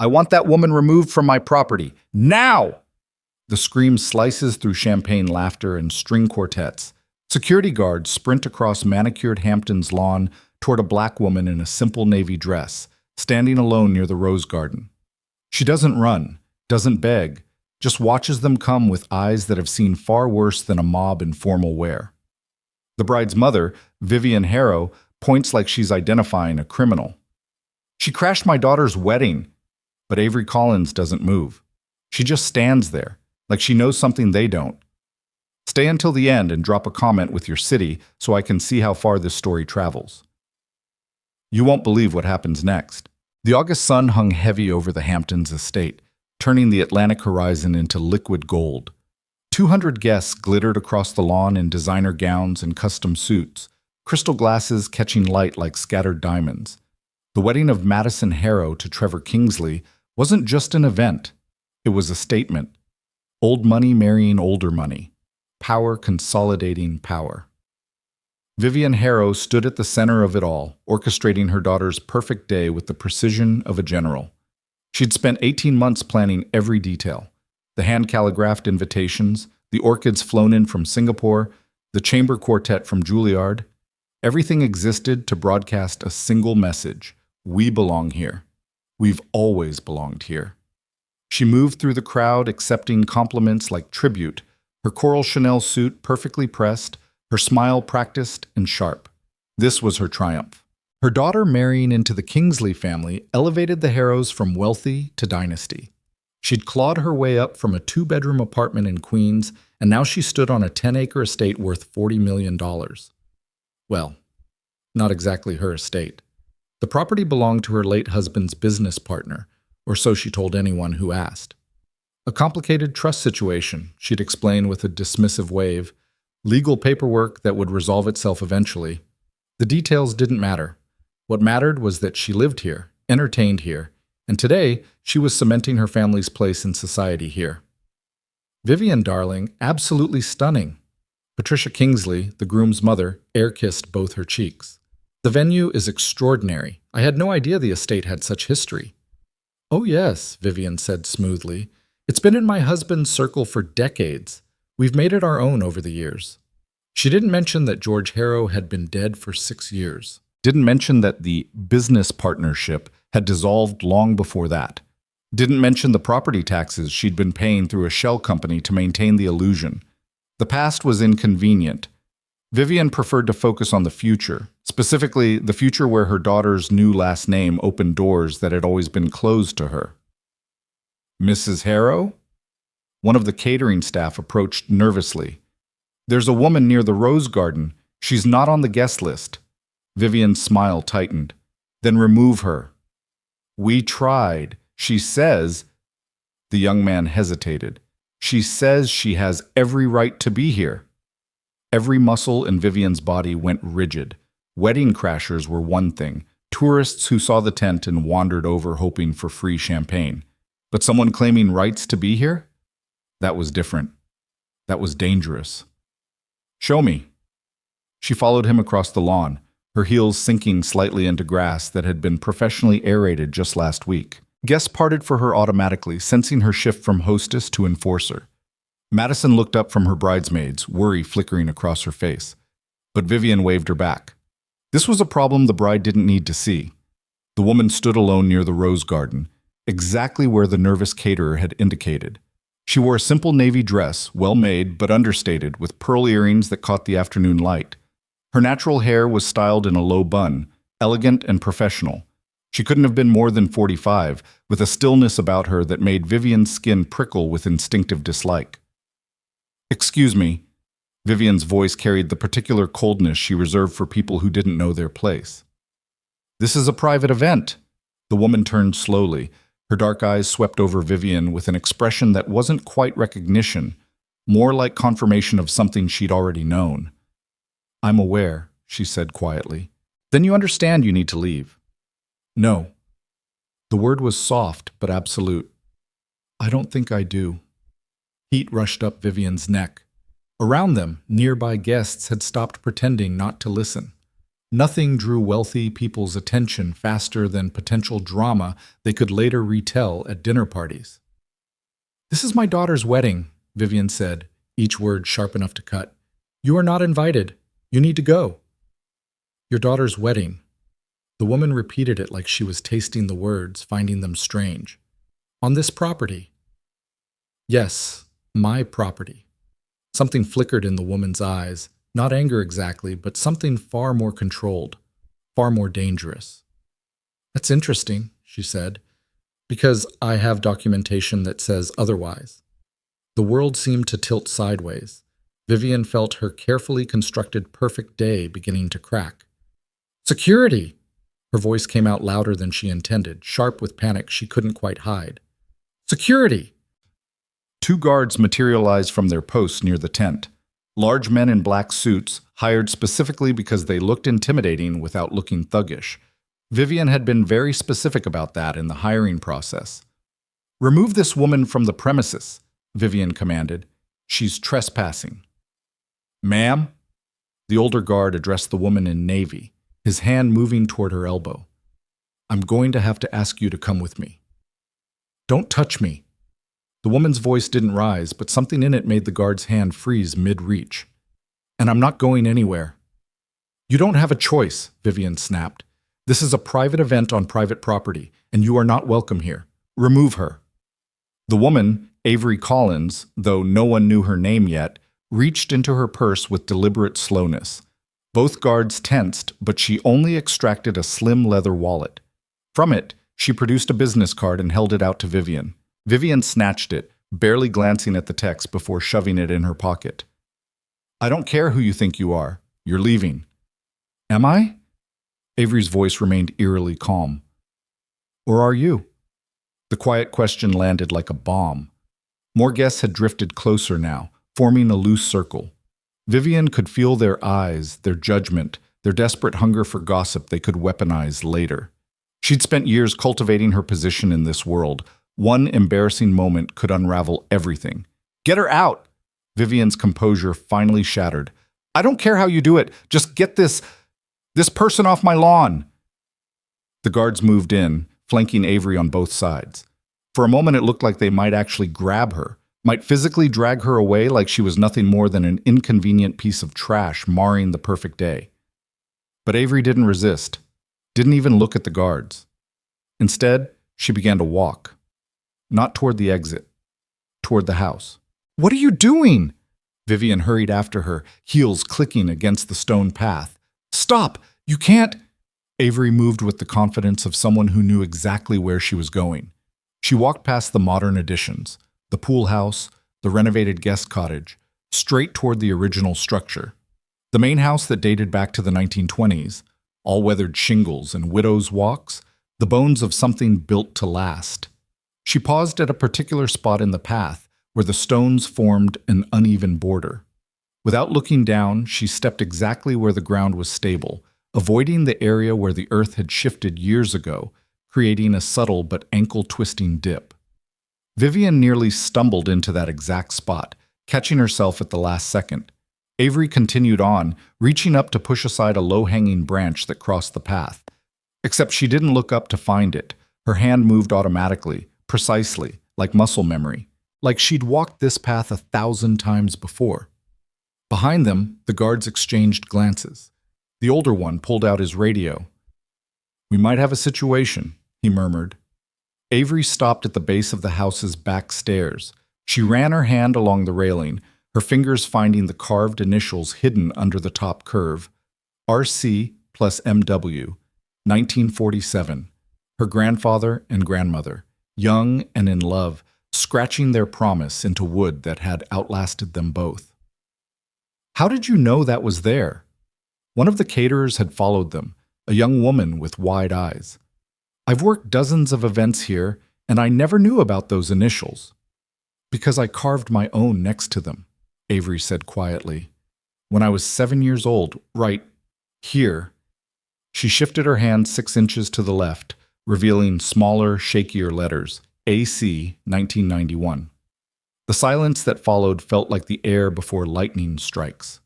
I want that woman removed from my property. Now! The scream slices through champagne laughter and string quartets. Security guards sprint across manicured Hampton's lawn toward a black woman in a simple navy dress, standing alone near the rose garden. She doesn't run, doesn't beg, just watches them come with eyes that have seen far worse than a mob in formal wear. The bride's mother, Vivian Harrow, points like she's identifying a criminal. She crashed my daughter's wedding, but Avery Collins doesn't move. She just stands there, like she knows something they don't. Stay until the end and drop a comment with your city so I can see how far this story travels. You won't believe what happens next. The August sun hung heavy over the Hamptons estate, turning the Atlantic horizon into liquid gold. 200 guests glittered across the lawn in designer gowns and custom suits, crystal glasses catching light like scattered diamonds. The wedding of Madison Harrow to Trevor Kingsley wasn't just an event. It was a statement. Old money marrying older money. Power consolidating power. Vivian Harrow stood at the center of it all, orchestrating her daughter's perfect day with the precision of a general. She'd spent 18 months planning every detail. The hand-calligraphed invitations, the orchids flown in from Singapore, the chamber quartet from Juilliard. Everything existed to broadcast a single message. We belong here. We've always belonged here. She moved through the crowd, accepting compliments like tribute, her coral Chanel suit perfectly pressed, her smile practiced and sharp. This was her triumph. Her daughter marrying into the Kingsley family elevated the Harrows from wealthy to dynasty. She'd clawed her way up from a 2-bedroom apartment in Queens, and now she stood on a 10-acre estate worth $40 million. Well, not exactly her estate. The property belonged to her late husband's business partner, or so she told anyone who asked. A complicated trust situation, she'd explain with a dismissive wave. Legal paperwork that would resolve itself eventually. The details didn't matter. What mattered was that she lived here, entertained here, and today she was cementing her family's place in society here. Vivian, darling, absolutely stunning. Patricia Kingsley, the groom's mother, air-kissed both her cheeks. The venue is extraordinary. I had no idea the estate had such history. Oh yes, Vivian said smoothly. It's been in my husband's circle for decades. We've made it our own over the years. She didn't mention that George Harrow had been dead for 6 years. Didn't mention that the business partnership had dissolved long before that. Didn't mention the property taxes she'd been paying through a shell company to maintain the illusion. The past was inconvenient. Vivian preferred to focus on the future, specifically the future where her daughter's new last name opened doors that had always been closed to her. Mrs. Harrow? One of the catering staff approached nervously. There's a woman near the rose garden. She's not on the guest list. Vivian's smile tightened. Then remove her. We tried. She says... The young man hesitated. She says she has every right to be here. Every muscle in Vivian's body went rigid. Wedding crashers were one thing. Tourists who saw the tent and wandered over hoping for free champagne. But someone claiming rights to be here? That was different. That was dangerous. Show me. She followed him across the lawn, her heels sinking slightly into grass that had been professionally aerated just last week. Guests parted for her automatically, sensing her shift from hostess to enforcer. Madison looked up from her bridesmaids, worry flickering across her face. But Vivian waved her back. This was a problem the bride didn't need to see. The woman stood alone near the rose garden, exactly where the nervous caterer had indicated. She wore a simple navy dress, well-made but understated, with pearl earrings that caught the afternoon light. Her natural hair was styled in a low bun, elegant and professional. She couldn't have been more than 45, with a stillness about her that made Vivian's skin prickle with instinctive dislike. Excuse me. Vivian's voice carried the particular coldness she reserved for people who didn't know their place. This is a private event. The woman turned slowly. Her dark eyes swept over Vivian with an expression that wasn't quite recognition, more like confirmation of something she'd already known. I'm aware, she said quietly. Then you understand you need to leave. No. The word was soft but absolute. I don't think I do. Heat rushed up Vivian's neck. Around them, nearby guests had stopped pretending not to listen. Nothing drew wealthy people's attention faster than potential drama they could later retell at dinner parties. "This is my daughter's wedding," Vivian said, each word sharp enough to cut. "You are not invited. You need to go." "Your daughter's wedding." The woman repeated it like she was tasting the words, finding them strange. "On this property." "Yes, my property." Something flickered in the woman's eyes, not anger exactly, but something far more controlled, far more dangerous. "That's interesting," she said, "because I have documentation that says otherwise." The world seemed to tilt sideways. Vivian felt her carefully constructed perfect day beginning to crack. "Security!" Her voice came out louder than she intended, sharp with panic she couldn't quite hide. "Security!" Two guards materialized from their posts near the tent. Large men in black suits, hired specifically because they looked intimidating without looking thuggish. Vivian had been very specific about that in the hiring process. "Remove this woman from the premises," Vivian commanded. "She's trespassing." "Ma'am?" The older guard addressed the woman in navy, his hand moving toward her elbow. "I'm going to have to ask you to come with me." "Don't touch me." The woman's voice didn't rise, but something in it made the guard's hand freeze mid-reach. "And I'm not going anywhere." "You don't have a choice," Vivian snapped. "This is a private event on private property, and you are not welcome here. Remove her." The woman, Avery Collins, though no one knew her name yet, reached into her purse with deliberate slowness. Both guards tensed, but she only extracted a slim leather wallet. From it, she produced a business card and held it out to Vivian. Vivian snatched it, barely glancing at the text before shoving it in her pocket. "I don't care who you think you are. You're leaving." "Am I?" Avery's voice remained eerily calm. "Or are you?" The quiet question landed like a bomb. More guests had drifted closer now, forming a loose circle. Vivian could feel their eyes, their judgment, their desperate hunger for gossip they could weaponize later. She'd spent years cultivating her position in this world. One embarrassing moment could unravel everything. "Get her out!" Vivian's composure finally shattered. "I don't care how you do it. Just get this person off my lawn." The guards moved in, flanking Avery on both sides. For a moment it looked like they might actually grab her, might physically drag her away like she was nothing more than an inconvenient piece of trash marring the perfect day. But Avery didn't resist, didn't even look at the guards. Instead, she began to walk. Not toward the exit, toward the house. "What are you doing?" Vivian hurried after her, heels clicking against the stone path. "Stop! You can't!" Avery moved with the confidence of someone who knew exactly where she was going. She walked past the modern additions, the pool house, the renovated guest cottage, straight toward the original structure. The main house that dated back to the 1920s, all-weathered shingles and widow's walks, the bones of something built to last. She paused at a particular spot in the path where the stones formed an uneven border. Without looking down, she stepped exactly where the ground was stable, avoiding the area where the earth had shifted years ago, creating a subtle but ankle-twisting dip. Vivian nearly stumbled into that exact spot, catching herself at the last second. Avery continued on, reaching up to push aside a low-hanging branch that crossed the path. Except she didn't look up to find it. Her hand moved automatically, precisely, like muscle memory, like she'd walked this path 1,000 times before. Behind them, the guards exchanged glances. The older one pulled out his radio. "We might have a situation," he murmured. Avery stopped at the base of the house's back stairs. She ran her hand along the railing, her fingers finding the carved initials hidden under the top curve. RC plus MW, 1947. Her grandfather and grandmother, young and in love, scratching their promise into wood that had outlasted them both. "How did you know that was there?" One of the caterers had followed them, a young woman with wide eyes. "I've worked dozens of events here, and I never knew about those initials." "Because I carved my own next to them," Avery said quietly. "When I was 7 years old, right here." She shifted her hand 6 inches to the left, revealing smaller, shakier letters, AC 1991. The silence that followed felt like the air before lightning strikes.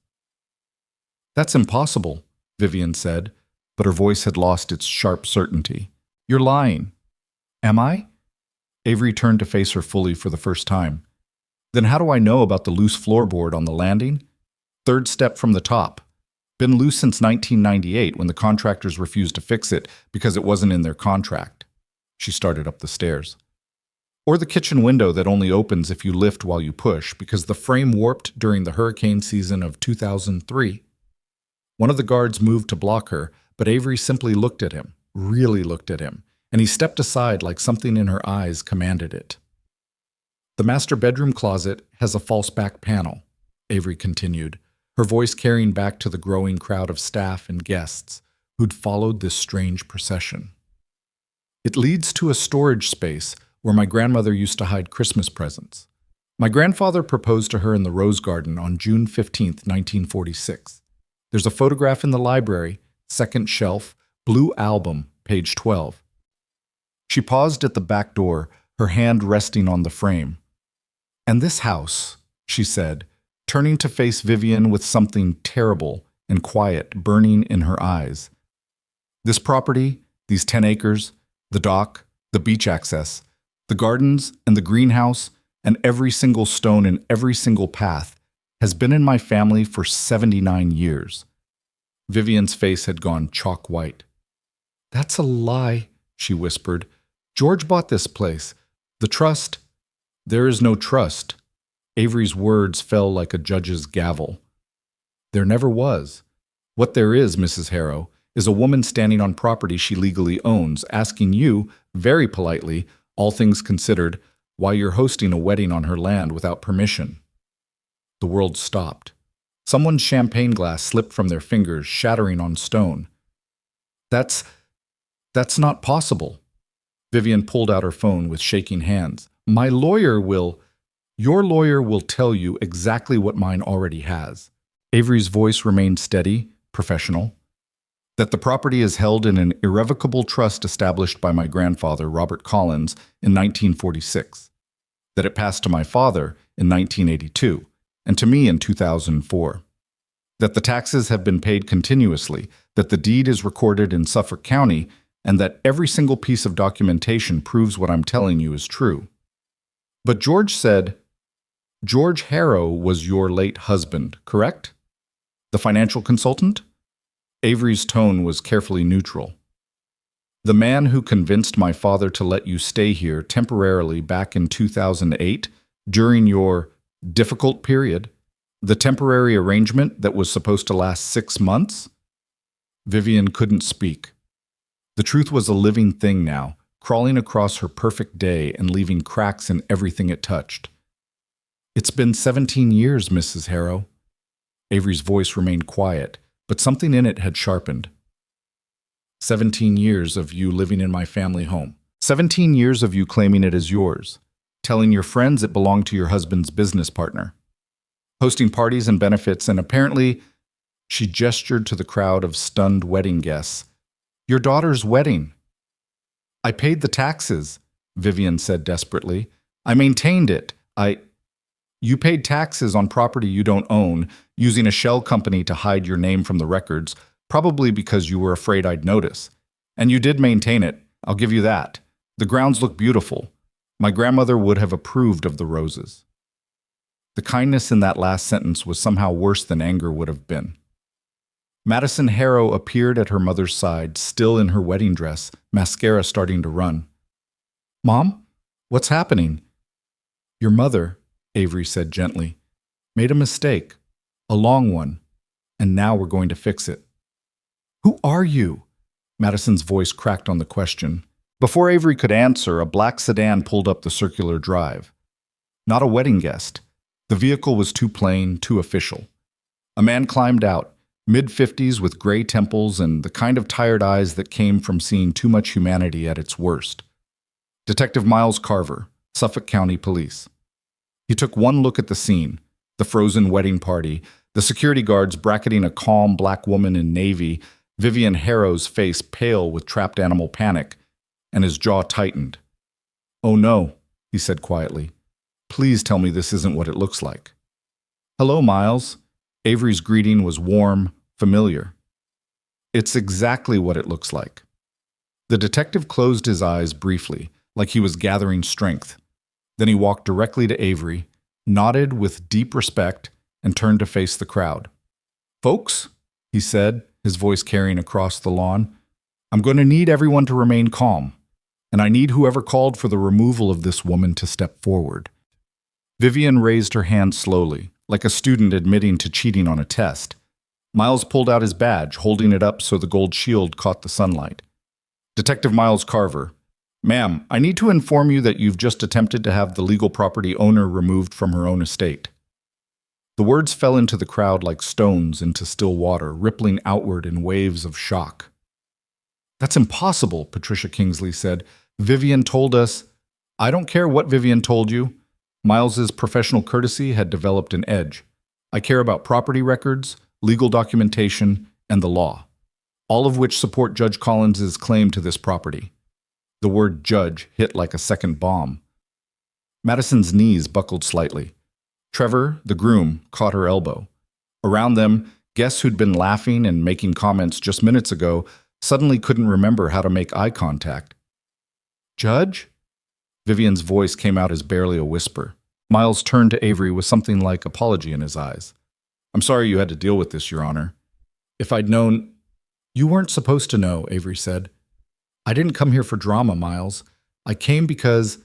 "That's impossible." Vivian said, but her voice had lost its sharp certainty. You're lying. Am I? Avery turned to face her fully for the first time. Then how do I know about the loose floorboard on the landing? Third step from the top. Been loose since 1998 when the contractors refused to fix it because it wasn't in their contract. She started up the stairs. Or the kitchen window that only opens if you lift while you push because the frame warped during the hurricane season of 2003. One of the guards moved to block her, but Avery simply looked at him, really looked at him, and he stepped aside like something in her eyes commanded it. The master bedroom closet has a false back panel, Avery continued, her voice carrying back to the growing crowd of staff and guests who'd followed this strange procession. It leads to a storage space where my grandmother used to hide Christmas presents. My grandfather proposed to her in the Rose Garden on June 15, 1946. There's a photograph in the library, second shelf, blue album, page 12. She paused at the back door, her hand resting on the frame. And this house, she said, turning to face Vivian with something terrible and quiet burning in her eyes. This property, these 10 acres, the dock, the beach access, the gardens and the greenhouse, and every single stone and every single path has been in my family for 79 years. Vivian's face had gone chalk white. That's a lie, she whispered. George bought this place. The trust. There is no trust. Avery's words fell like a judge's gavel. There never was. What there is, Mrs. Harrow, is a woman standing on property she legally owns, asking you, very politely, all things considered, why you're hosting a wedding on her land without permission. The world stopped. Someone's champagne glass slipped from their fingers, shattering on stone. That's not possible. Vivian pulled out her phone with shaking hands. Your lawyer will tell you exactly what mine already has. Avery's voice remained steady, professional. That the property is held in an irrevocable trust established by my grandfather, Robert Collins, in 1946. That it passed to my father in 1982, and to me in 2004. That the taxes have been paid continuously, that the deed is recorded in Suffolk County, and that every single piece of documentation proves what I'm telling you is true. But George said, George Harrow was your late husband, correct? The financial consultant? Avery's tone was carefully neutral. The man who convinced my father to let you stay here temporarily back in 2008, during your difficult period, the temporary arrangement that was supposed to last 6 months? Vivian couldn't speak. The truth was a living thing now, crawling across her perfect day and leaving cracks in everything it touched. It's been 17 years, Mrs. Harrow. Avery's voice remained quiet, but something in it had sharpened. 17 years of you living in my family home. 17 years of you claiming it as yours, telling your friends it belonged to your husband's business partner, hosting parties and benefits, and apparently, she gestured to the crowd of stunned wedding guests. Your daughter's wedding. I paid the taxes, Vivian said desperately. I maintained it. You paid taxes on property you don't own, using a shell company to hide your name from the records, probably because you were afraid I'd notice. And you did maintain it, I'll give you that. The grounds look beautiful. My grandmother would have approved of the roses. The kindness in that last sentence was somehow worse than anger would have been. Madison Harrow appeared at her mother's side, still in her wedding dress, mascara starting to run. Mom, what's happening? Your mother, Avery said gently, made a mistake, a long one, and now we're going to fix it. Who are you? Madison's voice cracked on the question. Before Avery could answer, a black sedan pulled up the circular drive. Not a wedding guest. The vehicle was too plain, too official. A man climbed out, mid-50s with gray temples and the kind of tired eyes that came from seeing too much humanity at its worst. Detective Miles Carver, Suffolk County Police. He took one look at the scene, the frozen wedding party, the security guards bracketing a calm black woman in navy, Vivian Harrow's face pale with trapped animal panic, and his jaw tightened. Oh no, he said quietly. Please tell me this isn't what it looks like. Hello, Miles. Avery's greeting was warm, familiar. It's exactly what it looks like. The detective closed his eyes briefly, like he was gathering strength. Then he walked directly to Avery, nodded with deep respect, and turned to face the crowd. "Folks," he said, his voice carrying across the lawn, "I'm going to need everyone to remain calm, and I need whoever called for the removal of this woman to step forward." Vivian raised her hand slowly, like a student admitting to cheating on a test. Miles pulled out his badge, holding it up so the gold shield caught the sunlight. "Detective Miles Carver. Ma'am, I need to inform you that you've just attempted to have the legal property owner removed from her own estate." The words fell into the crowd like stones into still water, rippling outward in waves of shock. "That's impossible," Patricia Kingsley said. "Vivian told us—" "I don't care what Vivian told you." Miles's professional courtesy had developed an edge. "I care about property records, legal documentation, and the law, all of which support Judge Collins's claim to this property." The word judge hit like a second bomb. Madison's knees buckled slightly. Trevor, the groom, caught her elbow. Around them, guests who'd been laughing and making comments just minutes ago suddenly couldn't remember how to make eye contact. "Judge?" Vivian's voice came out as barely a whisper. Miles turned to Avery with something like apology in his eyes. "I'm sorry you had to deal with this, Your Honor. If I'd known—" "You weren't supposed to know," Avery said. "I didn't come here for drama, Miles. I came because—"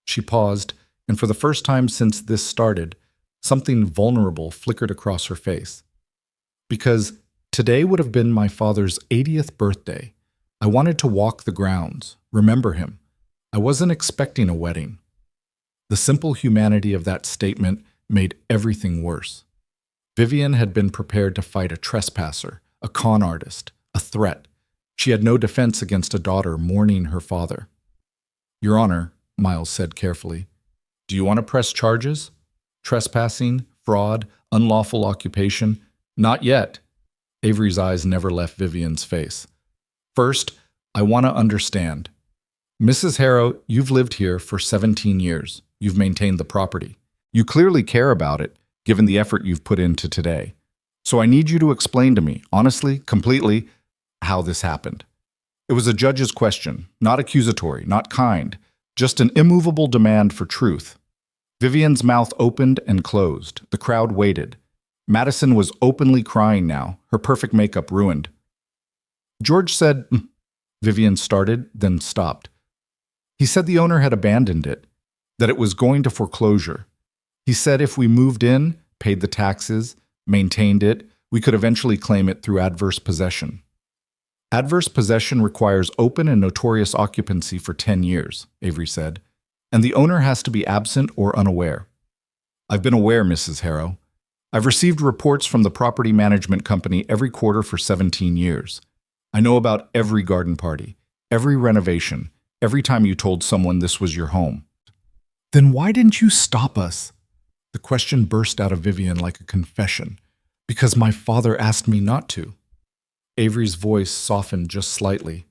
She paused, and for the first time since this started, something vulnerable flickered across her face. "Because today would have been my father's 80th birthday. I wanted to walk the grounds, remember him. I wasn't expecting a wedding." The simple humanity of that statement made everything worse. Vivian had been prepared to fight a trespasser, a con artist, a threat. She had no defense against a daughter mourning her father. "Your Honor," Miles said carefully, "do you want to press charges? Trespassing, fraud, unlawful occupation?" "Not yet." Avery's eyes never left Vivian's face. "First, I want to understand. Mrs. Harrow, you've lived here for 17 years. You've maintained the property. You clearly care about it, given the effort you've put into today. So I need you to explain to me, honestly, completely, how this happened." It was a judge's question, not accusatory, not kind, just an immovable demand for truth. Vivian's mouth opened and closed. The crowd waited. Madison was openly crying now, her perfect makeup ruined. "George said—" Vivian started, then stopped. "He said the owner had abandoned it, that it was going to foreclosure. He said if we moved in, paid the taxes, maintained it, we could eventually claim it through adverse possession." "Adverse possession requires open and notorious occupancy for 10 years, Avery said, "and the owner has to be absent or unaware." "I've been aware, Mrs. Harrow. I've received reports from the property management company every quarter for 17 years. I know about every garden party, every renovation, every time you told someone this was your home." "Then why didn't you stop us?" The question burst out of Vivian like a confession. "Because my father asked me not to." Avery's voice softened just slightly.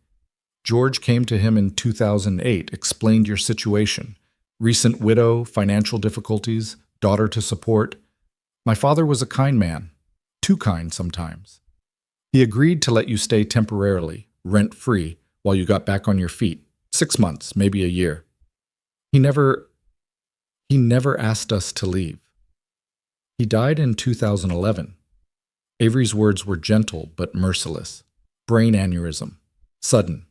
"George came to him in 2008, explained your situation. Recent widow, financial difficulties, daughter to support. My father was a kind man, too kind sometimes. He agreed to let you stay temporarily, rent-free, while you got back on your feet. 6 months, maybe a year. He never asked us to leave. He died in 2011. Avery's words were gentle but merciless. Brain aneurysm. Sudden.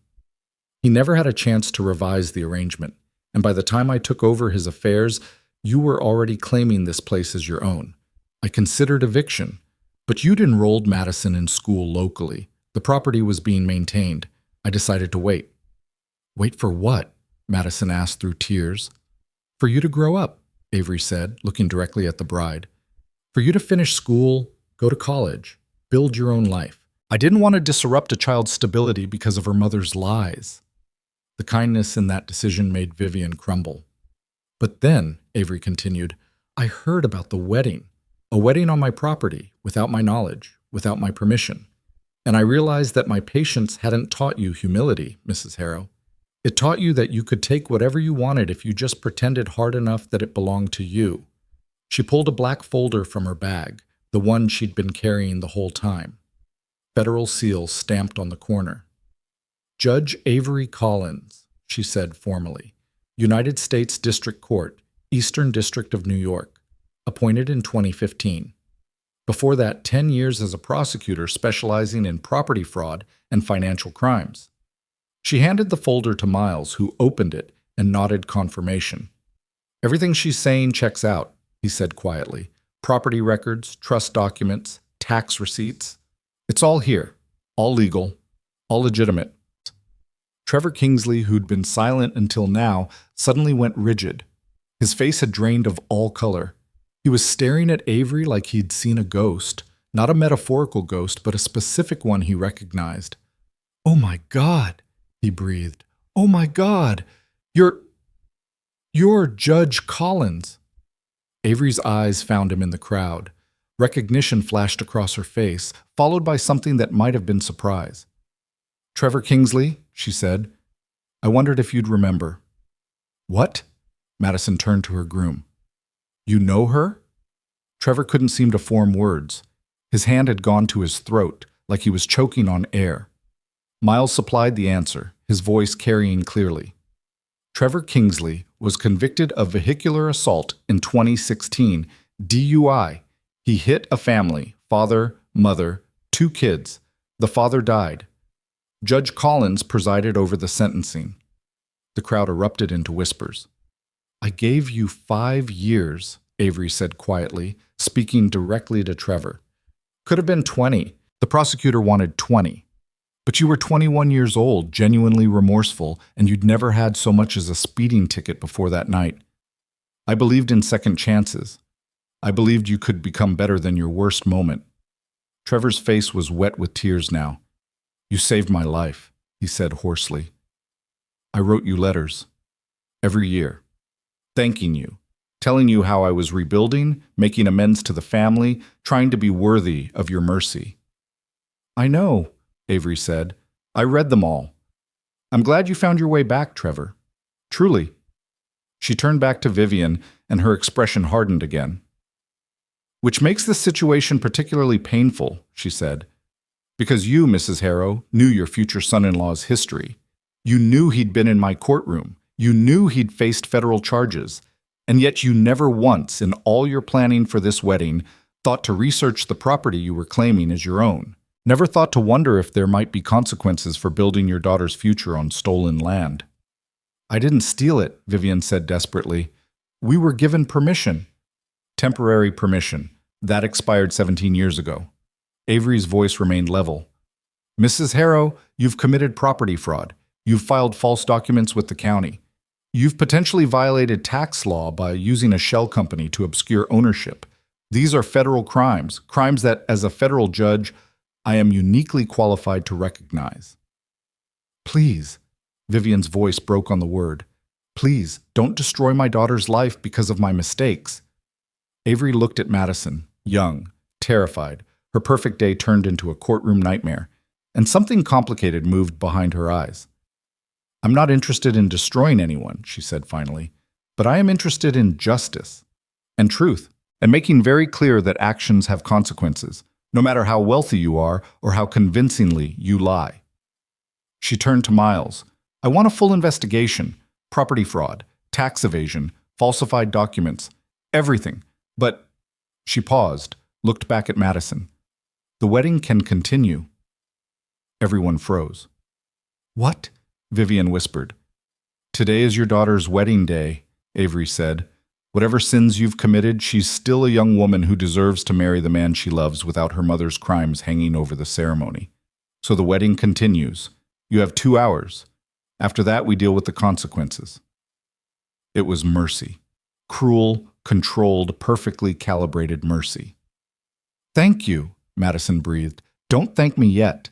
He never had a chance to revise the arrangement, and by the time I took over his affairs, you were already claiming this place as your own. I considered eviction, but you'd enrolled Madison in school locally. The property was being maintained. I decided to wait." "Wait for what?" Madison asked through tears. "For you to grow up," Avery said, looking directly at the bride. "For you to finish school, go to college, build your own life. I didn't want to disrupt a child's stability because of her mother's lies." The kindness in that decision made Vivian crumble. "But then," Avery continued, "I heard about the wedding. A wedding on my property, without my knowledge, without my permission. And I realized that my patience hadn't taught you humility, Mrs. Harrow. It taught you that you could take whatever you wanted if you just pretended hard enough that it belonged to you." She pulled a black folder from her bag, the one she'd been carrying the whole time. federal seal stamped on the corner. Judge Avery Collins, she said formally, United States District Court, Eastern District of New York, appointed in 2015. Before that, 10 years as a prosecutor specializing in property fraud and financial crimes. She handed the folder to Miles, who opened it and nodded confirmation. Everything she's saying checks out, he said quietly. Property records, trust documents, tax receipts. It's all here, all legal, all legitimate. Trevor Kingsley, who'd been silent until now, suddenly went rigid. His face had drained of all color. He was staring at Avery like he'd seen a ghost, not a metaphorical ghost, but a specific one he recognized. "Oh my God," he breathed. "Oh my God, you're Judge Collins." Avery's eyes found him in the crowd. Recognition flashed across her face, followed by something that might have been surprise. "Trevor Kingsley," she said, "I wondered if you'd remember." "What?" Madison turned to her groom. "You know her?" Trevor couldn't seem to form words. His hand had gone to his throat, like he was choking on air. Miles supplied the answer, his voice carrying clearly. Trevor Kingsley was convicted of vehicular assault in 2016, DUI. He hit a family, father, mother, 2 kids. The father died. Judge Collins presided over the sentencing. The crowd erupted into whispers. "I gave you 5 years," Avery said quietly, speaking directly to Trevor. "Could have been 20. The prosecutor wanted 20. But you were 21 years old, genuinely remorseful, and you'd never had so much as a speeding ticket before that night. I believed in second chances. I believed you could become better than your worst moment." Trevor's face was wet with tears now. "You saved my life," he said hoarsely. "I wrote you letters. Every year. Thanking you. Telling you how I was rebuilding, making amends to the family, trying to be worthy of your mercy." "I know," Avery said. "I read them all. I'm glad you found your way back, Trevor. Truly." She turned back to Vivian, and her expression hardened again. "Which makes this situation particularly painful," she said. "Because you, Mrs. Harrow, knew your future son-in-law's history. You knew he'd been in my courtroom. You knew he'd faced federal charges. And yet you never once, in all your planning for this wedding, thought to research the property you were claiming as your own. Never thought to wonder if there might be consequences for building your daughter's future on stolen land." "I didn't steal it," Vivian said desperately. "We were given permission." "Temporary permission. That expired 17 years ago." Avery's voice remained level. "Mrs. Harrow, you've committed property fraud. You've filed false documents with the county. You've potentially violated tax law by using a shell company to obscure ownership. These are federal crimes, crimes that, as a federal judge, I am uniquely qualified to recognize." "Please," Vivian's voice broke on the word. "Please, don't destroy my daughter's life because of my mistakes." Avery looked at Madison, young, terrified. Her perfect day turned into a courtroom nightmare, and something complicated moved behind her eyes. "I'm not interested in destroying anyone," she said finally, "but I am interested in justice and truth, and making very clear that actions have consequences, no matter how wealthy you are or how convincingly you lie." She turned to Miles. "I want a full investigation, property fraud, tax evasion, falsified documents, everything. But," she paused, looked back at Madison, "the wedding can continue." Everyone froze. "What?" Vivian whispered. "Today is your daughter's wedding day," Avery said. "Whatever sins you've committed, she's still a young woman who deserves to marry the man she loves without her mother's crimes hanging over the ceremony. So the wedding continues. You have 2 hours. After that, we deal with the consequences." It was mercy. Cruel, controlled, perfectly calibrated mercy. "Thank you," Madison breathed. "Don't thank me yet."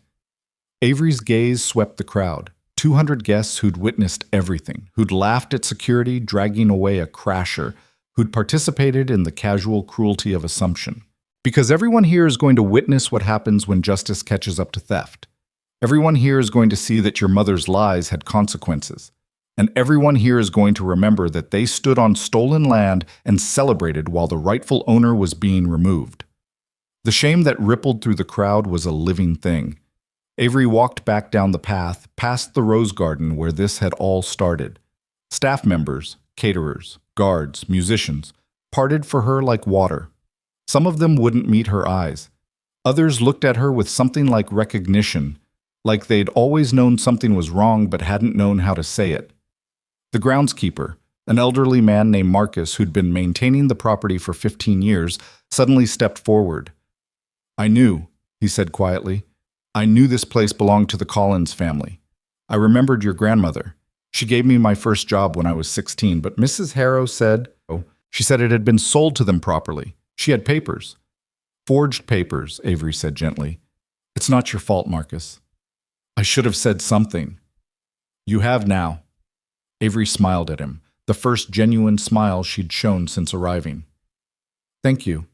Avery's gaze swept the crowd. 200 guests who'd witnessed everything, who'd laughed at security dragging away a crasher, who'd participated in the casual cruelty of assumption. Because everyone here is going to witness what happens when justice catches up to theft. Everyone here is going to see that your mother's lies had consequences. And everyone here is going to remember that they stood on stolen land and celebrated while the rightful owner was being removed. The shame that rippled through the crowd was a living thing. Avery walked back down the path, past the rose garden where this had all started. Staff members, caterers, guards, musicians, parted for her like water. Some of them wouldn't meet her eyes. Others looked at her with something like recognition, like they'd always known something was wrong but hadn't known how to say it. The groundskeeper, an elderly man named Marcus who'd been maintaining the property for 15 years, suddenly stepped forward. "I knew," he said quietly. "I knew this place belonged to the Collins family. I remembered your grandmother. She gave me my first job when I was 16, but Mrs. Harrow said, she said it had been sold to them properly. She had papers." "Forged papers," Avery said gently. "It's not your fault, Marcus. I should have said something." "You have now." Avery smiled at him, the first genuine smile she'd shown since arriving. "Thank you."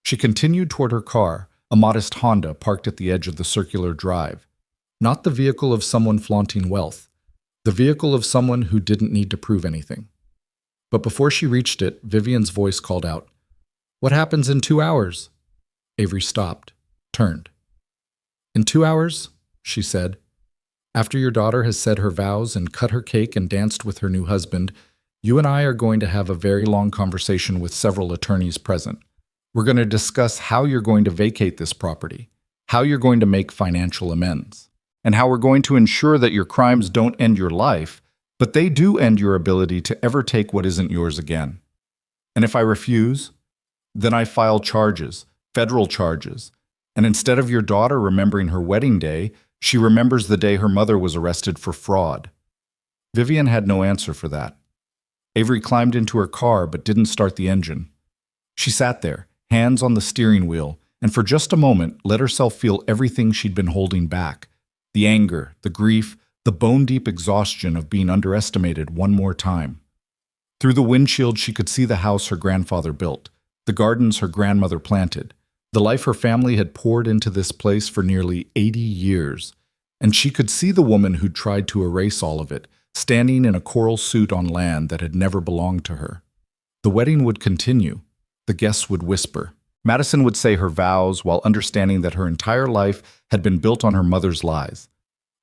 She continued toward her car, a modest Honda parked at the edge of the circular drive. Not the vehicle of someone flaunting wealth, the vehicle of someone who didn't need to prove anything. But before she reached it, Vivian's voice called out, "What happens in 2 hours?" Avery stopped, turned. "In 2 hours," she said, "after your daughter has said her vows and cut her cake and danced with her new husband, you and I are going to have a very long conversation with several attorneys present. We're going to discuss how you're going to vacate this property, how you're going to make financial amends, and how we're going to ensure that your crimes don't end your life, but they do end your ability to ever take what isn't yours again. And if I refuse, then I file charges, federal charges, and instead of your daughter remembering her wedding day, she remembers the day her mother was arrested for fraud." Vivian had no answer for that. Avery climbed into her car but didn't start the engine. She sat there, hands on the steering wheel, and for just a moment let herself feel everything she'd been holding back. The anger, the grief, the bone-deep exhaustion of being underestimated one more time. Through the windshield she could see the house her grandfather built, the gardens her grandmother planted, the life her family had poured into this place for nearly 80 years, and she could see the woman who'd tried to erase all of it, standing in a coral suit on land that had never belonged to her. The wedding would continue. The guests would whisper. Madison would say her vows while understanding that her entire life had been built on her mother's lies.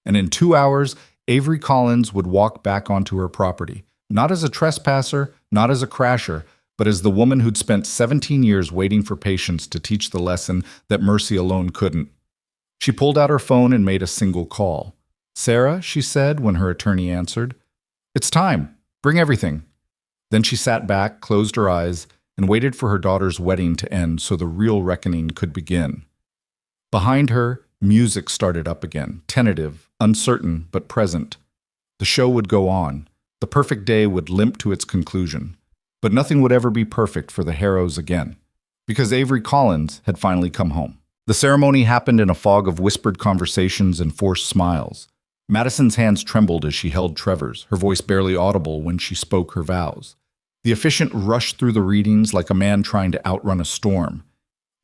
And in 2 hours, Avery Collins would walk back onto her property, not as a trespasser, not as a crasher, but as the woman who'd spent 17 years waiting for patience to teach the lesson that mercy alone couldn't. She pulled out her phone and made a single call. "Sarah," she said when her attorney answered. "It's time. Bring everything." Then she sat back, closed her eyes, and waited for her daughter's wedding to end so the real reckoning could begin. Behind her, music started up again, tentative, uncertain, but present. The show would go on. The perfect day would limp to its conclusion. But nothing would ever be perfect for the Harrows again, because Avery Collins had finally come home. The ceremony happened in a fog of whispered conversations and forced smiles. Madison's hands trembled as she held Trevor's, her voice barely audible when she spoke her vows. The officiant rushed through the readings like a man trying to outrun a storm.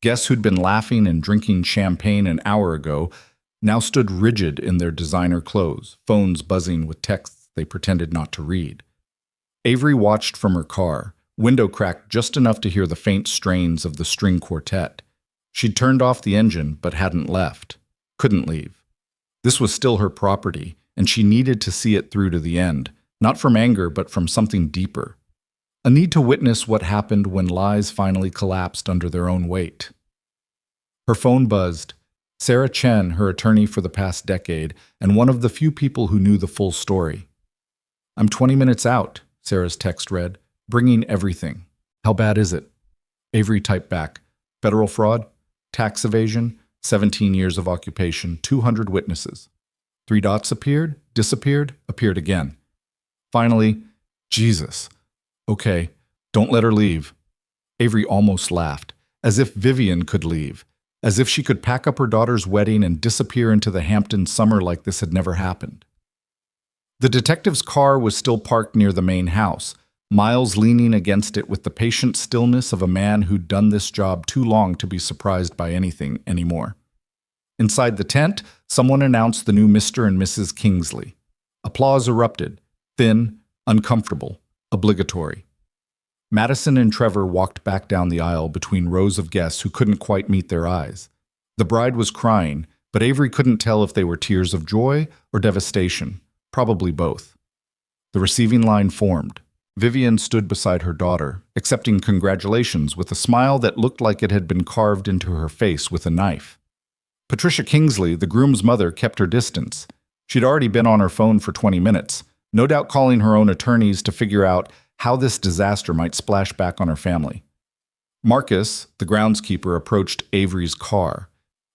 Guests who'd been laughing and drinking champagne an hour ago now stood rigid in their designer clothes, phones buzzing with texts they pretended not to read. Avery watched from her car, window cracked just enough to hear the faint strains of the string quartet. She'd turned off the engine but hadn't left, couldn't leave. This was still her property, and she needed to see it through to the end, not from anger but from something deeper. A need to witness what happened when lies finally collapsed under their own weight. Her phone buzzed. Sarah Chen, her attorney for the past decade, and one of the few people who knew the full story. "I'm 20 minutes out," Sarah's text read, "bringing everything. How bad is it?" Avery typed back, "Federal fraud, tax evasion, 17 years of occupation, 200 witnesses." 3 dots appeared, disappeared, appeared again. Finally, "Jesus. Okay, don't let her leave." Avery almost laughed, as if Vivian could leave, as if she could pack up her daughter's wedding and disappear into the Hampton summer like this had never happened. The detective's car was still parked near the main house, Miles leaning against it with the patient stillness of a man who'd done this job too long to be surprised by anything anymore. Inside the tent, someone announced the new Mr. and Mrs. Kingsley. Applause erupted, thin, uncomfortable, obligatory. Madison and Trevor walked back down the aisle between rows of guests who couldn't quite meet their eyes. The bride was crying, but Avery couldn't tell if they were tears of joy or devastation, probably both. The receiving line formed. Vivian stood beside her daughter, accepting congratulations with a smile that looked like it had been carved into her face with a knife. Patricia Kingsley, the groom's mother, kept her distance. She'd already been on her phone for 20 minutes, no doubt calling her own attorneys to figure out how this disaster might splash back on her family. Marcus, the groundskeeper, approached Avery's car.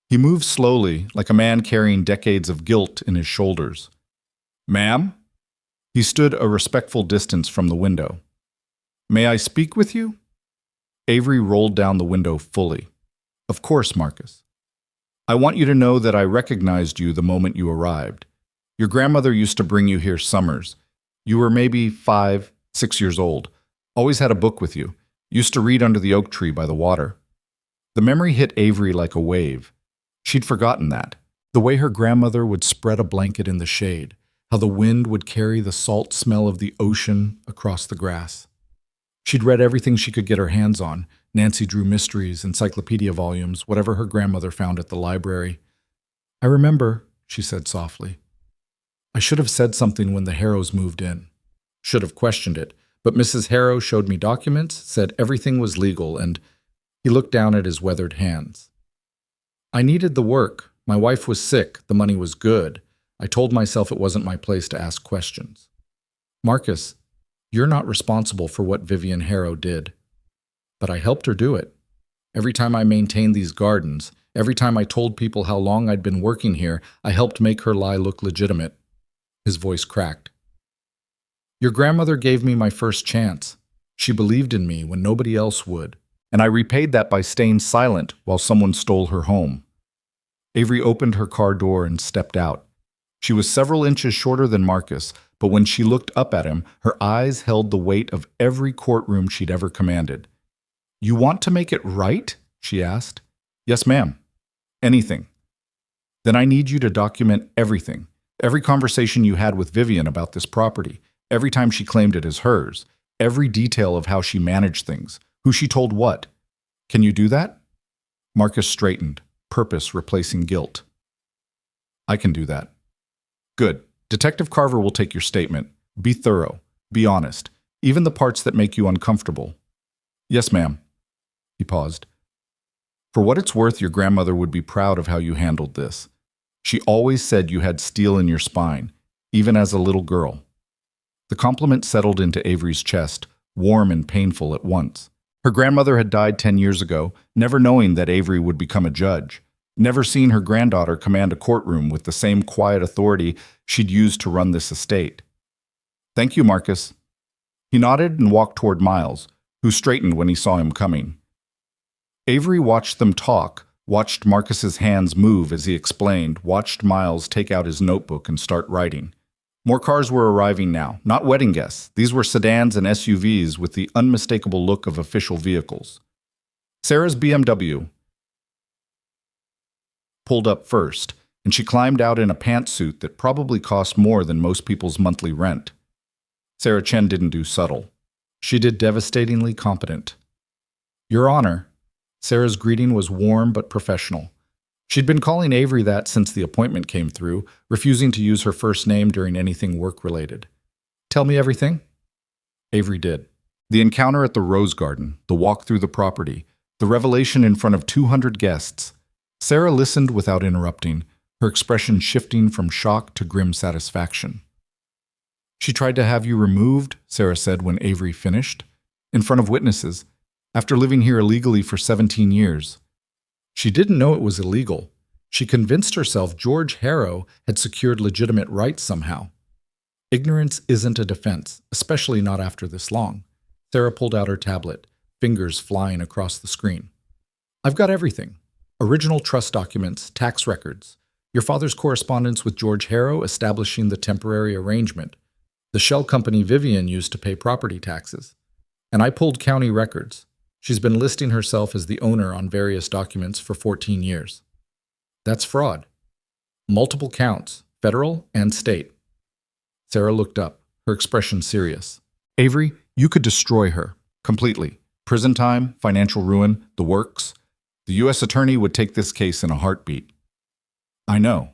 He moved slowly, like a man carrying decades of guilt in his shoulders. "Ma'am?" He stood a respectful distance from the window. "May I speak with you?" Avery rolled down the window fully. "Of course, Marcus. I want you to know that I recognized you the moment you arrived. Your grandmother used to bring you here summers. You were maybe 5, 6 years old. Always had a book with you. Used to read under the oak tree by the water." The memory hit Avery like a wave. She'd forgotten that. The way her grandmother would spread a blanket in the shade, how the wind would carry the salt smell of the ocean across the grass. She'd read everything she could get her hands on, Nancy Drew mysteries, encyclopedia volumes, whatever her grandmother found at the library. "I remember," she said softly. "I should have said something when the Harrows moved in. Should have questioned it, but Mrs. Harrow showed me documents, said everything was legal, and—" He looked down at his weathered hands. "I needed the work. My wife was sick. The money was good. I told myself it wasn't my place to ask questions. Marcus, you're not responsible for what Vivian Harrow did. But I helped her do it. Every time I maintained these gardens, every time I told people how long I'd been working here, I helped make her lie look legitimate." His voice cracked. "Your grandmother gave me my first chance. She believed in me when nobody else would, and I repaid that by staying silent while someone stole her home." Avery opened her car door and stepped out. She was several inches shorter than Marcus, but when she looked up at him, her eyes held the weight of every courtroom she'd ever commanded. "You want to make it right?" she asked. "Yes, ma'am. Anything." "Then I need you to document everything. Every conversation you had with Vivian about this property, every time she claimed it as hers, every detail of how she managed things, who she told what. Can you do that?" Marcus straightened, purpose replacing guilt. "I can do that." "Good. Detective Carver will take your statement. Be thorough. Be honest. Even the parts that make you uncomfortable." "Yes, ma'am." He paused. "For what it's worth, your grandmother would be proud of how you handled this. She always said you had steel in your spine, even as a little girl." The compliment settled into Avery's chest, warm and painful at once. Her grandmother had died 10 years ago, never knowing that Avery would become a judge, never seen her granddaughter command a courtroom with the same quiet authority she'd used to run this estate. "Thank you, Marcus." He nodded and walked toward Miles, who straightened when he saw him coming. Avery watched them talk, watched Marcus's hands move as he explained, watched Miles take out his notebook and start writing. More cars were arriving now, not wedding guests. These were sedans and SUVs with the unmistakable look of official vehicles. Sarah's BMW pulled up first, and she climbed out in a pantsuit that probably cost more than most people's monthly rent. Sarah Chen didn't do subtle. She did devastatingly competent. "Your Honor." Sarah's greeting was warm but professional. She'd been calling Avery that since the appointment came through, refusing to use her first name during anything work-related. "Tell me everything?" Avery did. The encounter at the Rose Garden, the walk through the property, the revelation in front of 200 guests. Sarah listened without interrupting, her expression shifting from shock to grim satisfaction. "She tried to have you removed," Sarah said when Avery finished, "in front of witnesses, after living here illegally for 17 years. She didn't know it was illegal. She convinced herself George Harrow had secured legitimate rights somehow. Ignorance isn't a defense, especially not after this long." Sarah pulled out her tablet, fingers flying across the screen. "I've got everything. Original trust documents, tax records, your father's correspondence with George Harrow establishing the temporary arrangement, the shell company Vivian used to pay property taxes. And I pulled county records. She's been listing herself as the owner on various documents for 14 years. That's fraud. Multiple counts, federal and state." Sarah looked up, her expression serious. "Avery, you could destroy her. Completely. Prison time, financial ruin, the works. The U.S. attorney would take this case in a heartbeat. I know.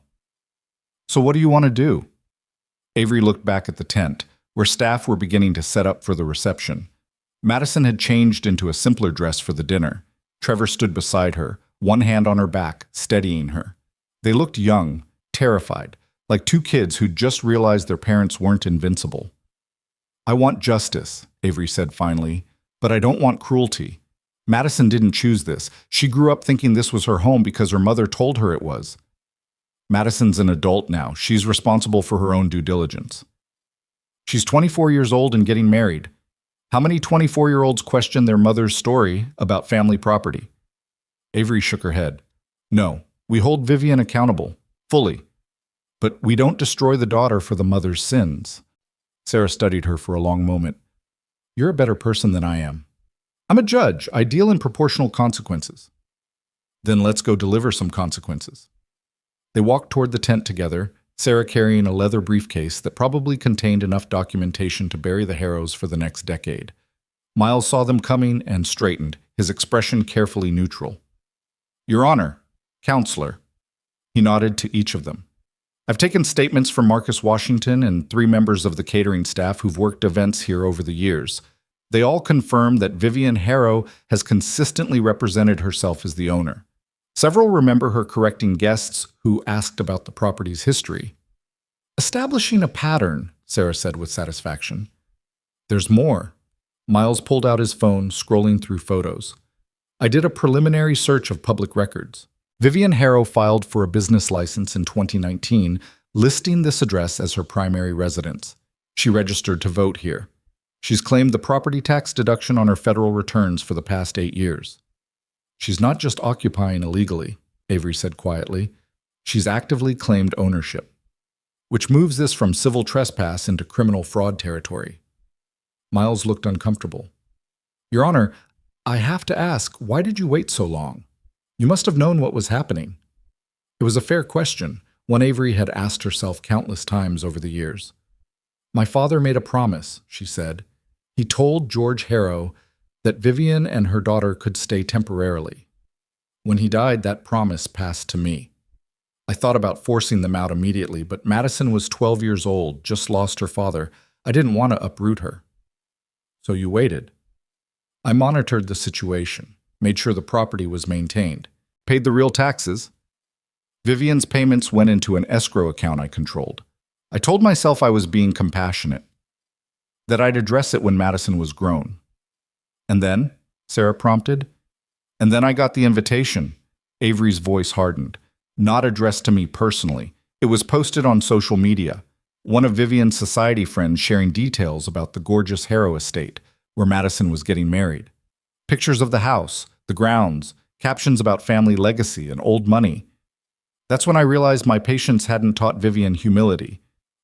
So what do you want to do? Avery looked back at the tent, where staff were beginning to set up for the reception. Madison had changed into a simpler dress for the dinner. Trevor stood beside her, one hand on her back, steadying her. They looked young, terrified, like two kids who'd just realized their parents weren't invincible. I want justice, Avery said finally, but I don't want cruelty. Madison didn't choose this. She grew up thinking this was her home because her mother told her it was. Madison's an adult now. She's responsible for her own due diligence. She's 24 years old and getting married. How many 24-year-olds question their mother's story about family property? Avery shook her head. No, we hold Vivian accountable, fully. But we don't destroy the daughter for the mother's sins. Sarah studied her for a long moment. You're a better person than I am. I'm a judge. I deal in proportional consequences. Then let's go deliver some consequences. They walked toward the tent together, Sarah carrying a leather briefcase that probably contained enough documentation to bury the Harrows for the next decade. Miles saw them coming and straightened, his expression carefully neutral. Your Honor, Counselor. He nodded to each of them. I've taken statements from Marcus Washington and 3 members of the catering staff who've worked events here over the years. They all confirm that Vivian Harrow has consistently represented herself as the owner. Several remember her correcting guests who asked about the property's history. Establishing a pattern, Sarah said with satisfaction. There's more. Miles pulled out his phone, scrolling through photos. I did a preliminary search of public records. Vivian Harrow filed for a business license in 2019, listing this address as her primary residence. She registered to vote here. She's claimed the property tax deduction on her federal returns for the past 8 years. She's not just occupying illegally, Avery said quietly. She's actively claimed ownership, which moves this from civil trespass into criminal fraud territory. Miles looked uncomfortable. Your Honor, I have to ask, why did you wait so long? You must have known what was happening. It was a fair question, one Avery had asked herself countless times over the years. My father made a promise, she said. He told George Harrow that Vivian and her daughter could stay temporarily. When he died, that promise passed to me. I thought about forcing them out immediately, but Madison was 12 years old, just lost her father. I didn't want to uproot her. So you waited. I monitored the situation, made sure the property was maintained, paid the real taxes. Vivian's payments went into an escrow account I controlled. I told myself I was being compassionate, that I'd address it when Madison was grown. And then, Sarah prompted, and then I got the invitation. Avery's voice hardened. Not addressed to me personally. It was posted on social media. One of Vivian's society friends sharing details about the gorgeous Harrow estate, where Madison was getting married. Pictures of the house, the grounds, captions about family legacy and old money. That's when I realized my patience hadn't taught Vivian humility.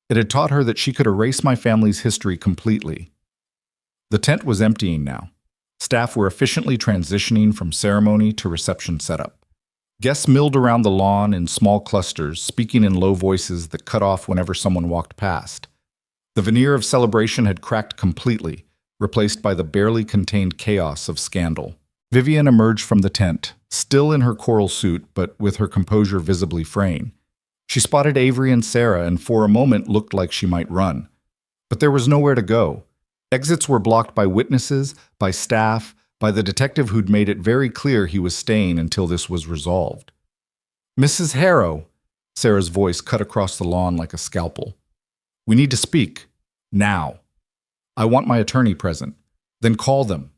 It had taught her that she could erase my family's history completely. The tent was emptying now. Staff were efficiently transitioning from ceremony to reception setup. Guests milled around the lawn in small clusters, speaking in low voices that cut off whenever someone walked past. The veneer of celebration had cracked completely, replaced by the barely contained chaos of scandal. Vivian emerged from the tent, still in her coral suit, but with her composure visibly fraying. She spotted Avery and Sarah and for a moment looked like she might run. But there was nowhere to go. Exits were blocked by witnesses, by staff, by the detective who'd made it very clear he was staying until this was resolved. Mrs. Harrow, Sarah's voice cut across the lawn like a scalpel. We need to speak. Now. I want my attorney present. Then call them.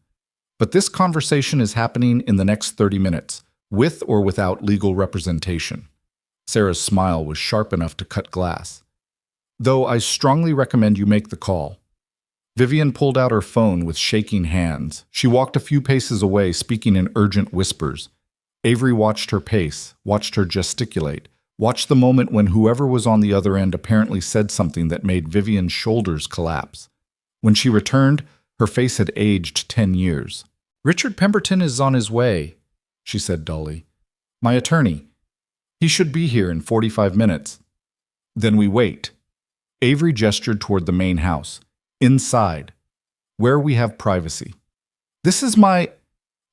But this conversation is happening in the next 30 minutes, with or without legal representation. Sarah's smile was sharp enough to cut glass. Though I strongly recommend you make the call. Vivian pulled out her phone with shaking hands. She walked a few paces away, speaking in urgent whispers. Avery watched her pace, watched her gesticulate, watched the moment when whoever was on the other end apparently said something that made Vivian's shoulders collapse. When she returned, her face had aged 10 years. Richard Pemberton is on his way, she said dully. My attorney. He should be here in 45 minutes. Then we wait. Avery gestured toward the main house. Inside, where we have privacy. This is my...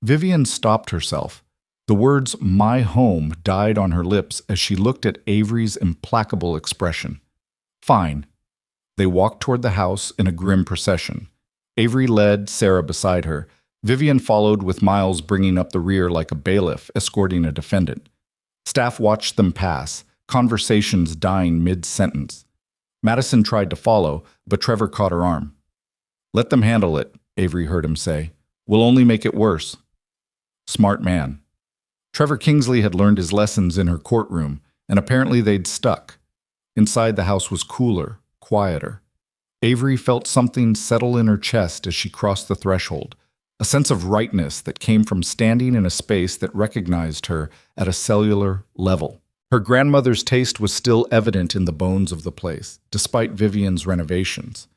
Vivian stopped herself. The words "my home" died on her lips as she looked at Avery's implacable expression. Fine. They walked toward the house in a grim procession. Avery led, Sarah beside her. Vivian followed, with Miles bringing up the rear like a bailiff escorting a defendant. Staff watched them pass, conversations dying mid-sentence. Madison tried to follow, but Trevor caught her arm. "Let them handle it," Avery heard him say. "We'll only make it worse." Smart man. Trevor Kingsley had learned his lessons in her courtroom, and apparently they'd stuck. Inside, the house was cooler, quieter. Avery felt something settle in her chest as she crossed the threshold, a sense of rightness that came from standing in a space that recognized her at a cellular level. Her grandmother's taste was still evident in the bones of the place, despite Vivian's renovations.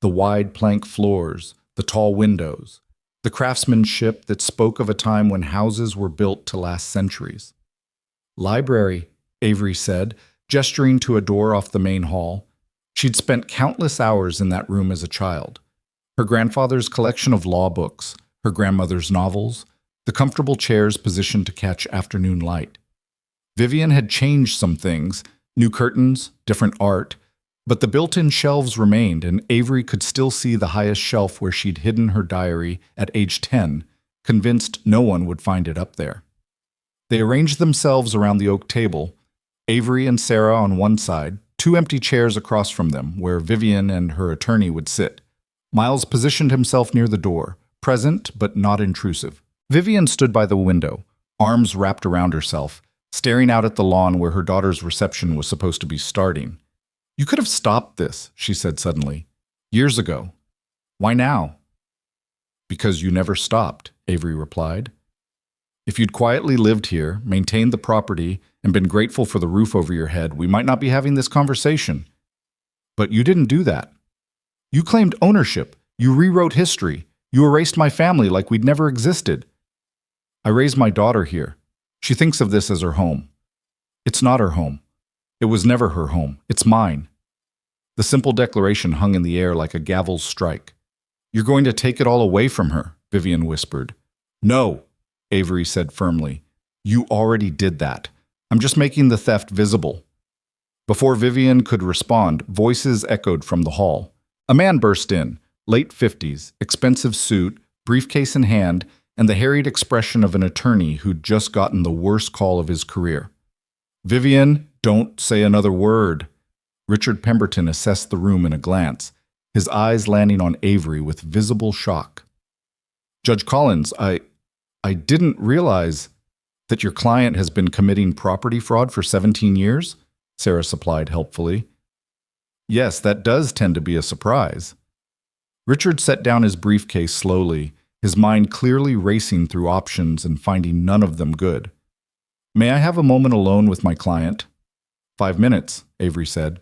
The wide plank floors, the tall windows, the craftsmanship that spoke of a time when houses were built to last centuries. "Library," Avery said, gesturing to a door off the main hall. She'd spent countless hours in that room as a child. Her grandfather's collection of law books, her grandmother's novels, the comfortable chairs positioned to catch afternoon light. Vivian had changed some things, new curtains, different art, but the built-in shelves remained, and Avery could still see the highest shelf where she'd hidden her diary at age 10, convinced no one would find it up there. They arranged themselves around the oak table, Avery and Sarah on one side, two empty chairs across from them, where Vivian and her attorney would sit. Miles positioned himself near the door, present but not intrusive. Vivian stood by the window, arms wrapped around herself, staring out at the lawn where her daughter's reception was supposed to be starting. "You could have stopped this," she said suddenly. "Years ago. Why now?" "Because you never stopped," Avery replied. "If you'd quietly lived here, maintained the property, and been grateful for the roof over your head, we might not be having this conversation. But you didn't do that. You claimed ownership. You rewrote history. You erased my family like we'd never existed. I raised my daughter here. She thinks of this as her home. It's not her home. It was never her home. It's mine." The simple declaration hung in the air like a gavel's strike. "You're going to take it all away from her," Vivian whispered. "No," Avery said firmly. "You already did that. I'm just making the theft visible." Before Vivian could respond, voices echoed from the hall. A man burst in, late 50s, expensive suit, briefcase in hand, and the harried expression of an attorney who'd just gotten the worst call of his career. "Vivian, don't say another word." Richard Pemberton assessed the room in a glance, his eyes landing on Avery with visible shock. "Judge Collins, I didn't realize that your client has been committing property fraud for 17 years, Sarah supplied helpfully. "Yes, that does tend to be a surprise." Richard set down his briefcase slowly, his mind clearly racing through options and finding none of them good. "May I have a moment alone with my client?" "5 minutes," Avery said.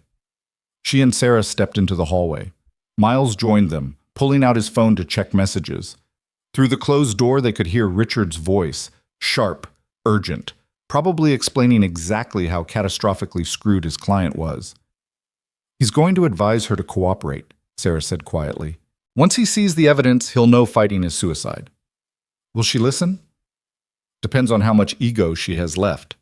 She and Sarah stepped into the hallway. Miles joined them, pulling out his phone to check messages. Through the closed door, they could hear Richard's voice, sharp, urgent, probably explaining exactly how catastrophically screwed his client was. "He's going to advise her to cooperate," Sarah said quietly. "Once he sees the evidence, he'll know fighting is suicide." "Will she listen?" "Depends on how much ego she has left."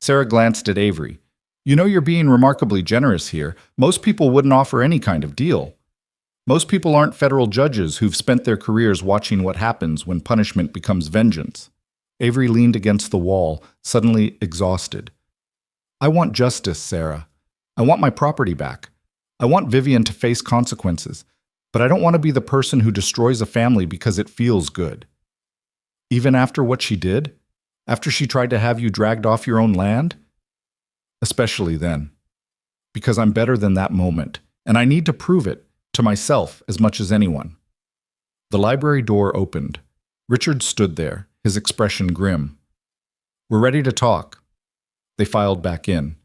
Sarah glanced at Avery. "You know, you're being remarkably generous here. Most people wouldn't offer any kind of deal. Most people aren't federal judges who've spent their careers watching what happens when punishment becomes vengeance." Avery leaned against the wall, suddenly exhausted. "I want justice, Sarah. I want my property back. I want Vivian to face consequences. But I don't want to be the person who destroys a family because it feels good." "Even after what she did? After she tried to have you dragged off your own land?" "Especially then. Because I'm better than that moment, and I need to prove it, to myself as much as anyone." The library door opened. Richard stood there, his expression grim. "We're ready to talk." They filed back in.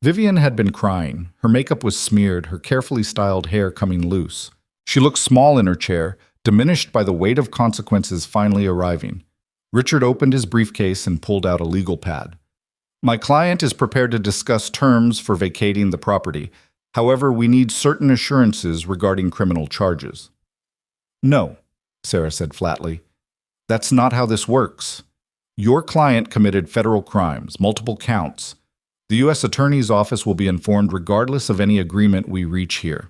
Vivian had been crying. Her makeup was smeared, her carefully styled hair coming loose. She looked small in her chair, diminished by the weight of consequences finally arriving. Richard opened his briefcase and pulled out a legal pad. "My client is prepared to discuss terms for vacating the property. However, we need certain assurances regarding criminal charges." "No," Sarah said flatly. That's not how this works. Your client committed federal crimes, multiple counts. The U.S. Attorney's Office will be informed regardless of any agreement we reach here.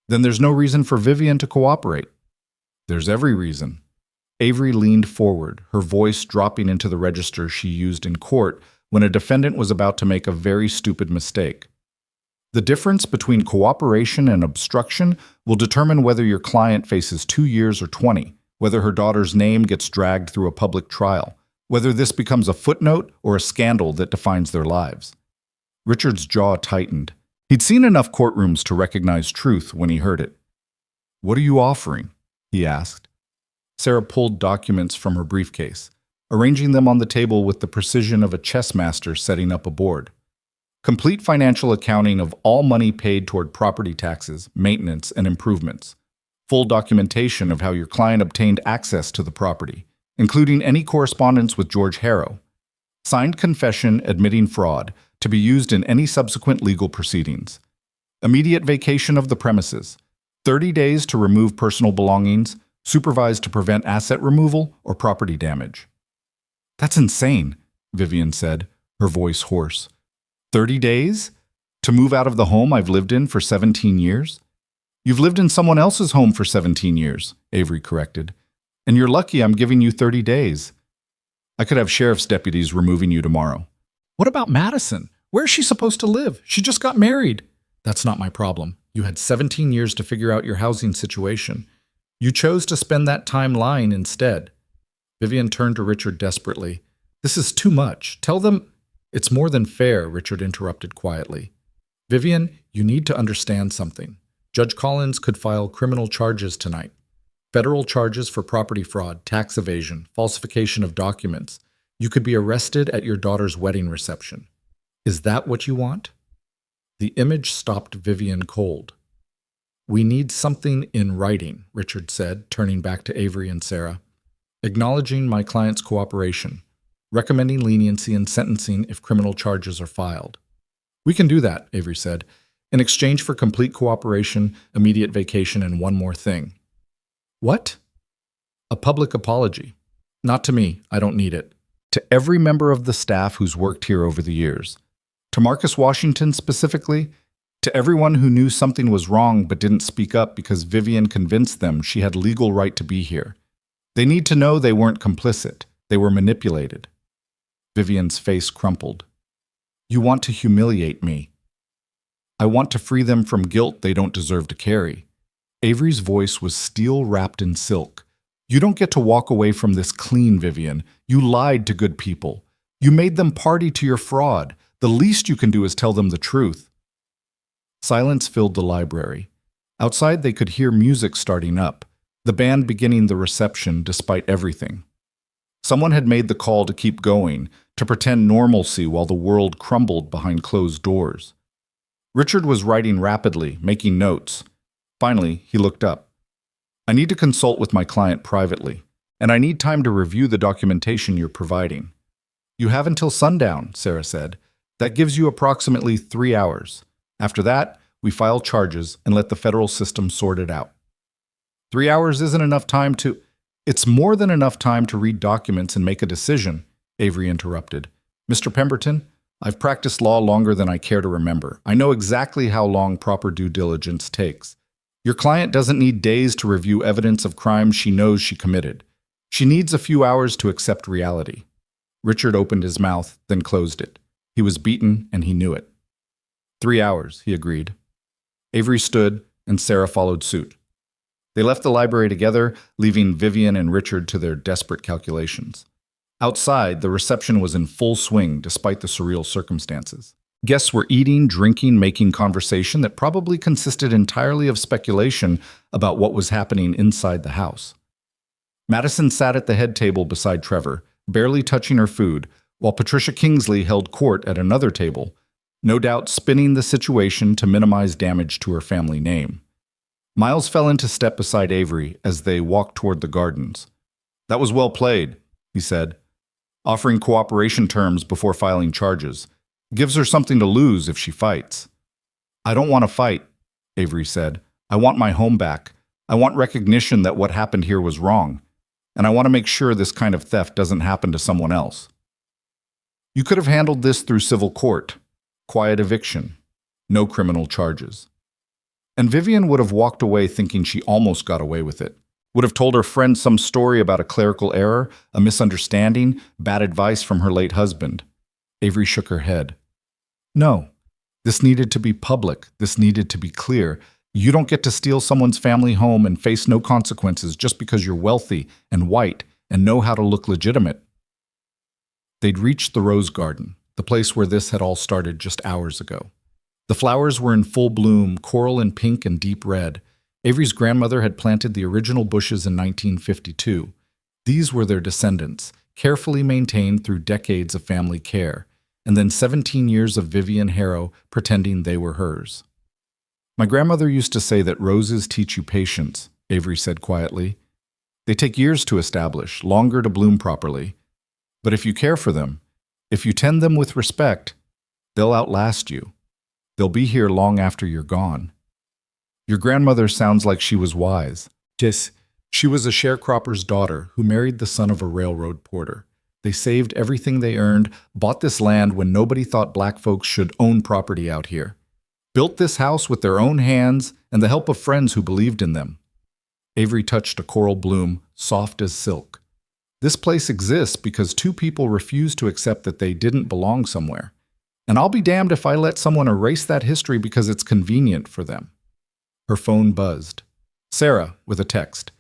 Then there's no reason for Vivian to cooperate. There's every reason. Avery leaned forward, her voice dropping into the register she used in court when a defendant was about to make a very stupid mistake. The difference between cooperation and obstruction will determine whether your client faces 2 years or 20, whether her daughter's name gets dragged through a public trial, whether this becomes a footnote or a scandal that defines their lives. Richard's jaw tightened. He'd seen enough courtrooms to recognize truth when he heard it. "What are you offering?" he asked. Sarah pulled documents from her briefcase, arranging them on the table with the precision of a chess master setting up a board. Complete financial accounting of all money paid toward property taxes, maintenance, and improvements. Full documentation of how your client obtained access to the property, including any correspondence with George Harrow. Signed confession admitting fraud to be used in any subsequent legal proceedings. Immediate vacation of the premises. 30 days to remove personal belongings, supervised to prevent asset removal or property damage. "That's insane," Vivian said, her voice hoarse. 30 days? To move out of the home I've lived in for 17 years? You've lived in someone else's home for 17 years, Avery corrected. And you're lucky I'm giving you 30 days. I could have sheriff's deputies removing you tomorrow. What about Madison? Where's she supposed to live? She just got married. That's not my problem. You had 17 years to figure out your housing situation. You chose to spend that time lying instead. Vivian turned to Richard desperately. This is too much. Tell them... It's more than fair, Richard interrupted quietly. Vivian, you need to understand something. Judge Collins could file criminal charges tonight. Federal charges for property fraud, tax evasion, falsification of documents. You could be arrested at your daughter's wedding reception. Is that what you want? The image stopped Vivian cold. We need something in writing, Richard said, turning back to Avery and Sarah. Acknowledging my client's cooperation. Recommending leniency in sentencing if criminal charges are filed. We can do that, Avery said, in exchange for complete cooperation, immediate vacation, and one more thing. What? A public apology. Not to me, I don't need it. To every member of the staff who's worked here over the years. To Marcus Washington specifically. To everyone who knew something was wrong but didn't speak up because Vivian convinced them she had legal right to be here. They need to know they weren't complicit. They were manipulated. Vivian's face crumpled. You want to humiliate me. I want to free them from guilt they don't deserve to carry. Avery's voice was steel wrapped in silk. You don't get to walk away from this clean, Vivian. You lied to good people. You made them party to your fraud. The least you can do is tell them the truth. Silence filled the library. Outside they could hear music starting up, the band beginning the reception despite everything. Someone had made the call to keep going, to pretend normalcy while the world crumbled behind closed doors. Richard was writing rapidly, making notes. Finally, he looked up. I need to consult with my client privately, and I need time to review the documentation you're providing. You have until sundown, Sarah said. That gives you approximately 3 hours. After that, we file charges and let the federal system sort it out. 3 hours isn't enough time to... It's more than enough time to read documents and make a decision, Avery interrupted. Mr. Pemberton, I've practiced law longer than I care to remember. I know exactly how long proper due diligence takes. Your client doesn't need days to review evidence of crimes she knows she committed. She needs a few hours to accept reality. Richard opened his mouth, then closed it. He was beaten, and he knew it. 3 hours, he agreed. Avery stood, and Sarah followed suit. They left the library together, leaving Vivian and Richard to their desperate calculations. Outside, the reception was in full swing despite the surreal circumstances. Guests were eating, drinking, making conversation that probably consisted entirely of speculation about what was happening inside the house. Madison sat at the head table beside Trevor, barely touching her food, while Patricia Kingsley held court at another table, no doubt spinning the situation to minimize damage to her family name. Miles fell into step beside Avery as they walked toward the gardens. That was well played, he said, offering cooperation terms before filing charges. Gives her something to lose if she fights. I don't want to fight, Avery said. I want my home back. I want recognition that what happened here was wrong. and I want to make sure this kind of theft doesn't happen to someone else. You could have handled this through civil court, quiet eviction, no criminal charges. And Vivian would have walked away thinking she almost got away with it. Would have told her friend some story about a clerical error, a misunderstanding, bad advice from her late husband. Avery shook her head. No, this needed to be public. This needed to be clear. You don't get to steal someone's family home and face no consequences just because you're wealthy and white and know how to look legitimate. They'd reached the rose garden, the place where this had all started just hours ago. The flowers were in full bloom, coral and pink and deep red. Avery's grandmother had planted the original bushes in 1952. These were their descendants, carefully maintained through decades of family care, and then 17 years of Vivian Harrow pretending they were hers. My grandmother used to say that roses teach you patience, Avery said quietly. They take years to establish, longer to bloom properly. But if you care for them, if you tend them with respect, they'll outlast you. They'll be here long after you're gone. Your grandmother sounds like she was wise. Yes, she was a sharecropper's daughter who married the son of a railroad porter. They saved everything they earned, bought this land when nobody thought black folks should own property out here. Built this house with their own hands and the help of friends who believed in them. Avery touched a coral bloom, soft as silk. This place exists because two people refused to accept that they didn't belong somewhere. And I'll be damned if I let someone erase that history because it's convenient for them. Her phone buzzed. Sarah, with a text.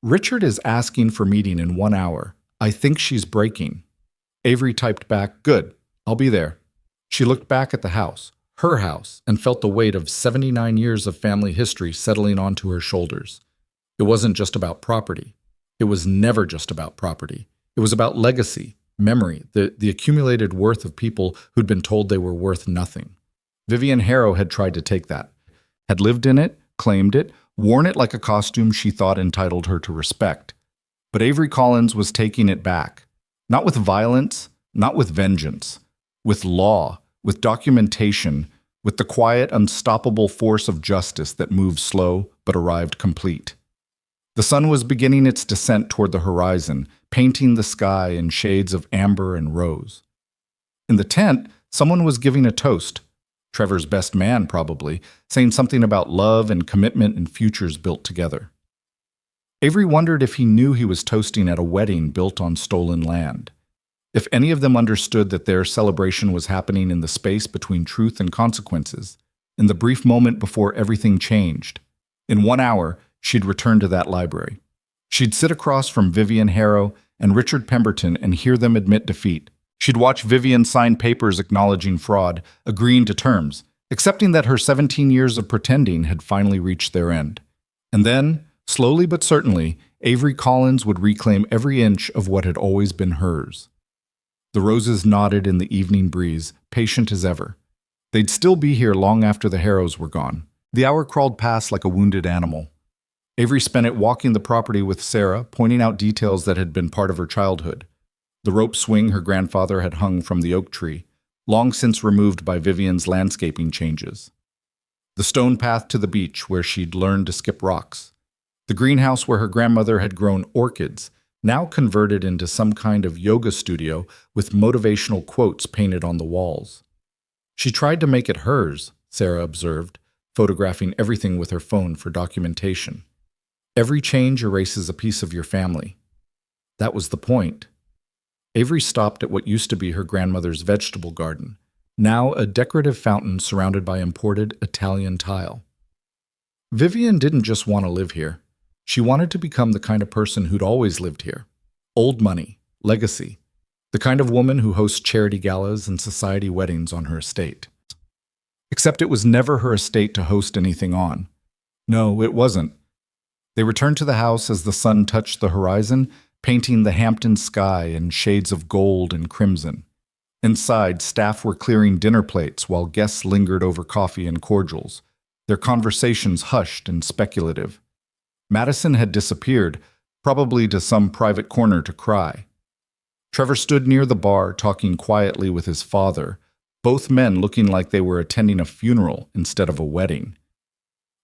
Richard is asking for meeting in 1 hour. I think she's breaking. Avery typed back, good, I'll be there. She looked back at the house, her house, and felt the weight of 79 years of family history settling onto her shoulders. It wasn't just about property. It was never just about property. It was about legacy, memory, the accumulated worth of people who'd been told they were worth nothing. Vivian Harrow had tried to take that, had lived in it, claimed it, worn it like a costume she thought entitled her to respect. But Avery Collins was taking it back, not with violence, not with vengeance, with law, with documentation, with the quiet, unstoppable force of justice that moved slow but arrived complete. The sun was beginning its descent toward the horizon, painting the sky in shades of amber and rose. In the tent, someone was giving a toast, Trevor's best man probably, saying something about love and commitment and futures built together. Avery wondered if he knew he was toasting at a wedding built on stolen land. If any of them understood that their celebration was happening in the space between truth and consequences, in the brief moment before everything changed. In 1 hour, she'd return to that library. She'd sit across from Vivian Harrow and Richard Pemberton and hear them admit defeat. She'd watch Vivian sign papers acknowledging fraud, agreeing to terms, accepting that her 17 years of pretending had finally reached their end. And then, slowly but certainly, Avery Collins would reclaim every inch of what had always been hers. The roses nodded in the evening breeze, patient as ever. They'd still be here long after the Harrows were gone. The hour crawled past like a wounded animal. Avery spent it walking the property with Sarah, pointing out details that had been part of her childhood. The rope swing her grandfather had hung from the oak tree, long since removed by Vivian's landscaping changes. The stone path to the beach where she'd learned to skip rocks. The greenhouse where her grandmother had grown orchids, now converted into some kind of yoga studio with motivational quotes painted on the walls. She tried to make it hers, Sarah observed, photographing everything with her phone for documentation. Every change erases a piece of your family. That was the point. Avery stopped at what used to be her grandmother's vegetable garden, now a decorative fountain surrounded by imported Italian tile. Vivian didn't just want to live here. She wanted to become the kind of person who'd always lived here. Old money, legacy, the kind of woman who hosts charity galas and society weddings on her estate. Except it was never her estate to host anything on. No, it wasn't. They returned to the house as the sun touched the horizon, painting the Hampton sky in shades of gold and crimson. Inside, staff were clearing dinner plates while guests lingered over coffee and cordials, their conversations hushed and speculative. Madison had disappeared, probably to some private corner to cry. Trevor stood near the bar, talking quietly with his father, both men looking like they were attending a funeral instead of a wedding.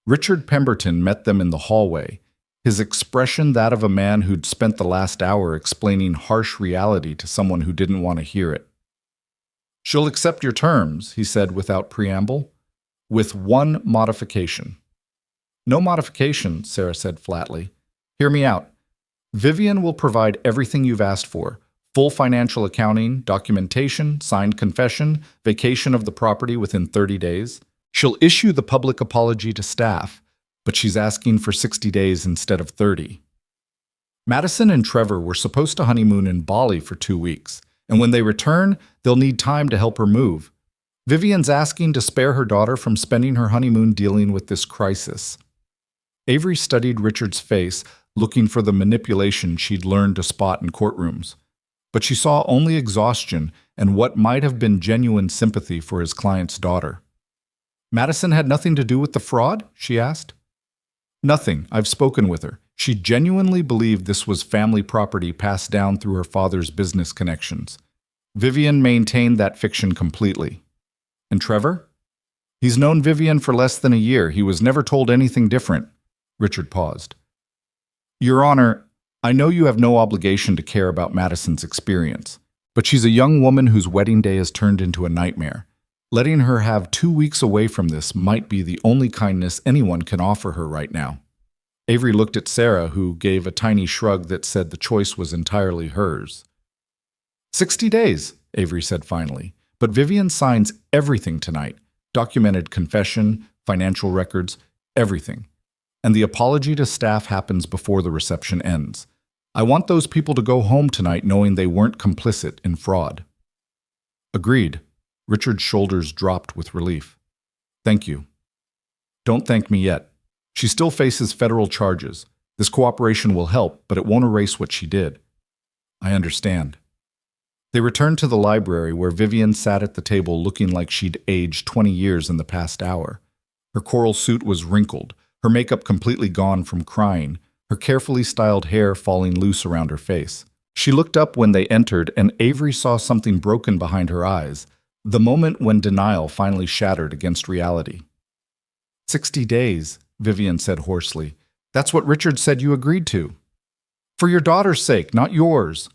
Richard Pemberton met them in the hallway, his expression that of a man who'd spent the last hour explaining harsh reality to someone who didn't want to hear it. "She'll accept your terms," he said without preamble, "with one modification." "No modification," Sarah said flatly. "Hear me out. Vivian will provide everything you've asked for: full financial accounting, documentation, signed confession, vacation of the property within 30 days. She'll issue the public apology to staff, but she's asking for 60 days instead of 30. Madison and Trevor were supposed to honeymoon in Bali for 2 weeks, and when they return, they'll need time to help her move. Vivian's asking to spare her daughter from spending her honeymoon dealing with this crisis." Avery studied Richard's face, looking for the manipulation she'd learned to spot in courtrooms. But she saw only exhaustion and what might have been genuine sympathy for his client's daughter. "Madison had nothing to do with the fraud?" she asked. "Nothing. I've spoken with her. She genuinely believed this was family property passed down through her father's business connections. Vivian maintained that fiction completely." "And Trevor?" "He's known Vivian for less than a year. He was never told anything different." Richard paused. "Your Honor, I know you have no obligation to care about Madison's experience, but she's a young woman whose wedding day has turned into a nightmare. Letting her have 2 weeks away from this might be the only kindness anyone can offer her right now." Avery looked at Sarah, who gave a tiny shrug that said the choice was entirely hers. 60 days, Avery said finally, but Vivian signs everything tonight. Documented confession, financial records, everything. And the apology to staff happens before the reception ends. I want those people to go home tonight knowing they weren't complicit in fraud." "Agreed." Richard's shoulders dropped with relief. "Thank you." "Don't thank me yet. She still faces federal charges. This cooperation will help, but it won't erase what she did." "I understand." They returned to the library where Vivian sat at the table looking like she'd aged 20 years in the past hour. Her coral suit was wrinkled, her makeup completely gone from crying, her carefully styled hair falling loose around her face. She looked up when they entered, and Avery saw something broken behind her eyes, the moment when denial finally shattered against reality. 60 days, Vivian said hoarsely. "That's what Richard said you agreed to." "For your daughter's sake, not yours."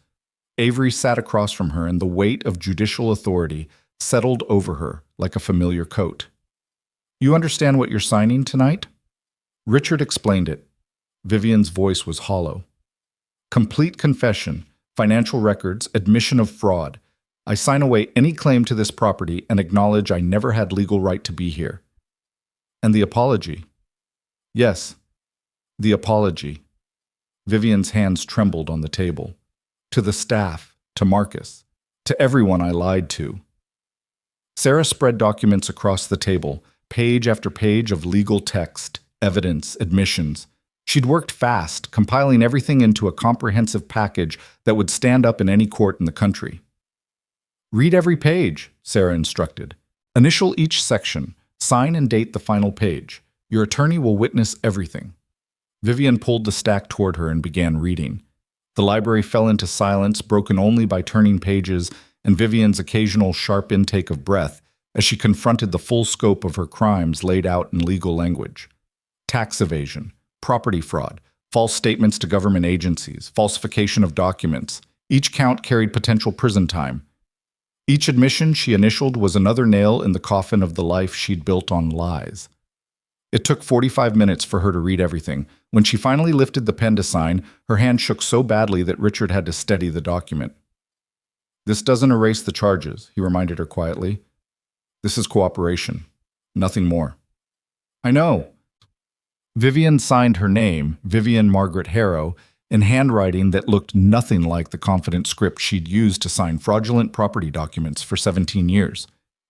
Avery sat across from her, and the weight of judicial authority settled over her like a familiar coat. "You understand what you're signing tonight?" Richard explained it. Vivian's voice was hollow. "Complete confession, financial records, admission of fraud. I sign away any claim to this property and acknowledge I never had legal right to be here." "And the apology?" "Yes, the apology." Vivian's hands trembled on the table. "To the staff, to Marcus, to everyone I lied to." Sarah spread documents across the table, page after page of legal text, evidence, admissions. She'd worked fast, compiling everything into a comprehensive package that would stand up in any court in the country. "Read every page," Sarah instructed. "Initial each section, sign and date the final page. Your attorney will witness everything." Vivian pulled the stack toward her and began reading. The library fell into silence, broken only by turning pages and Vivian's occasional sharp intake of breath as she confronted the full scope of her crimes laid out in legal language. Tax evasion, property fraud, false statements to government agencies, falsification of documents. Each count carried potential prison time. Each admission she initialed was another nail in the coffin of the life she'd built on lies. It took 45 minutes for her to read everything. When she finally lifted the pen to sign, her hand shook so badly that Richard had to steady the document. "This doesn't erase the charges," he reminded her quietly. "This is cooperation. Nothing more." "I know." Vivian signed her name, Vivian Margaret Harrow, in handwriting that looked nothing like the confident script she'd used to sign fraudulent property documents for 17 years.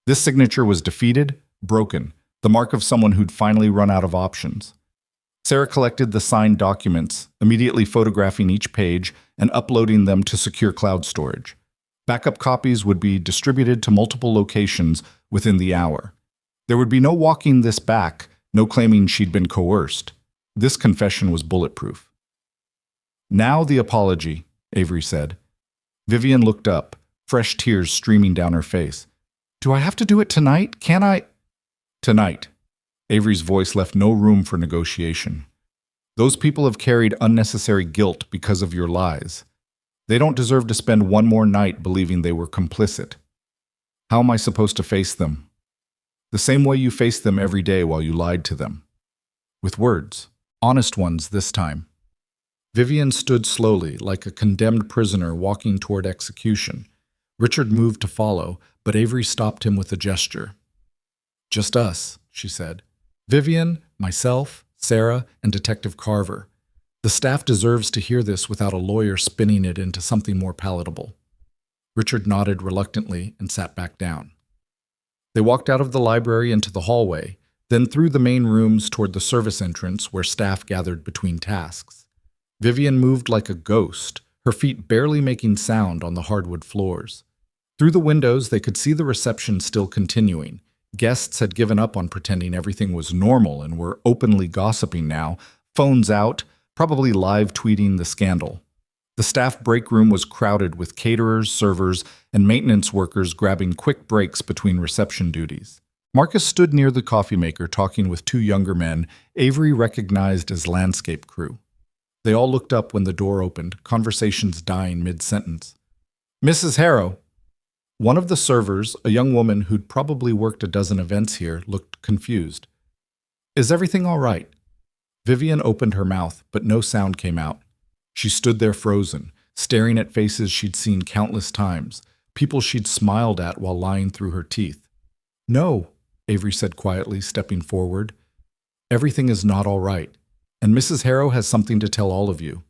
This signature was defeated, broken, the mark of someone who'd finally run out of options. Sarah collected the signed documents, immediately photographing each page and uploading them to secure cloud storage. Backup copies would be distributed to multiple locations within the hour. There would be no walking this back, no claiming she'd been coerced. This confession was bulletproof. "Now the apology," Avery said. Vivian looked up, fresh tears streaming down her face. "Do I have to do it tonight? Can I?" "Tonight." Avery's voice left no room for negotiation. Those people have carried unnecessary guilt because of your lies. They don't deserve to spend one more night believing they were complicit. How am I supposed to face them? The same way you face them every day while you lied to them. With words. Honest ones this time. Vivian stood slowly, like a condemned prisoner walking toward execution. Richard moved to follow, but Avery stopped him with a gesture. "Just us," she said. "Vivian, myself, Sarah, and Detective Carver. The staff deserves to hear this without a lawyer spinning it into something more palatable." Richard nodded reluctantly and sat back down. They walked out of the library into the hallway, then through the main rooms toward the service entrance where staff gathered between tasks. Vivian moved like a ghost, her feet barely making sound on the hardwood floors. Through the windows, they could see the reception still continuing. Guests had given up on pretending everything was normal and were openly gossiping now, phones out, probably live tweeting the scandal. The staff break room was crowded with caterers, servers, and maintenance workers grabbing quick breaks between reception duties. Marcus stood near the coffee maker talking with two younger men Avery recognized as landscape crew. They all looked up when the door opened, conversations dying mid-sentence. "Mrs. Harrow." One of the servers, a young woman who'd probably worked a dozen events here, looked confused. "Is everything all right?" Vivian opened her mouth, but no sound came out. She stood there frozen, staring at faces she'd seen countless times, people she'd smiled at while lying through her teeth. "No," Avery said quietly, stepping forward. "Everything is not all right, and Mrs. Harrow has something to tell all of you."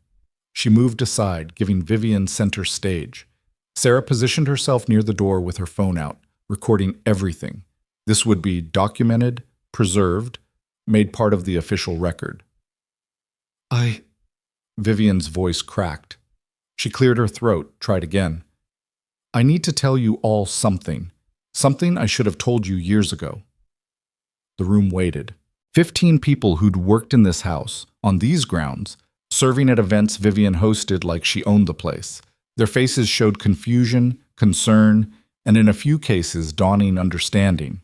She moved aside, giving Vivian center stage. Sarah positioned herself near the door with her phone out, recording everything. This would be documented, preserved, made part of the official record. Vivian's voice cracked. She cleared her throat, tried again. "I need to tell you all something. Something I should have told you years ago." The room waited. 15 people who'd worked in this house, on these grounds, serving at events Vivian hosted like she owned the place. Their faces showed confusion, concern, and in a few cases, dawning understanding.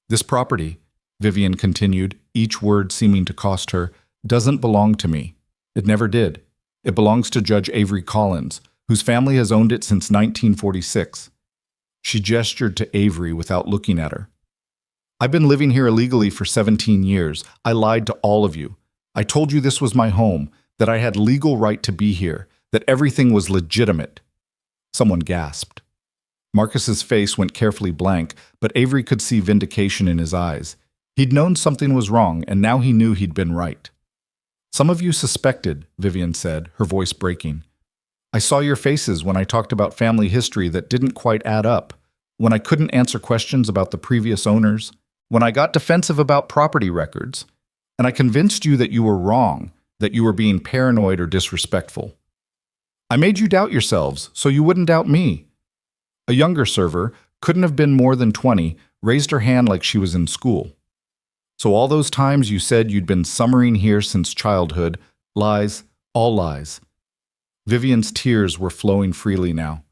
"This property," Vivian continued, each word seeming to cost her, "doesn't belong to me. It never did. It belongs to Judge Avery Collins, whose family has owned it since 1946. She gestured to Avery without looking at her. "I've been living here illegally for 17 years. I lied to all of you. I told you this was my home, that I had legal right to be here, that everything was legitimate." Someone gasped. Marcus's face went carefully blank, but Avery could see vindication in his eyes. He'd known something was wrong, and now he knew he'd been right. "Some of you suspected," Vivian said, her voice breaking. "I saw your faces when I talked about family history that didn't quite add up, when I couldn't answer questions about the previous owners, when I got defensive about property records, and I convinced you that you were wrong, that you were being paranoid or disrespectful. I made you doubt yourselves, so you wouldn't doubt me." A younger server, couldn't have been more than 20, raised her hand like she was in school. "So all those times you said you'd been summering here since childhood, lies, all lies." Vivian's tears were flowing freely now.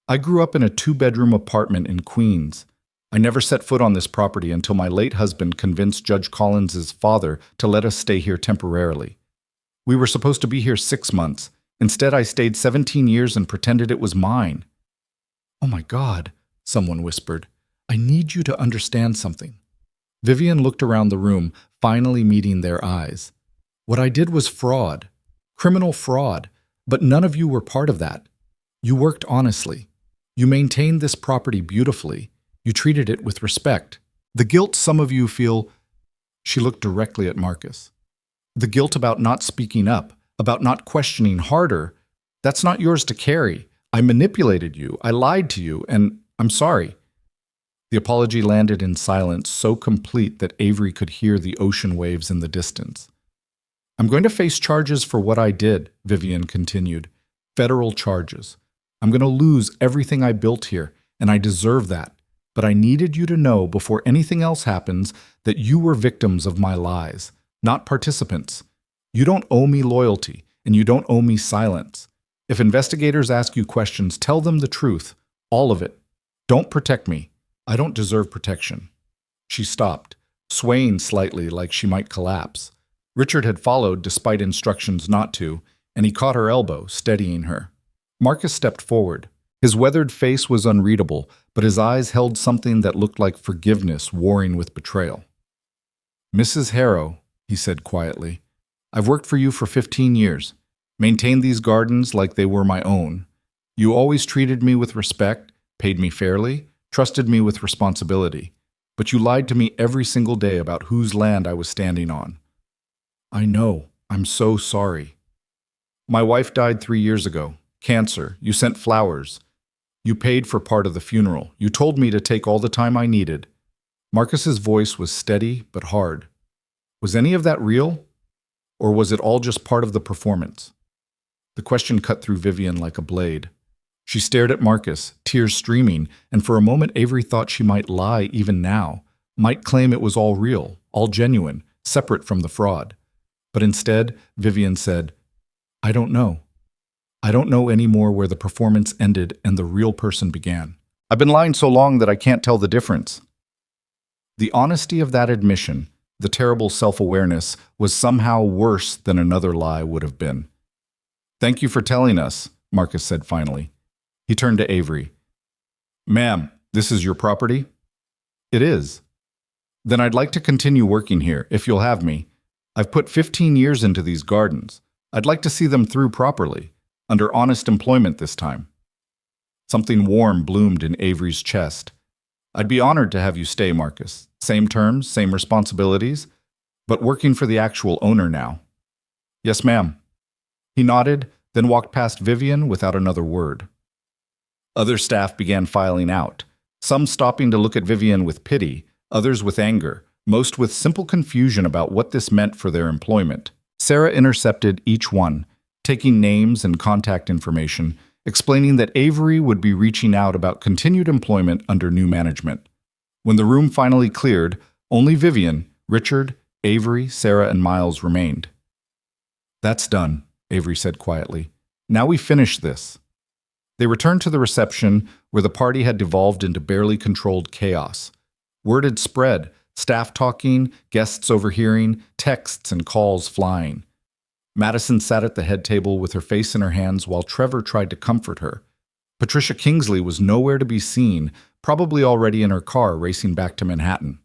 "I grew up in a 2-bedroom apartment in Queens. I never set foot on this property until my late husband convinced Judge Collins's father to let us stay here temporarily. We were supposed to be here 6 months. Instead, I stayed 17 years and pretended it was mine." "Oh my God," someone whispered. "I need you to understand something." Vivian looked around the room, finally meeting their eyes. "What I did was fraud, criminal fraud, but none of you were part of that. You worked honestly. You maintained this property beautifully. You treated it with respect. The guilt some of you feel—" She looked directly at Marcus. "The guilt about not speaking up, about not questioning harder, that's not yours to carry. I manipulated you, I lied to you, and I'm sorry." The apology landed in silence so complete that Avery could hear the ocean waves in the distance. "I'm going to face charges for what I did," Vivian continued. "Federal charges. I'm going to lose everything I built here, and I deserve that. But I needed you to know before anything else happens that you were victims of my lies, not participants. You don't owe me loyalty, and you don't owe me silence. If investigators ask you questions, tell them the truth, all of it. Don't protect me. I don't deserve protection." She stopped, swaying slightly like she might collapse. Richard had followed despite instructions not to, and he caught her elbow, steadying her. Marcus stepped forward. His weathered face was unreadable, but his eyes held something that looked like forgiveness warring with betrayal. "Mrs. Harrow," he said quietly, "I've worked for you for 15 years, maintained these gardens like they were my own. You always treated me with respect, paid me fairly, trusted me with responsibility, but you lied to me every single day about whose land I was standing on." "I know. I'm so sorry." "My wife died 3 years ago. Cancer. You sent flowers. You paid for part of the funeral. You told me to take all the time I needed." Marcus's voice was steady but hard. Was any of that real? Or was it all just part of the performance? The question cut through Vivian like a blade. She stared at Marcus, tears streaming, and for a moment Avery thought she might lie even now, might claim it was all real, all genuine, separate from the fraud. But instead, Vivian said, "I don't know. I don't know anymore where the performance ended and the real person began. I've been lying so long that I can't tell the difference." The honesty of that admission, the terrible self-awareness, was somehow worse than another lie would have been. "Thank you for telling us," Marcus said finally. He turned to Avery. "Ma'am, this is your property?" "It is." "Then I'd like to continue working here, if you'll have me. I've put 15 years into these gardens. I'd like to see them through properly, under honest employment this time." Something warm bloomed in Avery's chest. "I'd be honored to have you stay, Marcus. Same terms, same responsibilities, but working for the actual owner now." "Yes, ma'am." He nodded, then walked past Vivian without another word. Other staff began filing out, some stopping to look at Vivian with pity, others with anger, most with simple confusion about what this meant for their employment. Sarah intercepted each one, taking names and contact information, explaining that Avery would be reaching out about continued employment under new management. When the room finally cleared, only Vivian, Richard, Avery, Sarah, and Miles remained. "That's done," Avery said quietly. "Now we finish this." They returned to the reception, where the party had devolved into barely controlled chaos. Word had spread, staff talking, guests overhearing, texts and calls flying. Madison sat at the head table with her face in her hands while Trevor tried to comfort her. Patricia Kingsley was nowhere to be seen, probably already in her car racing back to Manhattan.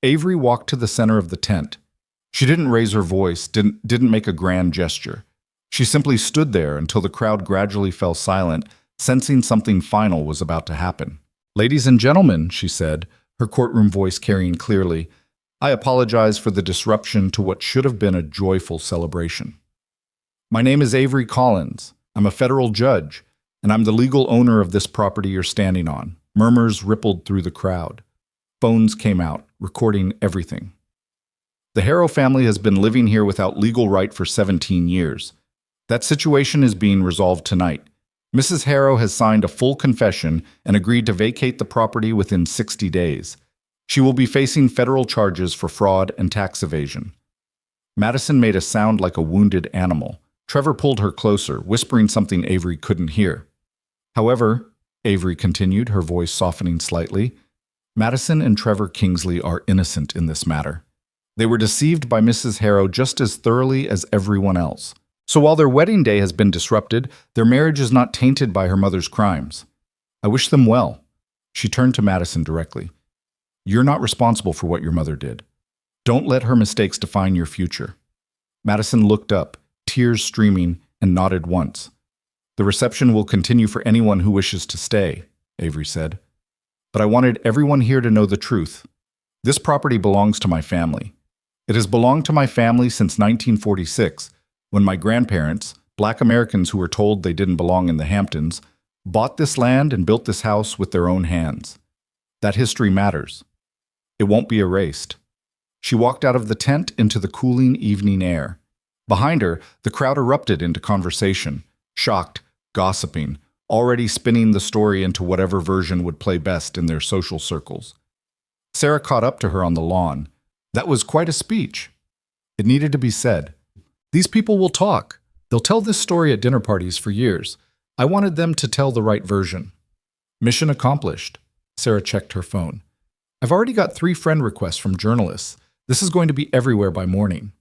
Avery walked to the center of the tent. She didn't raise her voice, didn't make a grand gesture. She simply stood there until the crowd gradually fell silent, sensing something final was about to happen. "Ladies and gentlemen," she said, her courtroom voice carrying clearly, "I apologize for the disruption to what should have been a joyful celebration. My name is Avery Collins. I'm a federal judge, and I'm the legal owner of this property you're standing on." Murmurs rippled through the crowd. Phones came out, recording everything. "The Harrow family has been living here without legal right for 17 years. That situation is being resolved tonight. Mrs. Harrow has signed a full confession and agreed to vacate the property within 60 days. She will be facing federal charges for fraud and tax evasion." Madison made a sound like a wounded animal. Trevor pulled her closer, whispering something Avery couldn't hear. "However," Avery continued, her voice softening slightly, "Madison and Trevor Kingsley are innocent in this matter. They were deceived by Mrs. Harrow just as thoroughly as everyone else. So while their wedding day has been disrupted, their marriage is not tainted by her mother's crimes. I wish them well." She turned to Madison directly. "You're not responsible for what your mother did. Don't let her mistakes define your future." Madison looked up, tears streaming, and nodded once. "The reception will continue for anyone who wishes to stay," Avery said. "But I wanted everyone here to know the truth. This property belongs to my family. It has belonged to my family since 1946, when my grandparents, Black Americans who were told they didn't belong in the Hamptons, bought this land and built this house with their own hands. That history matters. It won't be erased." She walked out of the tent into the cooling evening air. Behind her, the crowd erupted into conversation, shocked, gossiping, already spinning the story into whatever version would play best in their social circles. Sarah caught up to her on the lawn. "That was quite a speech." It needed to be said. "These people will talk. They'll tell this story at dinner parties for years. I wanted them to tell the right version." "Mission accomplished." Sarah checked her phone. "I've already got 3 friend requests from journalists. This is going to be everywhere by morning."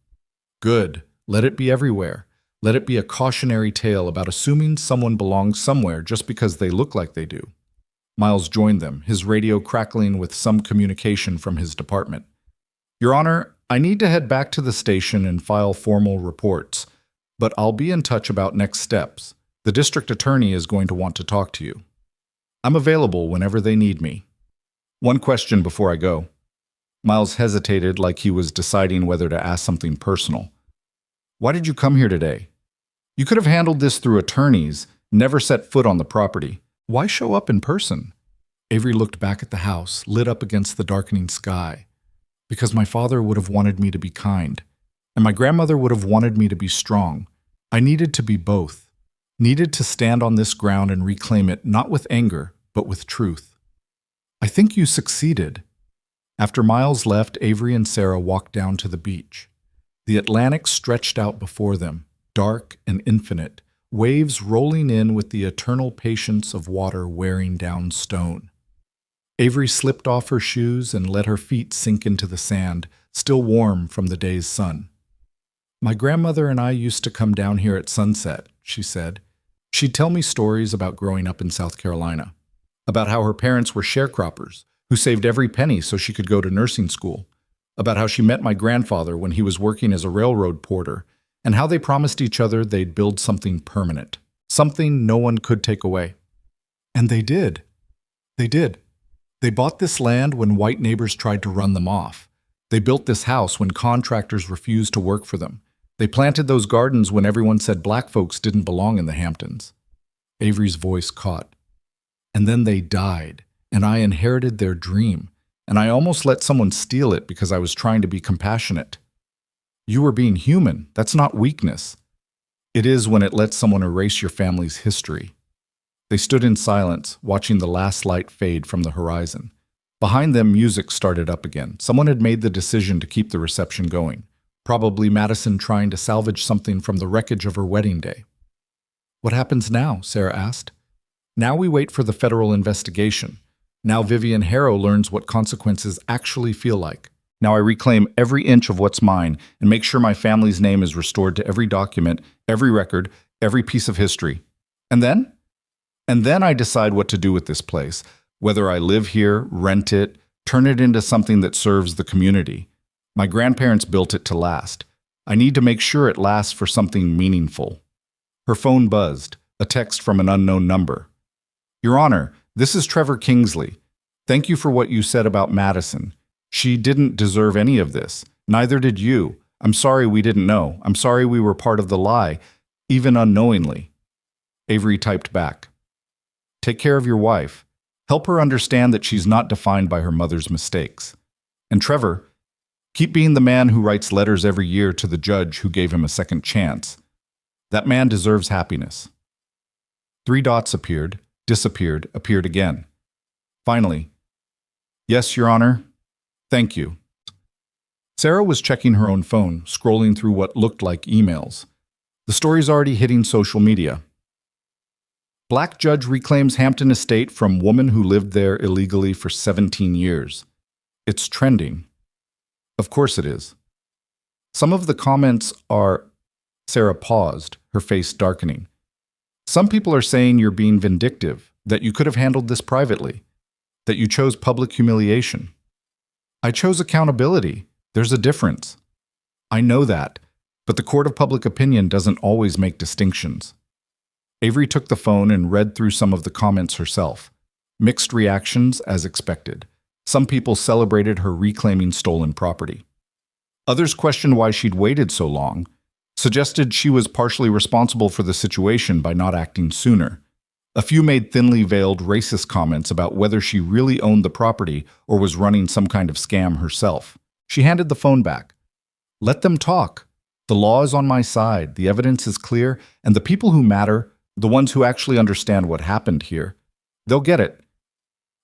Good. Let it be everywhere. Let it be a cautionary tale about assuming someone belongs somewhere just because they look like they do. Miles joined them, his radio crackling with some communication from his department. Your Honor, I need to head back to the station and file formal reports, but I'll be in touch about next steps. The district attorney is going to want to talk to you. I'm available whenever they need me. One question before I go. Miles hesitated like he was deciding whether to ask something personal. Why did you come here today? You could have handled this through attorneys, never set foot on the property. Why show up in person? Avery looked back at the house, lit up against the darkening sky. Because my father would have wanted me to be kind, and my grandmother would have wanted me to be strong. I needed to be both. Needed to stand on this ground and reclaim it, not with anger, but with truth. I think you succeeded. After Miles left, Avery and Sarah walked down to the beach. The Atlantic stretched out before them, dark and infinite, waves rolling in with the eternal patience of water wearing down stone. Avery slipped off her shoes and let her feet sink into the sand, still warm from the day's sun. My grandmother and I used to come down here at sunset, she said. She'd tell me stories about growing up in South Carolina, about how her parents were sharecroppers who saved every penny so she could go to nursing school, about how she met my grandfather when he was working as a railroad porter, and how they promised each other they'd build something permanent, something no one could take away. And they did. They did. They bought this land when white neighbors tried to run them off. They built this house when contractors refused to work for them. They planted those gardens when everyone said black folks didn't belong in the Hamptons. Avery's voice caught. And then they died, and I inherited their dream, and I almost let someone steal it because I was trying to be compassionate. You were being human. That's not weakness. It is when it lets someone erase your family's history. They stood in silence, watching the last light fade from the horizon. Behind them, music started up again. Someone had made the decision to keep the reception going. Probably Madison trying to salvage something from the wreckage of her wedding day. What happens now? Sarah asked. Now we wait for the federal investigation. Now Vivian Harrow learns what consequences actually feel like. Now I reclaim every inch of what's mine and make sure my family's name is restored to every document, every record, every piece of history. And then? And then I decide what to do with this place, whether I live here, rent it, turn it into something that serves the community. My grandparents built it to last. I need to make sure it lasts for something meaningful. Her phone buzzed, a text from an unknown number. Your Honor, this is Trevor Kingsley. Thank you for what you said about Madison. She didn't deserve any of this. Neither did you. I'm sorry we didn't know. I'm sorry we were part of the lie, even unknowingly. Avery typed back. Take care of your wife. Help her understand that she's not defined by her mother's mistakes. And Trevor, keep being the man who writes letters every year to the judge who gave him a second chance. That man deserves happiness. 3 dots appeared, disappeared, appeared again. Finally, yes, Your Honor. Thank you. Sarah was checking her own phone, scrolling through what looked like emails. The story's already hitting social media. Black judge reclaims Hampton estate from woman who lived there illegally for 17 years. It's trending. Of course it is. Some of the comments are... Sarah paused, her face darkening. Some people are saying you're being vindictive, that you could have handled this privately, that you chose public humiliation. I chose accountability. There's a difference. I know that, but the court of public opinion doesn't always make distinctions. Avery took the phone and read through some of the comments herself. Mixed reactions, as expected. Some people celebrated her reclaiming stolen property. Others questioned why she'd waited so long, suggested she was partially responsible for the situation by not acting sooner. A few made thinly veiled racist comments about whether she really owned the property or was running some kind of scam herself. She handed the phone back. Let them talk. The law is on my side, the evidence is clear, and the people who matter, the ones who actually understand what happened here, they'll get it.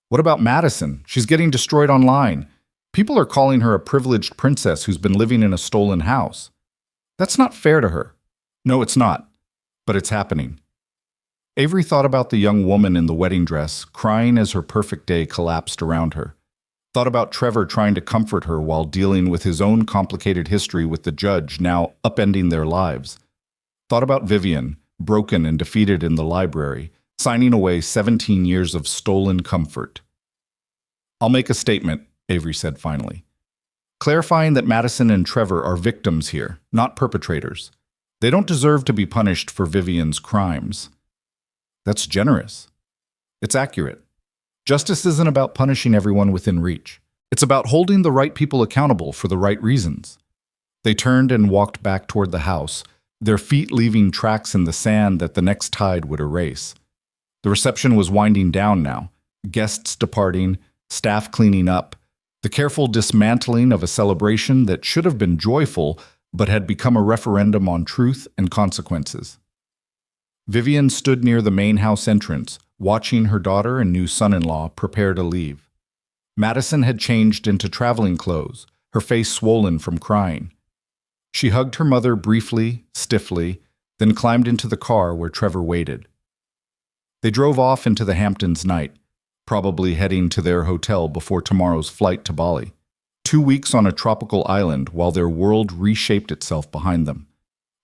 What about Madison? She's getting destroyed online. People are calling her a privileged princess who's been living in a stolen house. That's not fair to her. No, it's not. But it's happening. Avery thought about the young woman in the wedding dress, crying as her perfect day collapsed around her. Thought about Trevor trying to comfort her while dealing with his own complicated history with the judge now upending their lives. Thought about Vivian, broken and defeated in the library, signing away 17 years of stolen comfort. "I'll make a statement," Avery said finally, clarifying that Madison and Trevor are victims here, not perpetrators. They don't deserve to be punished for Vivian's crimes. That's generous. It's accurate. Justice isn't about punishing everyone within reach. It's about holding the right people accountable for the right reasons. They turned and walked back toward the house, their feet leaving tracks in the sand that the next tide would erase. The reception was winding down now, guests departing, staff cleaning up, the careful dismantling of a celebration that should have been joyful but had become a referendum on truth and consequences. Vivian stood near the main house entrance, watching her daughter and new son-in-law prepare to leave. Madison had changed into traveling clothes, her face swollen from crying. She hugged her mother briefly, stiffly, then climbed into the car where Trevor waited. They drove off into the Hamptons night, probably heading to their hotel before tomorrow's flight to Bali. 2 weeks on a tropical island while their world reshaped itself behind them.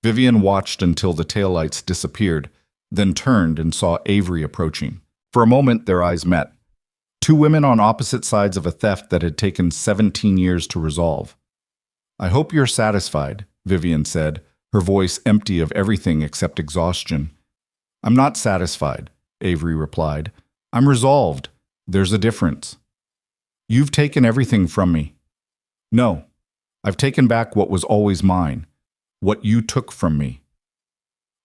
Vivian watched until the taillights disappeared, then turned and saw Avery approaching. For a moment, their eyes met. Two women on opposite sides of a theft that had taken 17 years to resolve. "I hope you're satisfied," Vivian said, her voice empty of everything except exhaustion. "I'm not satisfied," Avery replied. "I'm resolved. There's a difference. You've taken everything from me. No, I've taken back what was always mine, what you took from me."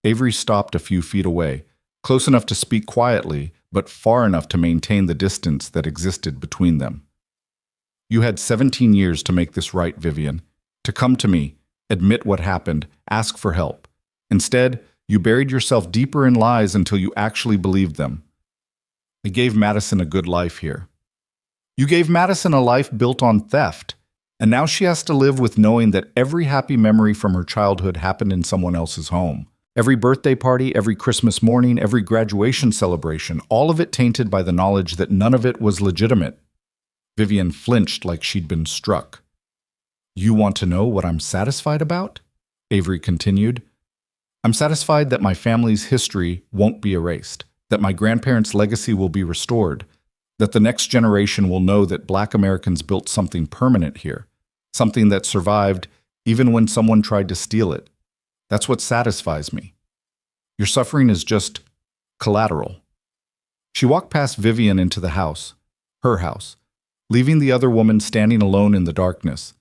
Avery stopped a few feet away, close enough to speak quietly, but far enough to maintain the distance that existed between them. "You had 17 years to make this right, Vivian, to come to me, admit what happened, ask for help. Instead, you buried yourself deeper in lies until you actually believed them. I gave Madison a good life here. You gave Madison a life built on theft, and now she has to live with knowing that every happy memory from her childhood happened in someone else's home. Every birthday party, every Christmas morning, every graduation celebration, all of it tainted by the knowledge that none of it was legitimate." Vivian flinched like she'd been struck. "You want to know what I'm satisfied about?" Avery continued. "I'm satisfied that my family's history won't be erased, that my grandparents' legacy will be restored, that the next generation will know that Black Americans built something permanent here, something that survived even when someone tried to steal it. That's what satisfies me. Your suffering is just collateral." She walked past Vivian into the house, her house, leaving the other woman standing alone in the darkness.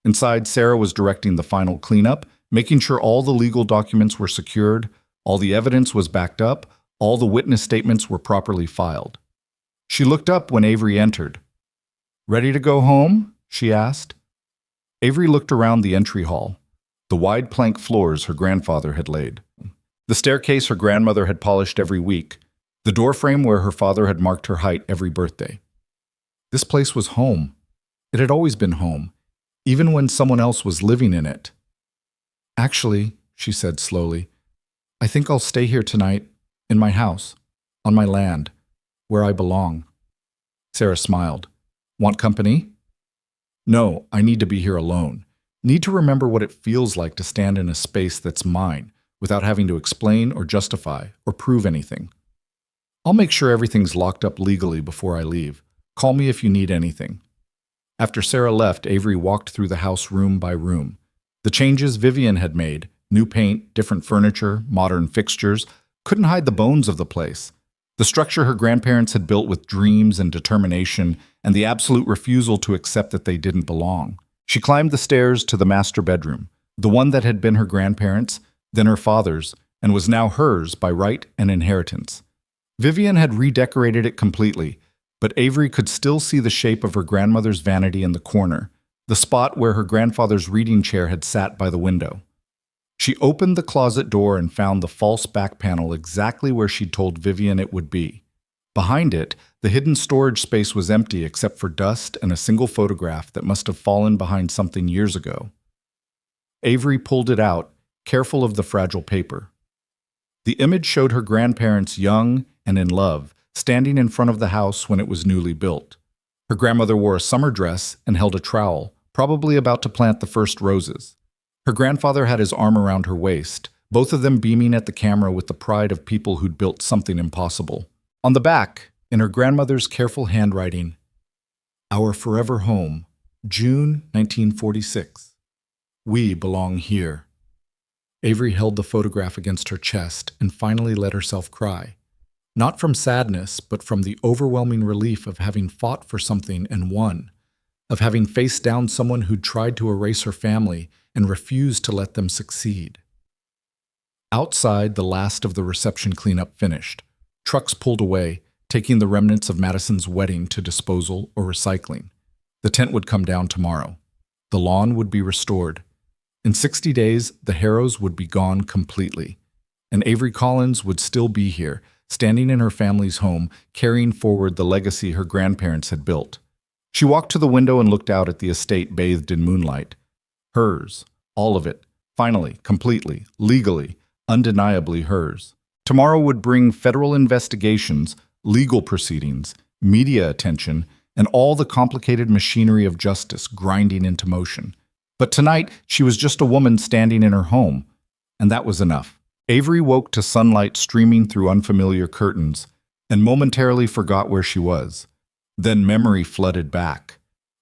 Inside, Sarah was directing the final cleanup, making sure all the legal documents were secured, all the evidence was backed up, all the witness statements were properly filed. She looked up when Avery entered. "Ready to go home?" she asked. Avery looked around the entry hall, the wide plank floors her grandfather had laid, the staircase her grandmother had polished every week, the doorframe where her father had marked her height every birthday. This place was home. It had always been home, even when someone else was living in it. "Actually," she said slowly, "I think I'll stay here tonight, in my house, on my land, where I belong." Sarah smiled. "Want company?" "No, I need to be here alone. Need to remember what it feels like to stand in a space that's mine, without having to explain or justify or prove anything. I'll make sure everything's locked up legally before I leave. Call me if you need anything." After Sarah left, Avery walked through the house room by room. The changes Vivian had made, new paint, different furniture, modern fixtures, couldn't hide the bones of the place. The structure her grandparents had built with dreams and determination, and the absolute refusal to accept that they didn't belong. She climbed the stairs to the master bedroom, the one that had been her grandparents', then her father's, and was now hers by right and inheritance. Vivian had redecorated it completely, but Avery could still see the shape of her grandmother's vanity in the corner, the spot where her grandfather's reading chair had sat by the window. She opened the closet door and found the false back panel exactly where she'd told Vivian it would be. Behind it, the hidden storage space was empty except for dust and a single photograph that must have fallen behind something years ago. Avery pulled it out, careful of the fragile paper. The image showed her grandparents young and in love, standing in front of the house when it was newly built. Her grandmother wore a summer dress and held a trowel, probably about to plant the first roses. Her grandfather had his arm around her waist, both of them beaming at the camera with the pride of people who'd built something impossible. On the back, in her grandmother's careful handwriting, "Our forever home, June 1946. We belong here." Avery held the photograph against her chest and finally let herself cry. Not from sadness, but from the overwhelming relief of having fought for something and won, of having faced down someone who'd tried to erase her family and refused to let them succeed. Outside, the last of the reception cleanup finished. Trucks pulled away, taking the remnants of Madison's wedding to disposal or recycling. The tent would come down tomorrow. The lawn would be restored. In 60 days, the Harrows would be gone completely. And Avery Collins would still be here, standing in her family's home, carrying forward the legacy her grandparents had built. She walked to the window and looked out at the estate bathed in moonlight. Hers, all of it, finally, completely, legally, undeniably hers. Tomorrow would bring federal investigations, legal proceedings, media attention, and all the complicated machinery of justice grinding into motion. But tonight, she was just a woman standing in her home, and that was enough. Avery woke to sunlight streaming through unfamiliar curtains and momentarily forgot where she was. Then memory flooded back.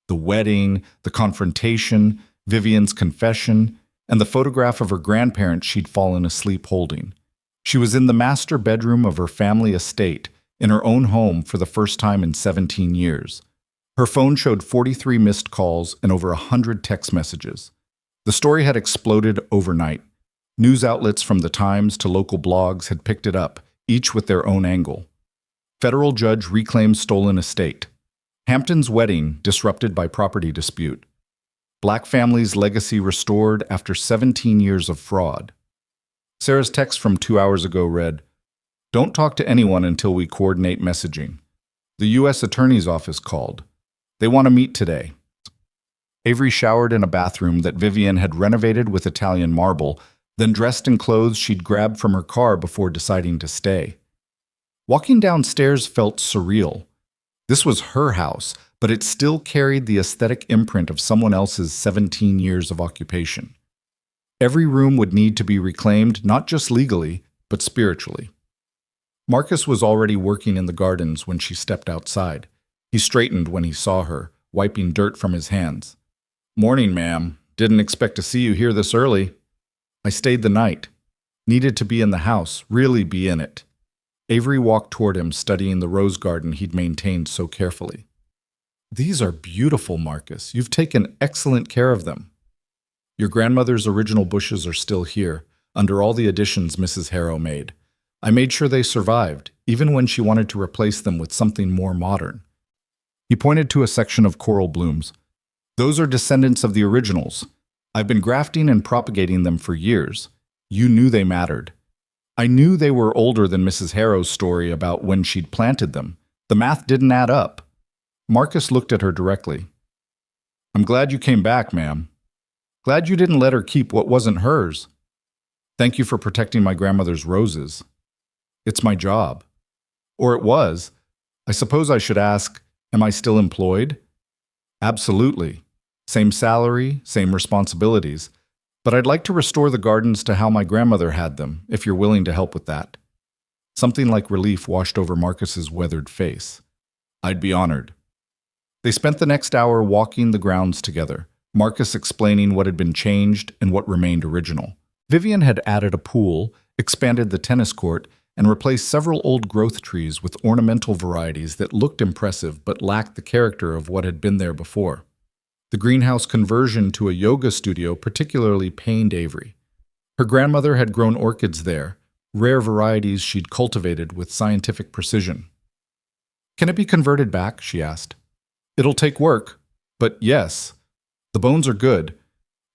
The wedding, the confrontation, Vivian's confession, and the photograph of her grandparents she'd fallen asleep holding. She was in the master bedroom of her family estate, in her own home for the first time in 17 years. Her phone showed 43 missed calls and over 100 text messages. The story had exploded overnight. News outlets from the Times to local blogs had picked it up, each with their own angle. Federal judge reclaims stolen estate. Hampton's wedding disrupted by property dispute. Black family's legacy restored after 17 years of fraud. Sarah's text from 2 hours ago read, "Don't talk to anyone until we coordinate messaging. The U.S. Attorney's Office called. They want to meet today." Avery showered in a bathroom that Vivian had renovated with Italian marble, then dressed in clothes she'd grabbed from her car before deciding to stay. Walking downstairs felt surreal. This was her house, but it still carried the aesthetic imprint of someone else's 17 years of occupation. Every room would need to be reclaimed, not just legally, but spiritually. Marcus was already working in the gardens when she stepped outside. He straightened when he saw her, wiping dirt from his hands. "Morning, ma'am. Didn't expect to see you here this early." "I stayed the night. Needed to be in the house, really be in it." Avery walked toward him, studying the rose garden he'd maintained so carefully. "These are beautiful, Marcus. You've taken excellent care of them." "Your grandmother's original bushes are still here, under all the additions Mrs. Harrow made. I made sure they survived, even when she wanted to replace them with something more modern." He pointed to a section of coral blooms. "Those are descendants of the originals. I've been grafting and propagating them for years. You knew they mattered. I knew they were older than Mrs. Harrow's story about when she'd planted them. The math didn't add up." Marcus looked at her directly. "I'm glad you came back, ma'am. Glad you didn't let her keep what wasn't hers. Thank you for protecting my grandmother's roses. It's my job. Or it was. I suppose I should ask, am I still employed?" "Absolutely. Same salary, same responsibilities. But I'd like to restore the gardens to how my grandmother had them, if you're willing to help with that." Something like relief washed over Marcus's weathered face. "I'd be honored." They spent the next hour walking the grounds together, Marcus explaining what had been changed and what remained original. Vivian had added a pool, expanded the tennis court, and replaced several old growth trees with ornamental varieties that looked impressive but lacked the character of what had been there before. The greenhouse conversion to a yoga studio particularly pained Avery. Her grandmother had grown orchids there, rare varieties she'd cultivated with scientific precision. "Can it be converted back?" she asked. "It'll take work, but yes. The bones are good.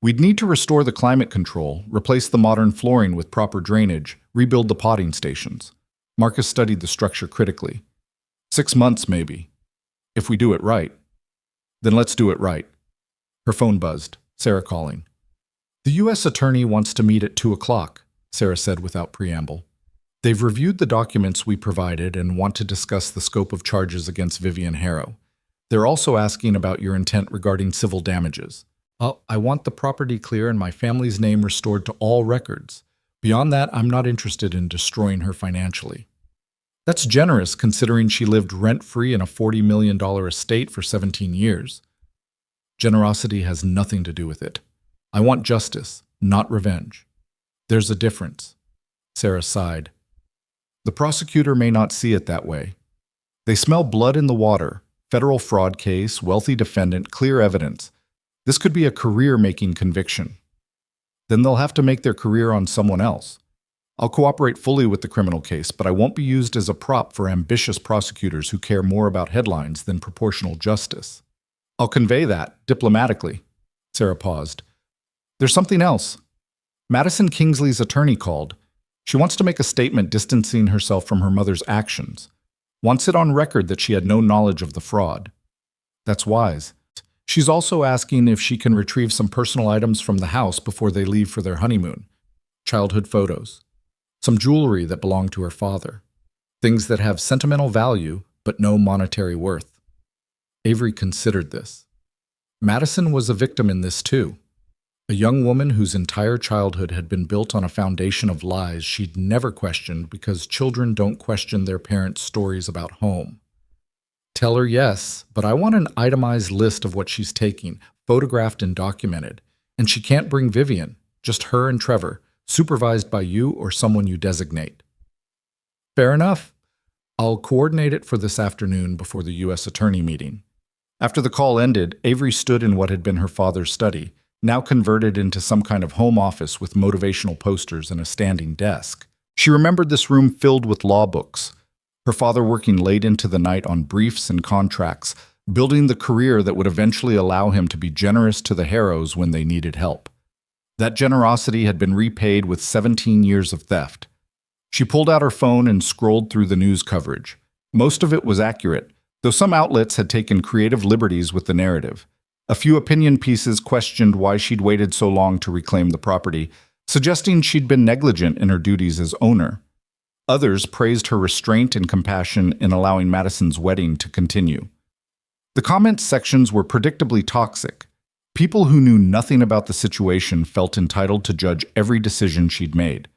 We'd need to restore the climate control, replace the modern flooring with proper drainage, rebuild the potting stations." Marcus studied the structure critically. 6 months, maybe. If we do it right. Then let's do it right. Her phone buzzed. Sarah calling. "The U.S. Attorney wants to meet at 2 o'clock, Sarah said without preamble. "They've reviewed the documents we provided and want to discuss the scope of charges against Vivian Harrow. They're also asking about your intent regarding civil damages. I want the property clear and my family's name restored to all records. Beyond that, I'm not interested in destroying her financially. That's generous considering she lived rent-free in a $40 million estate for 17 years. Generosity has nothing to do with it. I want justice, not revenge. There's a difference. Sarah sighed. The prosecutor may not see it that way. They smell blood in the water, federal fraud case, wealthy defendant, clear evidence. This could be a career-making conviction. Then they'll have to make their career on someone else. I'll cooperate fully with the criminal case, but I won't be used as a prop for ambitious prosecutors who care more about headlines than proportional justice. I'll convey that, diplomatically. Sarah paused. There's something else. Madison Kingsley's attorney called. She wants to make a statement distancing herself from her mother's actions. Wants it on record that she had no knowledge of the fraud. That's wise. She's also asking if she can retrieve some personal items from the house before they leave for their honeymoon. Childhood photos. Some jewelry that belonged to her father. Things that have sentimental value, but no monetary worth. Avery considered this. Madison was a victim in this too. A young woman whose entire childhood had been built on a foundation of lies she'd never questioned because children don't question their parents' stories about home. Tell her yes, but I want an itemized list of what she's taking, photographed and documented. And she can't bring Vivian, just her and Trevor, supervised by you or someone you designate. Fair enough. I'll coordinate it for this afternoon before the U.S. Attorney meeting. After the call ended, Avery stood in what had been her father's study, now converted into some kind of home office with motivational posters and a standing desk. She remembered this room filled with law books, her father working late into the night on briefs and contracts, building the career that would eventually allow him to be generous to the Harrows when they needed help. That generosity had been repaid with 17 years of theft. She pulled out her phone and scrolled through the news coverage. Most of it was accurate, though some outlets had taken creative liberties with the narrative. A few opinion pieces questioned why she'd waited so long to reclaim the property, suggesting she'd been negligent in her duties as owner. Others praised her restraint and compassion in allowing Madison's wedding to continue. The comments sections were predictably toxic. People who knew nothing about the situation felt entitled to judge every decision she'd made.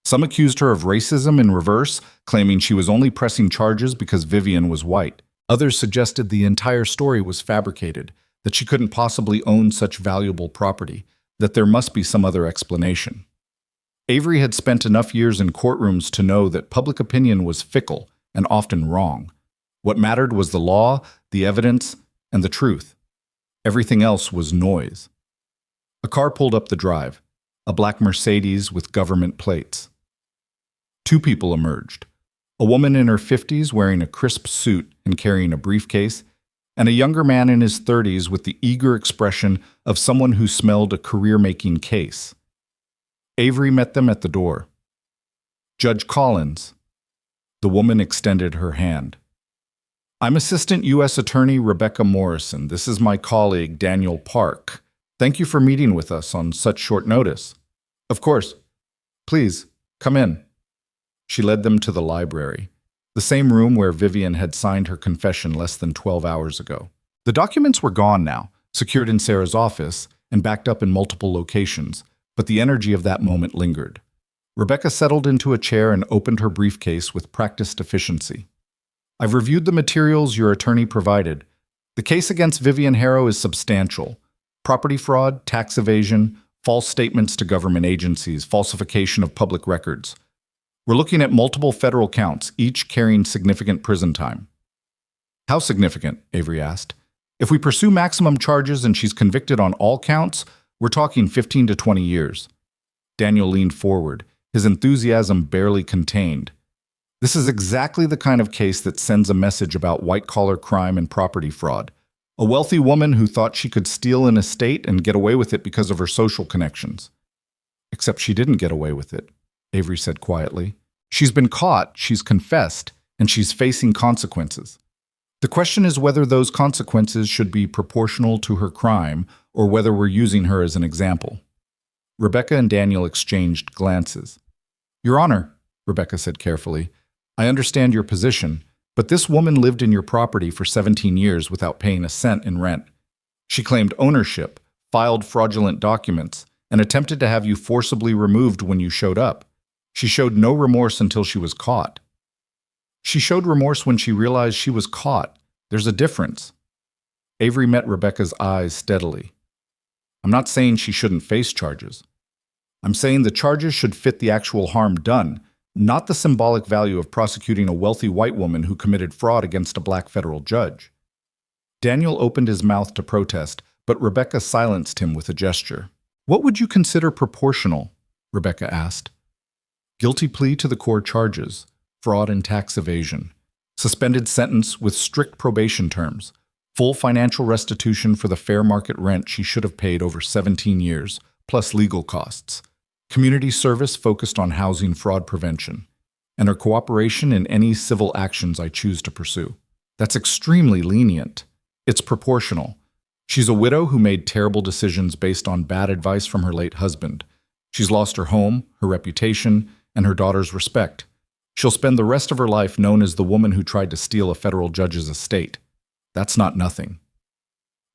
Some accused her of racism in reverse, claiming she was only pressing charges because Vivian was white. Others suggested the entire story was fabricated, that she couldn't possibly own such valuable property, that there must be some other explanation. Avery had spent enough years in courtrooms to know that public opinion was fickle and often wrong. What mattered was the law, the evidence, and the truth. Everything else was noise. A car pulled up the drive, a black Mercedes with government plates. Two people emerged, a woman in her 50s wearing a crisp suit and carrying a briefcase, and a younger man in his 30s with the eager expression of someone who smelled a career-making case. Avery met them at the door. Judge Collins. The woman extended her hand. I'm Assistant U.S. Attorney Rebecca Morrison. This is my colleague, Daniel Park. Thank you for meeting with us on such short notice. Of course. Please, come in. She led them to the library, the same room where Vivian had signed her confession less than 12 hours ago. The documents were gone now, secured in Sarah's office and backed up in multiple locations, but the energy of that moment lingered. Rebecca settled into a chair and opened her briefcase with practiced efficiency. I've reviewed the materials your attorney provided. The case against Vivian Harrow is substantial. Property fraud, tax evasion, false statements to government agencies, falsification of public records. We're looking at multiple federal counts, each carrying significant prison time. How significant? Avery asked. If we pursue maximum charges and she's convicted on all counts, we're talking 15 to 20 years. Daniel leaned forward, his enthusiasm barely contained. This is exactly the kind of case that sends a message about white-collar crime and property fraud. A wealthy woman who thought she could steal an estate and get away with it because of her social connections. Except she didn't get away with it, Avery said quietly. She's been caught, she's confessed, and she's facing consequences. The question is whether those consequences should be proportional to her crime or whether we're using her as an example. Rebecca and Daniel exchanged glances. Your Honor, Rebecca said carefully, I understand your position, But this woman lived in your property for 17 years without paying a cent in rent. She claimed ownership, filed fraudulent documents, and attempted to have you forcibly removed when you showed up. She showed no remorse until she was caught. She showed remorse when she realized she was caught. There's a difference. Avery met Rebecca's eyes steadily. I'm not saying she shouldn't face charges. I'm saying the charges should fit the actual harm done, not the symbolic value of prosecuting a wealthy white woman who committed fraud against a black federal judge. Daniel opened his mouth to protest, but Rebecca silenced him with a gesture. What would you consider proportional? Rebecca asked. Guilty plea to the core charges, fraud and tax evasion, suspended sentence with strict probation terms, full financial restitution for the fair market rent she should have paid over 17 years, plus legal costs, community service focused on housing fraud prevention, and her cooperation in any civil actions I choose to pursue. That's extremely lenient. It's proportional. She's a widow who made terrible decisions based on bad advice from her late husband. She's lost her home, her reputation, and her daughter's respect. She'll spend the rest of her life known as the woman who tried to steal a federal judge's estate. That's not nothing.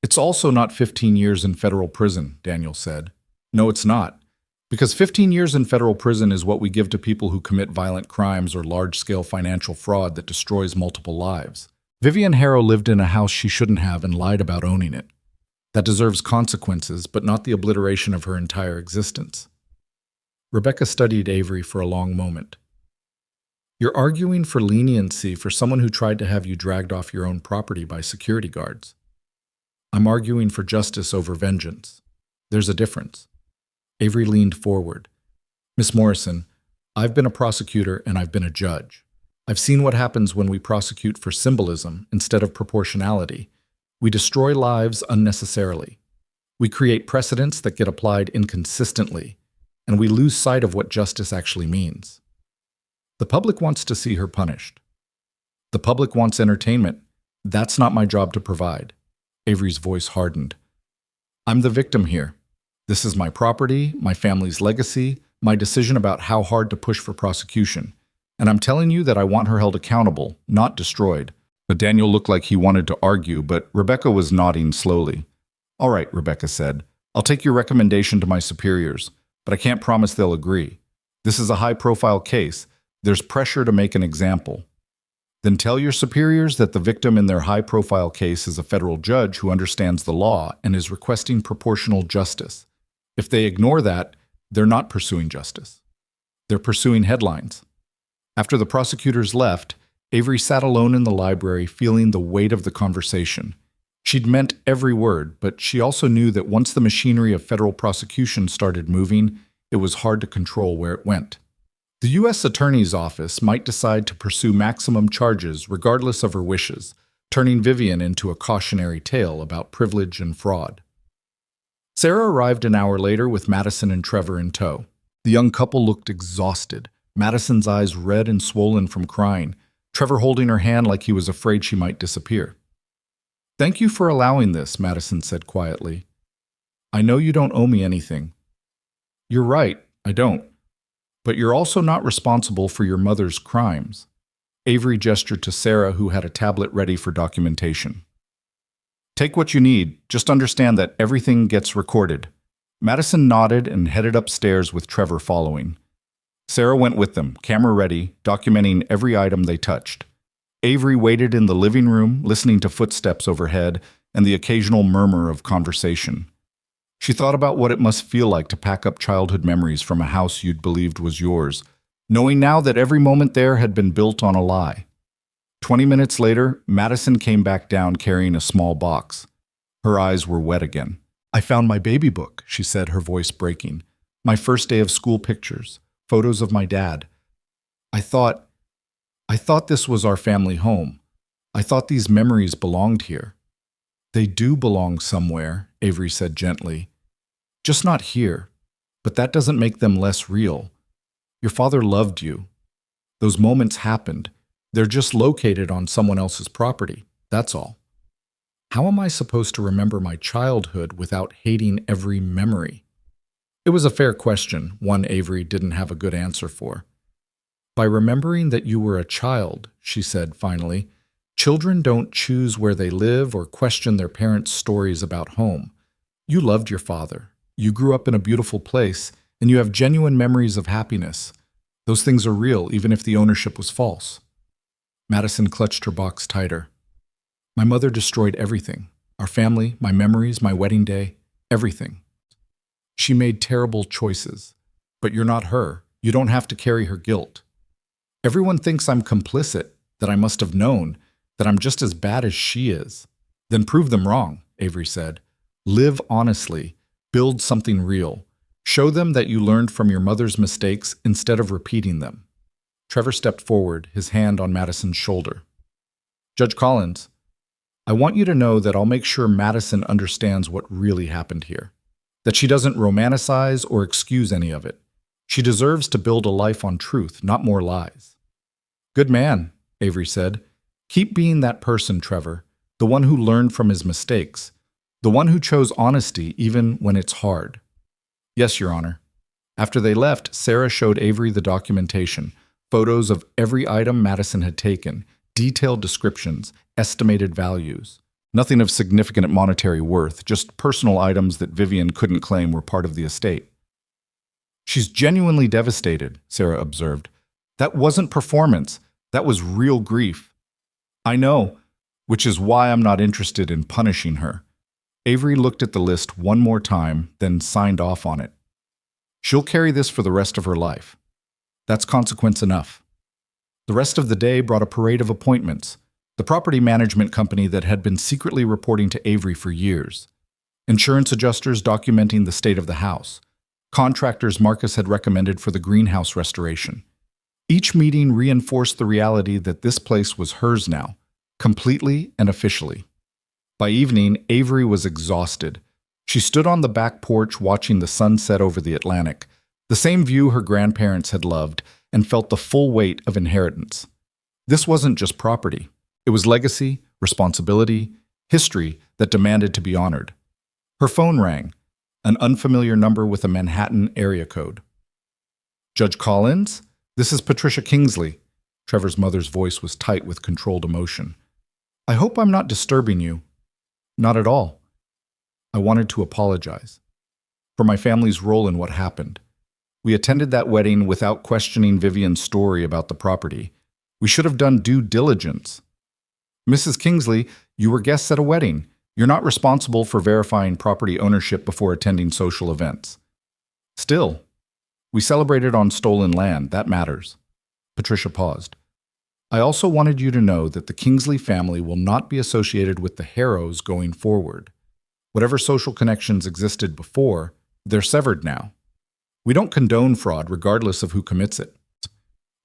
It's also not 15 years in federal prison, Daniel said. No, it's not. Because 15 years in federal prison is what we give to people who commit violent crimes or large-scale financial fraud that destroys multiple lives. Vivian Harrow lived in a house she shouldn't have and lied about owning it. That deserves consequences, but not the obliteration of her entire existence. Rebecca studied Avery for a long moment. You're arguing for leniency for someone who tried to have you dragged off your own property by security guards. I'm arguing for justice over vengeance. There's a difference. Avery leaned forward. Miss Morrison, I've been a prosecutor and I've been a judge. I've seen what happens when we prosecute for symbolism instead of proportionality. We destroy lives unnecessarily. We create precedents that get applied inconsistently, and we lose sight of what justice actually means. The public wants to see her punished. The public wants entertainment. That's not my job to provide. Avery's voice hardened. I'm the victim here. This is my property, my family's legacy, my decision about how hard to push for prosecution. And I'm telling you that I want her held accountable, not destroyed. But Daniel looked like he wanted to argue, but Rebecca was nodding slowly. All right, Rebecca said. I'll take your recommendation to my superiors, but I can't promise they'll agree. This is a high-profile case. There's pressure to make an example. Then tell your superiors that the victim in their high-profile case is a federal judge who understands the law and is requesting proportional justice. If they ignore that, they're not pursuing justice. They're pursuing headlines. After the prosecutors left, Avery sat alone in the library feeling the weight of the conversation. She'd meant every word, but she also knew that once the machinery of federal prosecution started moving, it was hard to control where it went. The U.S. Attorney's Office might decide to pursue maximum charges regardless of her wishes, turning Vivian into a cautionary tale about privilege and fraud. Sarah arrived an hour later with Madison and Trevor in tow. The young couple looked exhausted, Madison's eyes red and swollen from crying, Trevor holding her hand like he was afraid she might disappear. Thank you for allowing this, Madison said quietly. I know you don't owe me anything. You're right, I don't. But you're also not responsible for your mother's crimes. Avery gestured to Sarah, who had a tablet ready for documentation. Take what you need, just understand that everything gets recorded. Madison nodded and headed upstairs with Trevor following. Sarah went with them, camera ready, documenting every item they touched. Avery waited in the living room, listening to footsteps overhead and the occasional murmur of conversation. She thought about what it must feel like to pack up childhood memories from a house you'd believed was yours, knowing now that every moment there had been built on a lie. 20 minutes later, Madison came back down carrying a small box. Her eyes were wet again. I found my baby book, she said, her voice breaking. My first day of school pictures, photos of my dad. I thought this was our family home. I thought these memories belonged here. They do belong somewhere, Avery said gently. Just not here. But that doesn't make them less real. Your father loved you. Those moments happened. They're just located on someone else's property. That's all. How am I supposed to remember my childhood without hating every memory? It was a fair question, one Avery didn't have a good answer for. By remembering that you were a child, she said finally, children don't choose where they live or question their parents' stories about home. You loved your father. You grew up in a beautiful place, and you have genuine memories of happiness. Those things are real, even if the ownership was false. Madison clutched her box tighter. My mother destroyed everything. Our family, my memories, my wedding day, everything. She made terrible choices. But you're not her. You don't have to carry her guilt. Everyone thinks I'm complicit, that I must have known, that I'm just as bad as she is. Then prove them wrong, Avery said. Live honestly. Build something real. Show them that you learned from your mother's mistakes instead of repeating them. Trevor stepped forward, his hand on Madison's shoulder. Judge Collins, I want you to know that I'll make sure Madison understands what really happened here. That she doesn't romanticize or excuse any of it. She deserves to build a life on truth, not more lies. Good man, Avery said. Keep being that person, Trevor, the one who learned from his mistakes, the one who chose honesty even when it's hard. Yes, Your Honor. After they left, Sarah showed Avery the documentation, photos of every item Madison had taken, detailed descriptions, estimated values. Nothing of significant monetary worth, just personal items that Vivian couldn't claim were part of the estate. She's genuinely devastated, Sarah observed. That wasn't performance. That was real grief. I know, which is why I'm not interested in punishing her. Avery looked at the list one more time, then signed off on it. She'll carry this for the rest of her life. That's consequence enough. The rest of the day brought a parade of appointments. The property management company that had been secretly reporting to Avery for years. Insurance adjusters documenting the state of the house. Contractors Marcus had recommended for the greenhouse restoration. Each meeting reinforced the reality that this place was hers now, completely and officially. By evening, Avery was exhausted. She stood on the back porch watching the sunset over the Atlantic, the same view her grandparents had loved, and felt the full weight of inheritance. This wasn't just property. It was legacy, responsibility, history that demanded to be honored. Her phone rang, an unfamiliar number with a Manhattan area code. Judge Collins? This is Patricia Kingsley. Trevor's mother's voice was tight with controlled emotion. I hope I'm not disturbing you. Not at all. I wanted to apologize for my family's role in what happened. We attended that wedding without questioning Vivian's story about the property. We should have done due diligence. Mrs. Kingsley, you were guests at a wedding. You're not responsible for verifying property ownership before attending social events. Still, we celebrated on stolen land. That matters. Patricia paused. I also wanted you to know that the Kingsley family will not be associated with the Harrows going forward. Whatever social connections existed before, they're severed now. We don't condone fraud regardless of who commits it.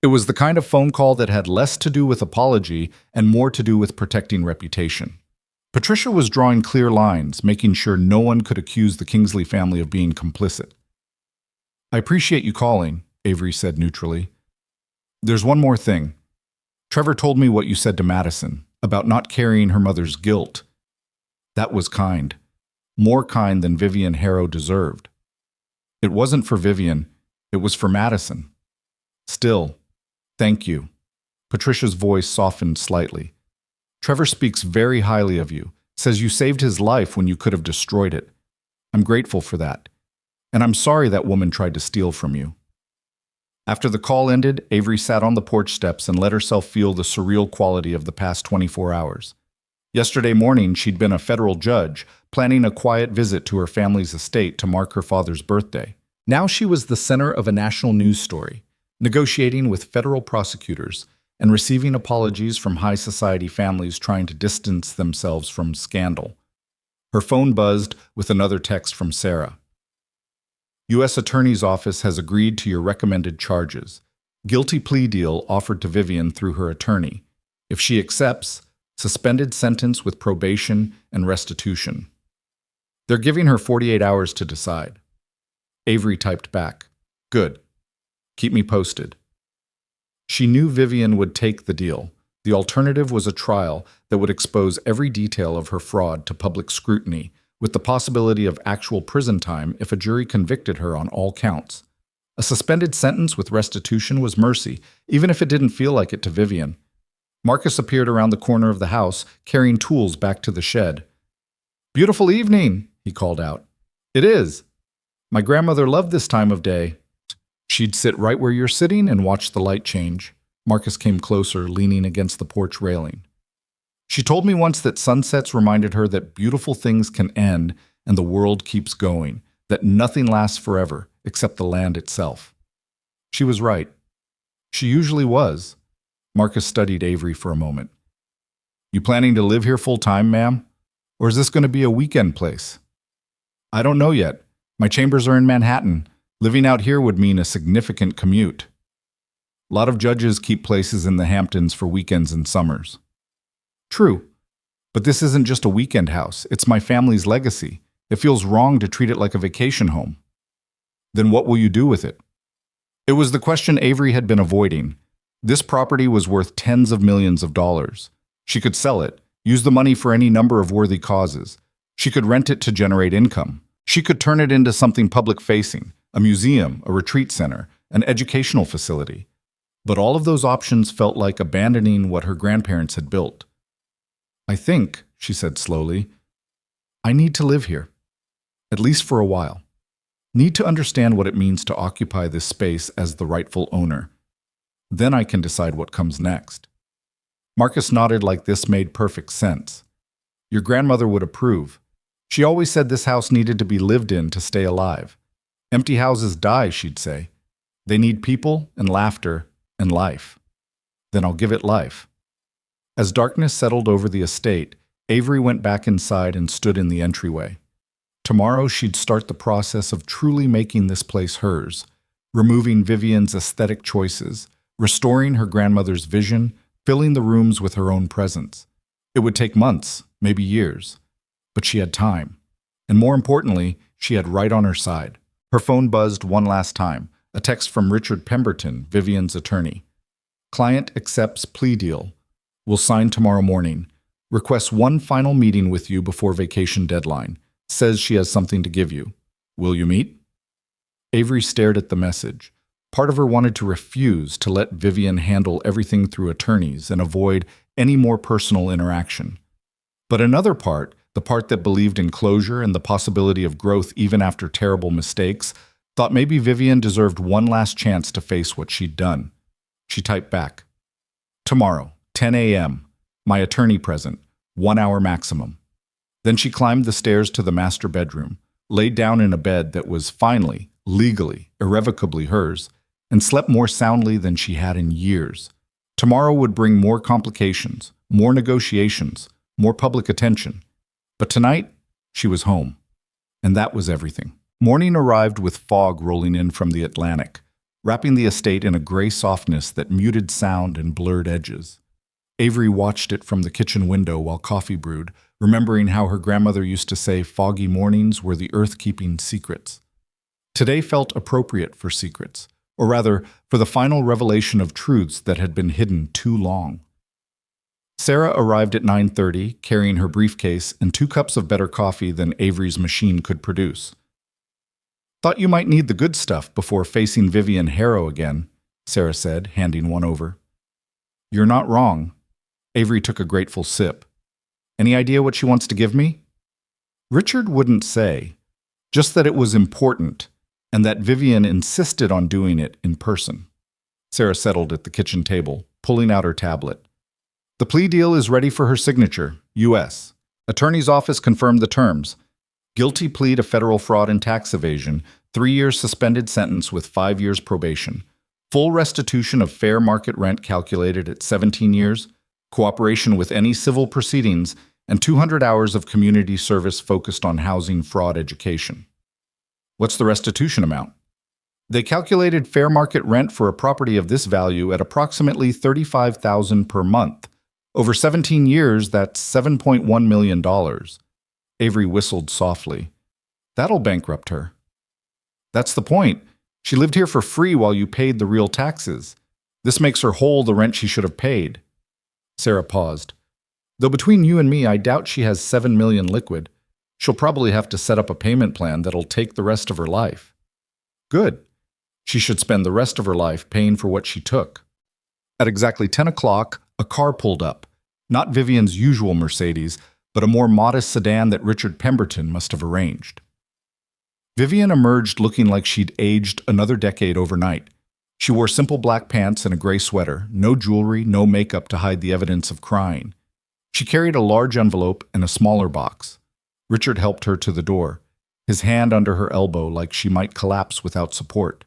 It was the kind of phone call that had less to do with apology and more to do with protecting reputation. Patricia was drawing clear lines, making sure no one could accuse the Kingsley family of being complicit. I appreciate you calling, Avery said neutrally. There's one more thing. Trevor told me what you said to Madison about not carrying her mother's guilt. That was kind. More kind than Vivian Harrow deserved. It wasn't for Vivian. It was for Madison. Still, thank you. Patricia's voice softened slightly. Trevor speaks very highly of you, says you saved his life when you could have destroyed it. I'm grateful for that. And I'm sorry that woman tried to steal from you. After the call ended, Avery sat on the porch steps and let herself feel the surreal quality of the past 24 hours. Yesterday morning, she'd been a federal judge, planning a quiet visit to her family's estate to mark her father's birthday. Now she was the center of a national news story, negotiating with federal prosecutors and receiving apologies from high society families trying to distance themselves from scandal. Her phone buzzed with another text from Sarah. U.S. Attorney's Office has agreed to your recommended charges. Guilty plea deal offered to Vivian through her attorney. If she accepts, suspended sentence with probation and restitution. They're giving her 48 hours to decide. Avery typed back, Good. Keep me posted. She knew Vivian would take the deal. The alternative was a trial that would expose every detail of her fraud to public scrutiny, with the possibility of actual prison time if a jury convicted her on all counts. A suspended sentence with restitution was mercy, even if it didn't feel like it to Vivian. Marcus appeared around the corner of the house, carrying tools back to the shed. "Beautiful evening," he called out. "It is. My grandmother loved this time of day." She'd sit right where you're sitting and watch the light change. Marcus came closer, leaning against the porch railing. "She told me once that sunsets reminded her that beautiful things can end and the world keeps going, that nothing lasts forever except the land itself." She was right. She usually was. Marcus studied Avery for a moment. "You planning to live here full-time, ma'am? Or is this going to be a weekend place?" "I don't know yet. My chambers are in Manhattan. Living out here would mean a significant commute. A lot of judges keep places in the Hamptons for weekends and summers." "True. But this isn't just a weekend house. It's my family's legacy. It feels wrong to treat it like a vacation home." "Then what will you do with it?" It was the question Avery had been avoiding. This property was worth tens of millions of dollars. She could sell it, use the money for any number of worthy causes. She could rent it to generate income. She could turn it into something public-facing, a museum, a retreat center, an educational facility. But all of those options felt like abandoning what her grandparents had built. "I think," she said slowly, "I need to live here, at least for a while. Need to understand what it means to occupy this space as the rightful owner. Then I can decide what comes next." Marcus nodded like this made perfect sense. "Your grandmother would approve. She always said this house needed to be lived in to stay alive. Empty houses die, she'd say. They need people and laughter and life. Then I'll give it life." As darkness settled over the estate, Avery went back inside and stood in the entryway. Tomorrow she'd start the process of truly making this place hers, removing Vivian's aesthetic choices, restoring her grandmother's vision, filling the rooms with her own presence. It would take months, maybe years. But she had time. And more importantly, she had right on her side. Her phone buzzed one last time, a text from Richard Pemberton, Vivian's attorney. "Client accepts plea deal. Will sign tomorrow morning. Requests one final meeting with you before vacation deadline. Says she has something to give you. Will you meet?" Avery stared at the message. Part of her wanted to refuse to let Vivian handle everything through attorneys and avoid any more personal interaction. But another part, the part that believed in closure and the possibility of growth even after terrible mistakes, thought maybe Vivian deserved one last chance to face what she'd done. She typed back, "Tomorrow, 10 a.m., my attorney present, 1 hour maximum." Then she climbed the stairs to the master bedroom, laid down in a bed that was finally, legally, irrevocably hers, and slept more soundly than she had in years. Tomorrow would bring more complications, more negotiations, more public attention. But tonight, she was home. And that was everything. Morning arrived with fog rolling in from the Atlantic, wrapping the estate in a gray softness that muted sound and blurred edges. Avery watched it from the kitchen window while coffee brewed, remembering how her grandmother used to say foggy mornings were the earth keeping secrets. Today felt appropriate for secrets, or rather, for the final revelation of truths that had been hidden too long. Sarah arrived at 9:30, carrying her briefcase and 2 cups of better coffee than Avery's machine could produce. "Thought you might need the good stuff before facing Vivian Harrow again," Sarah said, handing one over. "You're not wrong." Avery took a grateful sip. "Any idea what she wants to give me?" Richard wouldn't say, just that it was important, and that Vivian insisted on doing it in person. Sarah settled at the kitchen table, pulling out her tablet. "The plea deal is ready for her signature, U.S. Attorney's office confirmed the terms. Guilty plea to federal fraud and tax evasion, 3 years suspended sentence with 5 years probation. Full restitution of fair market rent calculated at 17 years, cooperation with any civil proceedings, and 200 hours of community service focused on housing fraud education." "What's the restitution amount?" "They calculated fair market rent for a property of this value at approximately $35,000 per month. Over 17 years, that's $7.1 million. Avery whistled softly. "That'll bankrupt her." "That's the point. She lived here for free while you paid the real taxes. This makes her whole the rent she should have paid." Sarah paused. "Though between you and me, I doubt she has $7 million liquid. She'll probably have to set up a payment plan that'll take the rest of her life." "Good. She should spend the rest of her life paying for what she took. At exactly 10 o'clock, a car pulled up. Not Vivian's usual Mercedes, but a more modest sedan that Richard Pemberton must have arranged. Vivian emerged looking like she'd aged another decade overnight. She wore simple black pants and a gray sweater, no jewelry, no makeup to hide the evidence of crying. She carried a large envelope and a smaller box. Richard helped her to the door, his hand under her elbow like she might collapse without support.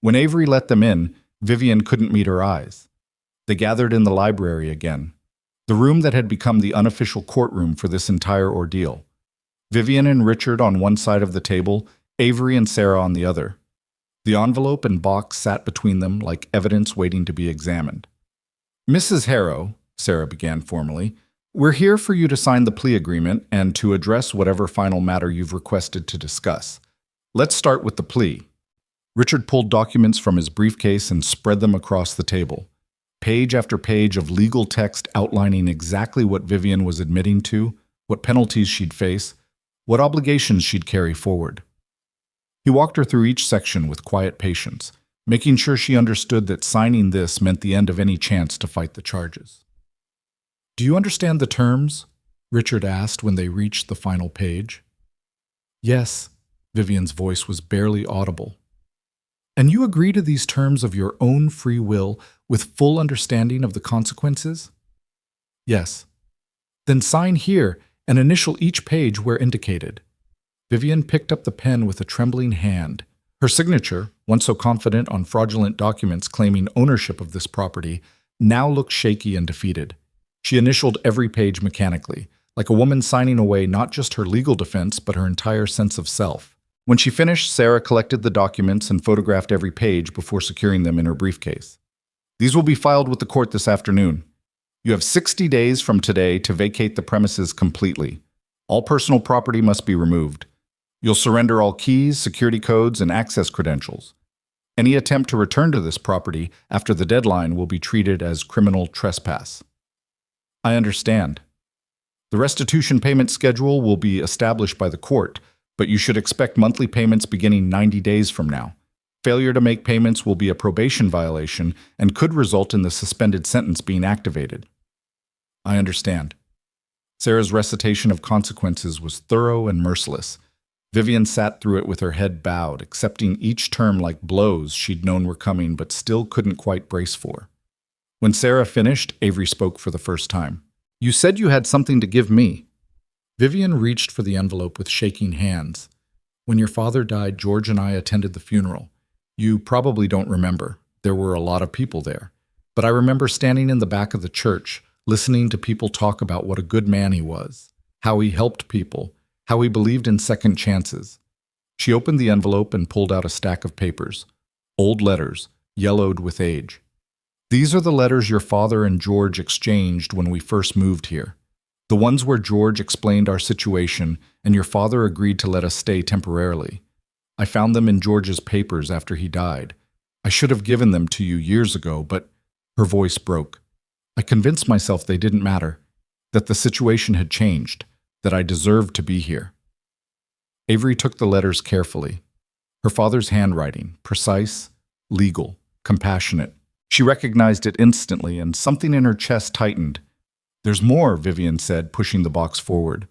When Avery let them in, Vivian couldn't meet her eyes. They gathered in the library again, the room that had become the unofficial courtroom for this entire ordeal. Vivian and Richard on one side of the table, Avery and Sarah on the other. The envelope and box sat between them like evidence waiting to be examined. "Mrs. Harrow," Sarah began formally, "we're here for you to sign the plea agreement and to address whatever final matter you've requested to discuss. Let's start with the plea." Richard pulled documents from his briefcase and spread them across the table. Page after page of legal text outlining exactly what Vivian was admitting to, what penalties she'd face, what obligations she'd carry forward. He walked her through each section with quiet patience, making sure she understood that signing this meant the end of any chance to fight the charges. "Do you understand the terms?" Richard asked when they reached the final page. "Yes," Vivian's voice was barely audible. "And you agree to these terms of your own free will with full understanding of the consequences?" "Yes." "Then sign here and initial each page where indicated." Vivian picked up the pen with a trembling hand. Her signature, once so confident on fraudulent documents claiming ownership of this property, now looked shaky and defeated. She initialed every page mechanically, like a woman signing away not just her legal defense but her entire sense of self. When she finished, Sarah collected the documents and photographed every page before securing them in her briefcase. "These will be filed with the court this afternoon. You have 60 days from today to vacate the premises completely. All personal property must be removed. You'll surrender all keys, security codes, and access credentials. Any attempt to return to this property after the deadline will be treated as criminal trespass." "I understand. The restitution payment schedule will be established by the court, but you should expect monthly payments beginning 90 days from now. Failure to make payments will be a probation violation and could result in the suspended sentence being activated." "I understand." Sarah's recitation of consequences was thorough and merciless. Vivian sat through it with her head bowed, accepting each term like blows she'd known were coming but still couldn't quite brace for. When Sarah finished, Avery spoke for the first time. "You said you had something to give me." Vivian reached for the envelope with shaking hands. "When your father died, George and I attended the funeral. You probably don't remember. There were a lot of people there. But I remember standing in the back of the church, listening to people talk about what a good man he was, how he helped people, how he believed in second chances." She opened the envelope and pulled out a stack of papers. Old letters, yellowed with age. "These are the letters your father and George exchanged when we first moved here. The ones where George explained our situation and your father agreed to let us stay temporarily. I found them in George's papers after he died. I should have given them to you years ago, but..." Her voice broke. "I convinced myself they didn't matter, that the situation had changed, that I deserved to be here." Avery took the letters carefully. Her father's handwriting, precise, legal, compassionate. She recognized it instantly, and something in her chest tightened. "There's more," Vivian said, pushing the box forward.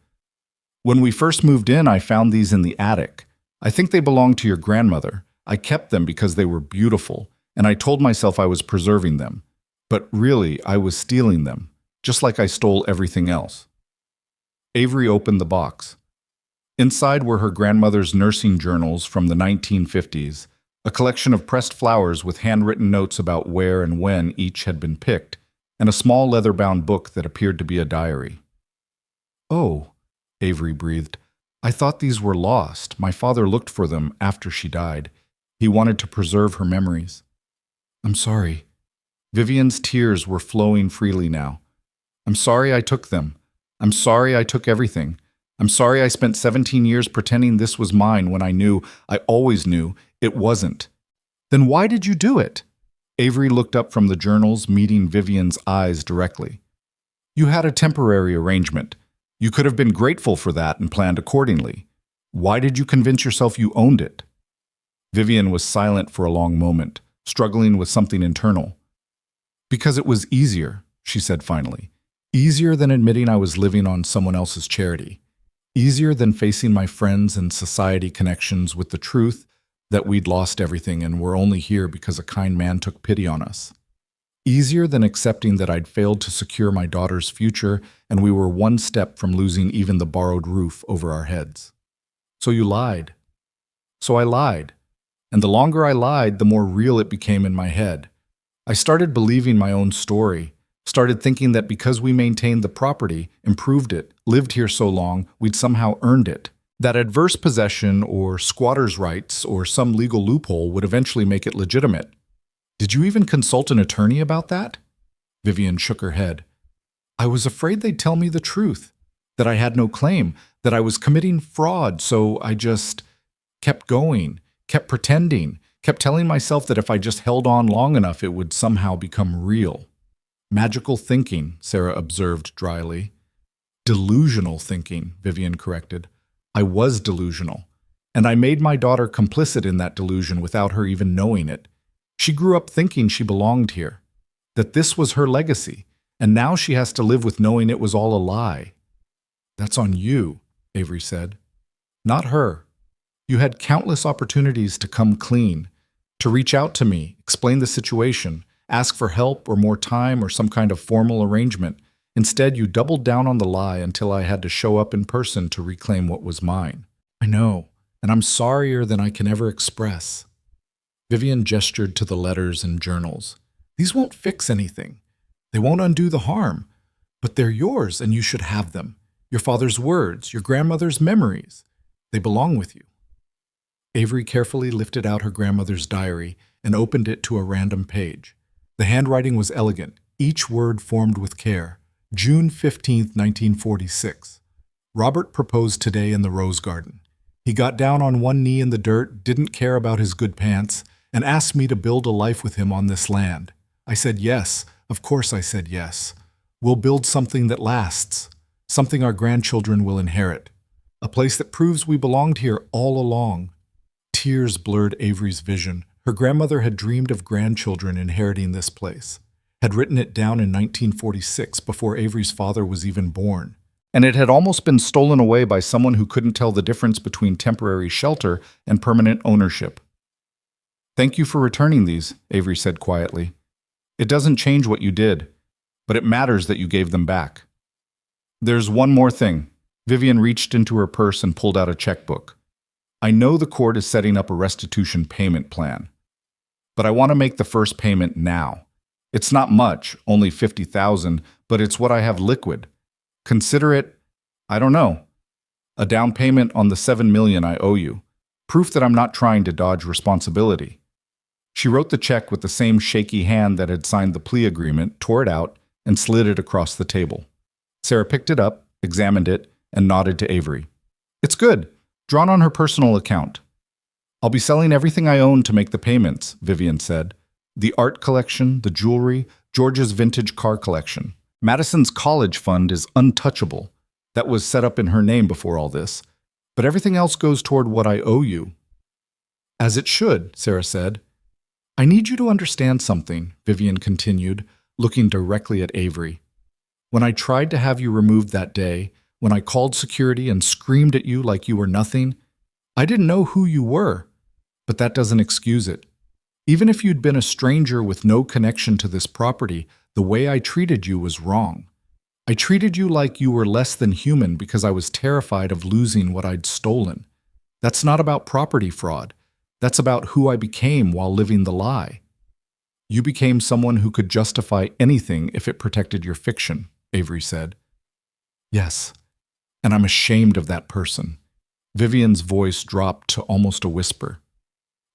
"When we first moved in, I found these in the attic. I think they belonged to your grandmother. I kept them because they were beautiful, and I told myself I was preserving them. But really, I was stealing them, just like I stole everything else." Avery opened the box. Inside were her grandmother's nursing journals from the 1950s, a collection of pressed flowers with handwritten notes about where and when each had been picked, and a small leather-bound book that appeared to be a diary. "Oh," Avery breathed. "I thought these were lost. My father looked for them after she died. He wanted to preserve her memories." "I'm sorry." Vivian's tears were flowing freely now. "I'm sorry I took them. I'm sorry I took everything. I'm sorry I spent 17 years pretending this was mine when I always knew, it wasn't." "Then why did you do it?" Avery looked up from the journals, meeting Vivian's eyes directly. "You had a temporary arrangement. You could have been grateful for that and planned accordingly. Why did you convince yourself you owned it?" Vivian was silent for a long moment, struggling with something internal. Because it was easier, she said finally. Easier than admitting I was living on someone else's charity. Easier than facing my friends and society connections with the truth that we'd lost everything and were only here because a kind man took pity on us. Easier than accepting that I'd failed to secure my daughter's future and we were one step from losing even the borrowed roof over our heads. So you lied. So I lied. And the longer I lied, the more real it became in my head. I started believing my own story, started thinking that because we maintained the property, improved it, lived here so long, we'd somehow earned it. That adverse possession or squatter's rights or some legal loophole would eventually make it legitimate. Did you even consult an attorney about that? Vivian shook her head. I was afraid they'd tell me the truth, that I had no claim, that I was committing fraud, so I just kept going, kept pretending, kept telling myself that if I just held on long enough, it would somehow become real. Magical thinking, Sarah observed dryly. Delusional thinking, Vivian corrected. I was delusional, and I made my daughter complicit in that delusion without her even knowing it. She grew up thinking she belonged here, that this was her legacy, and now she has to live with knowing it was all a lie. That's on you, Avery said. Not her. You had countless opportunities to come clean, to reach out to me, explain the situation, ask for help or more time or some kind of formal arrangement. Instead, you doubled down on the lie until I had to show up in person to reclaim what was mine. I know, and I'm sorrier than I can ever express. Vivian gestured to the letters and journals. These won't fix anything. They won't undo the harm. But they're yours, and you should have them. Your father's words, your grandmother's memories. They belong with you. Avery carefully lifted out her grandmother's diary and opened it to a random page. The handwriting was elegant, each word formed with care. June 15, 1946. Robert proposed today in the rose garden. He got down on one knee in the dirt, didn't care about his good pants, and asked me to build a life with him on this land. I said yes. Of course I said yes. We'll build something that lasts, something our grandchildren will inherit, a place that proves we belonged here all along. Tears blurred Avery's vision. Her grandmother had dreamed of grandchildren inheriting this place, had written it down in 1946 before Avery's father was even born. And it had almost been stolen away by someone who couldn't tell the difference between temporary shelter and permanent ownership. Thank you for returning these, Avery said quietly. It doesn't change what you did, but it matters that you gave them back. There's one more thing. Vivian reached into her purse and pulled out a checkbook. I know the court is setting up a restitution payment plan, but I want to make the first payment now. It's not much, only $50,000, but it's what I have liquid. Consider it, I don't know, a down payment on the $7 million I owe you. Proof that I'm not trying to dodge responsibility. She wrote the check with the same shaky hand that had signed the plea agreement, tore it out, and slid it across the table. Sarah picked it up, examined it, and nodded to Avery. It's good, drawn on her personal account. I'll be selling everything I own to make the payments, Vivian said. The art collection, the jewelry, George's vintage car collection. Madison's college fund is untouchable. That was set up in her name before all this. But everything else goes toward what I owe you. As it should, Sarah said. I need you to understand something, Vivian continued, looking directly at Avery. When I tried to have you removed that day, when I called security and screamed at you like you were nothing, I didn't know who you were, but that doesn't excuse it. Even if you'd been a stranger with no connection to this property, the way I treated you was wrong. I treated you like you were less than human because I was terrified of losing what I'd stolen. That's not about property fraud. That's about who I became while living the lie. You became someone who could justify anything if it protected your fiction, Avery said. Yes, and I'm ashamed of that person. Vivian's voice dropped to almost a whisper.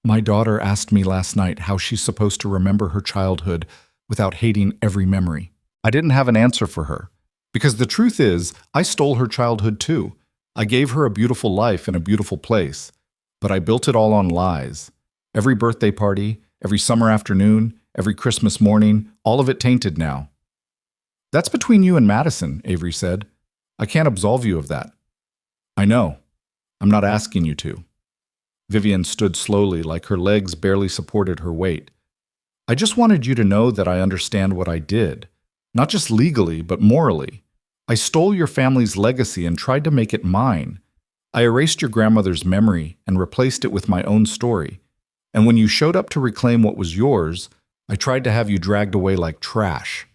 My daughter asked me last night how she's supposed to remember her childhood without hating every memory. I didn't have an answer for her, because the truth is, I stole her childhood too. I gave her a beautiful life in a beautiful place, but I built it all on lies. Every birthday party, every summer afternoon, every Christmas morning, all of it tainted now. That's between you and Madison, Avery said. I can't absolve you of that. I know. I'm not asking you to. Vivian stood slowly, like her legs barely supported her weight. I just wanted you to know that I understand what I did. Not just legally, but morally. I stole your family's legacy and tried to make it mine. I erased your grandmother's memory and replaced it with my own story. And when you showed up to reclaim what was yours, I tried to have you dragged away like trash.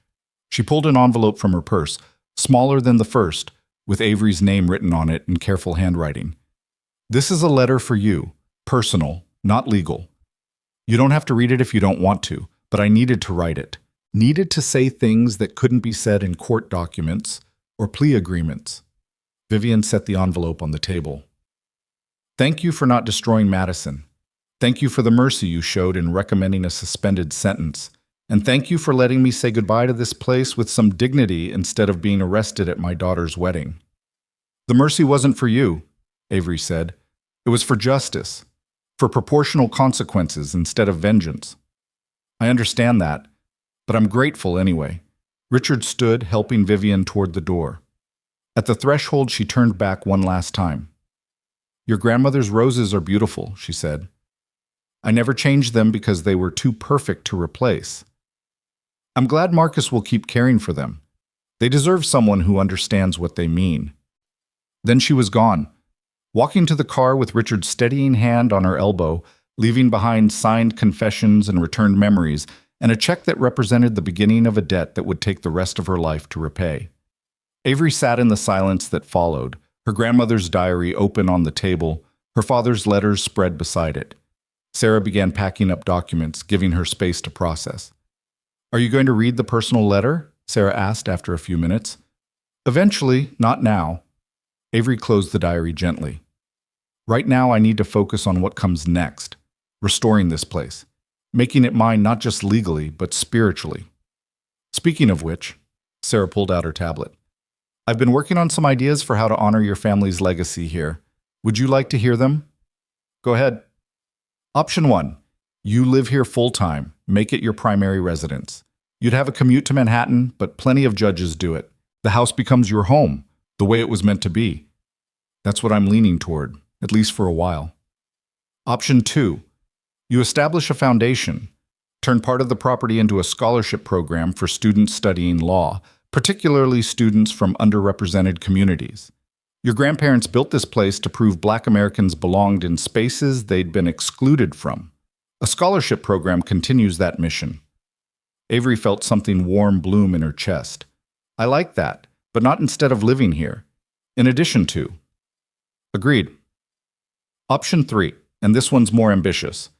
She pulled an envelope from her purse, smaller than the first, with Avery's name written on it in careful handwriting. This is a letter for you, personal, not legal. You don't have to read it if you don't want to, but I needed to write it. Needed to say things that couldn't be said in court documents or plea agreements. Vivian set the envelope on the table. Thank you for not destroying Madison. Thank you for the mercy you showed in recommending a suspended sentence. And thank you for letting me say goodbye to this place with some dignity instead of being arrested at my daughter's wedding. The mercy wasn't for you, Avery said. It was for justice, for proportional consequences instead of vengeance. I understand that, but I'm grateful anyway. Richard stood, helping Vivian toward the door. At the threshold, she turned back one last time. Your grandmother's roses are beautiful, she said. I never changed them because they were too perfect to replace. I'm glad Marcus will keep caring for them. They deserve someone who understands what they mean. Then she was gone, walking to the car with Richard's steadying hand on her elbow, leaving behind signed confessions and returned memories, and a check that represented the beginning of a debt that would take the rest of her life to repay. Avery sat in the silence that followed, her grandmother's diary open on the table, her father's letters spread beside it. Sarah began packing up documents, giving her space to process. Are you going to read the personal letter? Sarah asked after a few minutes. Eventually, not now. Avery closed the diary gently. Right now I need to focus on what comes next, restoring this place, making it mine not just legally, but spiritually. Speaking of which, Sarah pulled out her tablet. I've been working on some ideas for how to honor your family's legacy here. Would you like to hear them? Go ahead. Option 1. You live here full-time. Make it your primary residence. You'd have a commute to Manhattan, but plenty of judges do it. The house becomes your home, the way it was meant to be. That's what I'm leaning toward, at least for a while. Option 2. You establish a foundation. Turn part of the property into a scholarship program for students studying law, particularly students from underrepresented communities. Your grandparents built this place to prove Black Americans belonged in spaces they'd been excluded from. A scholarship program continues that mission. Avery felt something warm bloom in her chest. I like that, but not instead of living here. In addition to. Agreed. Option 3, and this one's more ambitious.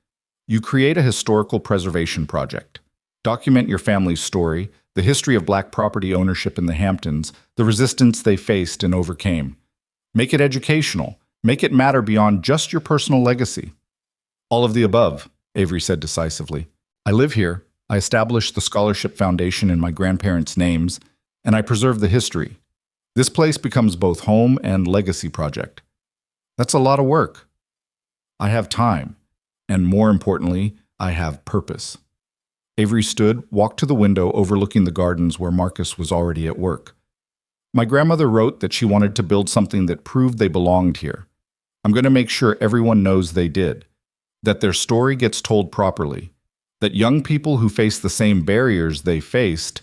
You create a historical preservation project. Document your family's story, the history of Black property ownership in the Hamptons, the resistance they faced and overcame. Make it educational. Make it matter beyond just your personal legacy. All of the above, Avery said decisively. I live here, I established the scholarship foundation in my grandparents' names, and I preserve the history. This place becomes both home and legacy project. That's a lot of work. I have time, and more importantly, I have purpose. Avery stood, walked to the window overlooking the gardens where Marcus was already at work. My grandmother wrote that she wanted to build something that proved they belonged here. I'm going to make sure everyone knows they did, that their story gets told properly, that young people who face the same barriers they faced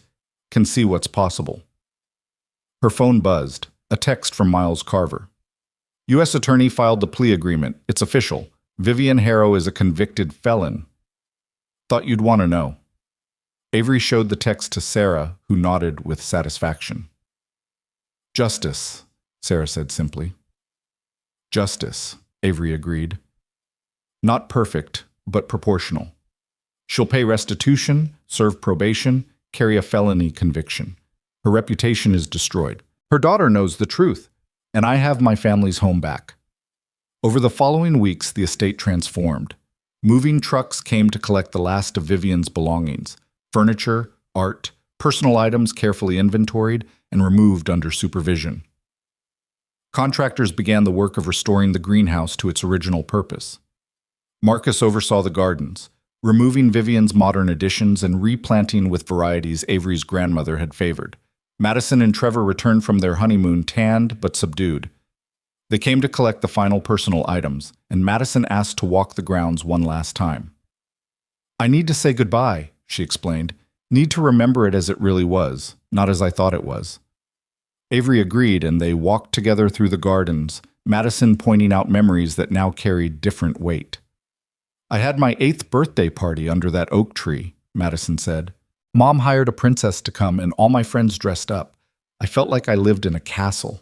can see what's possible. Her phone buzzed, a text from Miles Carver. U.S. Attorney filed the plea agreement. It's official. Vivian Harrow is a convicted felon. Thought you'd want to know. Avery showed the text to Sarah, who nodded with satisfaction. Justice, Sarah said simply. Justice, Avery agreed. Not perfect, but proportional. She'll pay restitution, serve probation, carry a felony conviction. Her reputation is destroyed. Her daughter knows the truth, and I have my family's home back. Over the following weeks, the estate transformed. Moving trucks came to collect the last of Vivian's belongings, furniture, art, personal items carefully inventoried and removed under supervision. Contractors began the work of restoring the greenhouse to its original purpose. Marcus oversaw the gardens, removing Vivian's modern additions and replanting with varieties Avery's grandmother had favored. Madison and Trevor returned from their honeymoon tanned but subdued. They came to collect the final personal items, and Madison asked to walk the grounds one last time. "I need to say goodbye," she explained. "Need to remember it as it really was, not as I thought it was." Avery agreed, and they walked together through the gardens, Madison pointing out memories that now carried different weight. "I had my 8th birthday party under that oak tree," Madison said. "Mom hired a princess to come, and all my friends dressed up. I felt like I lived in a castle."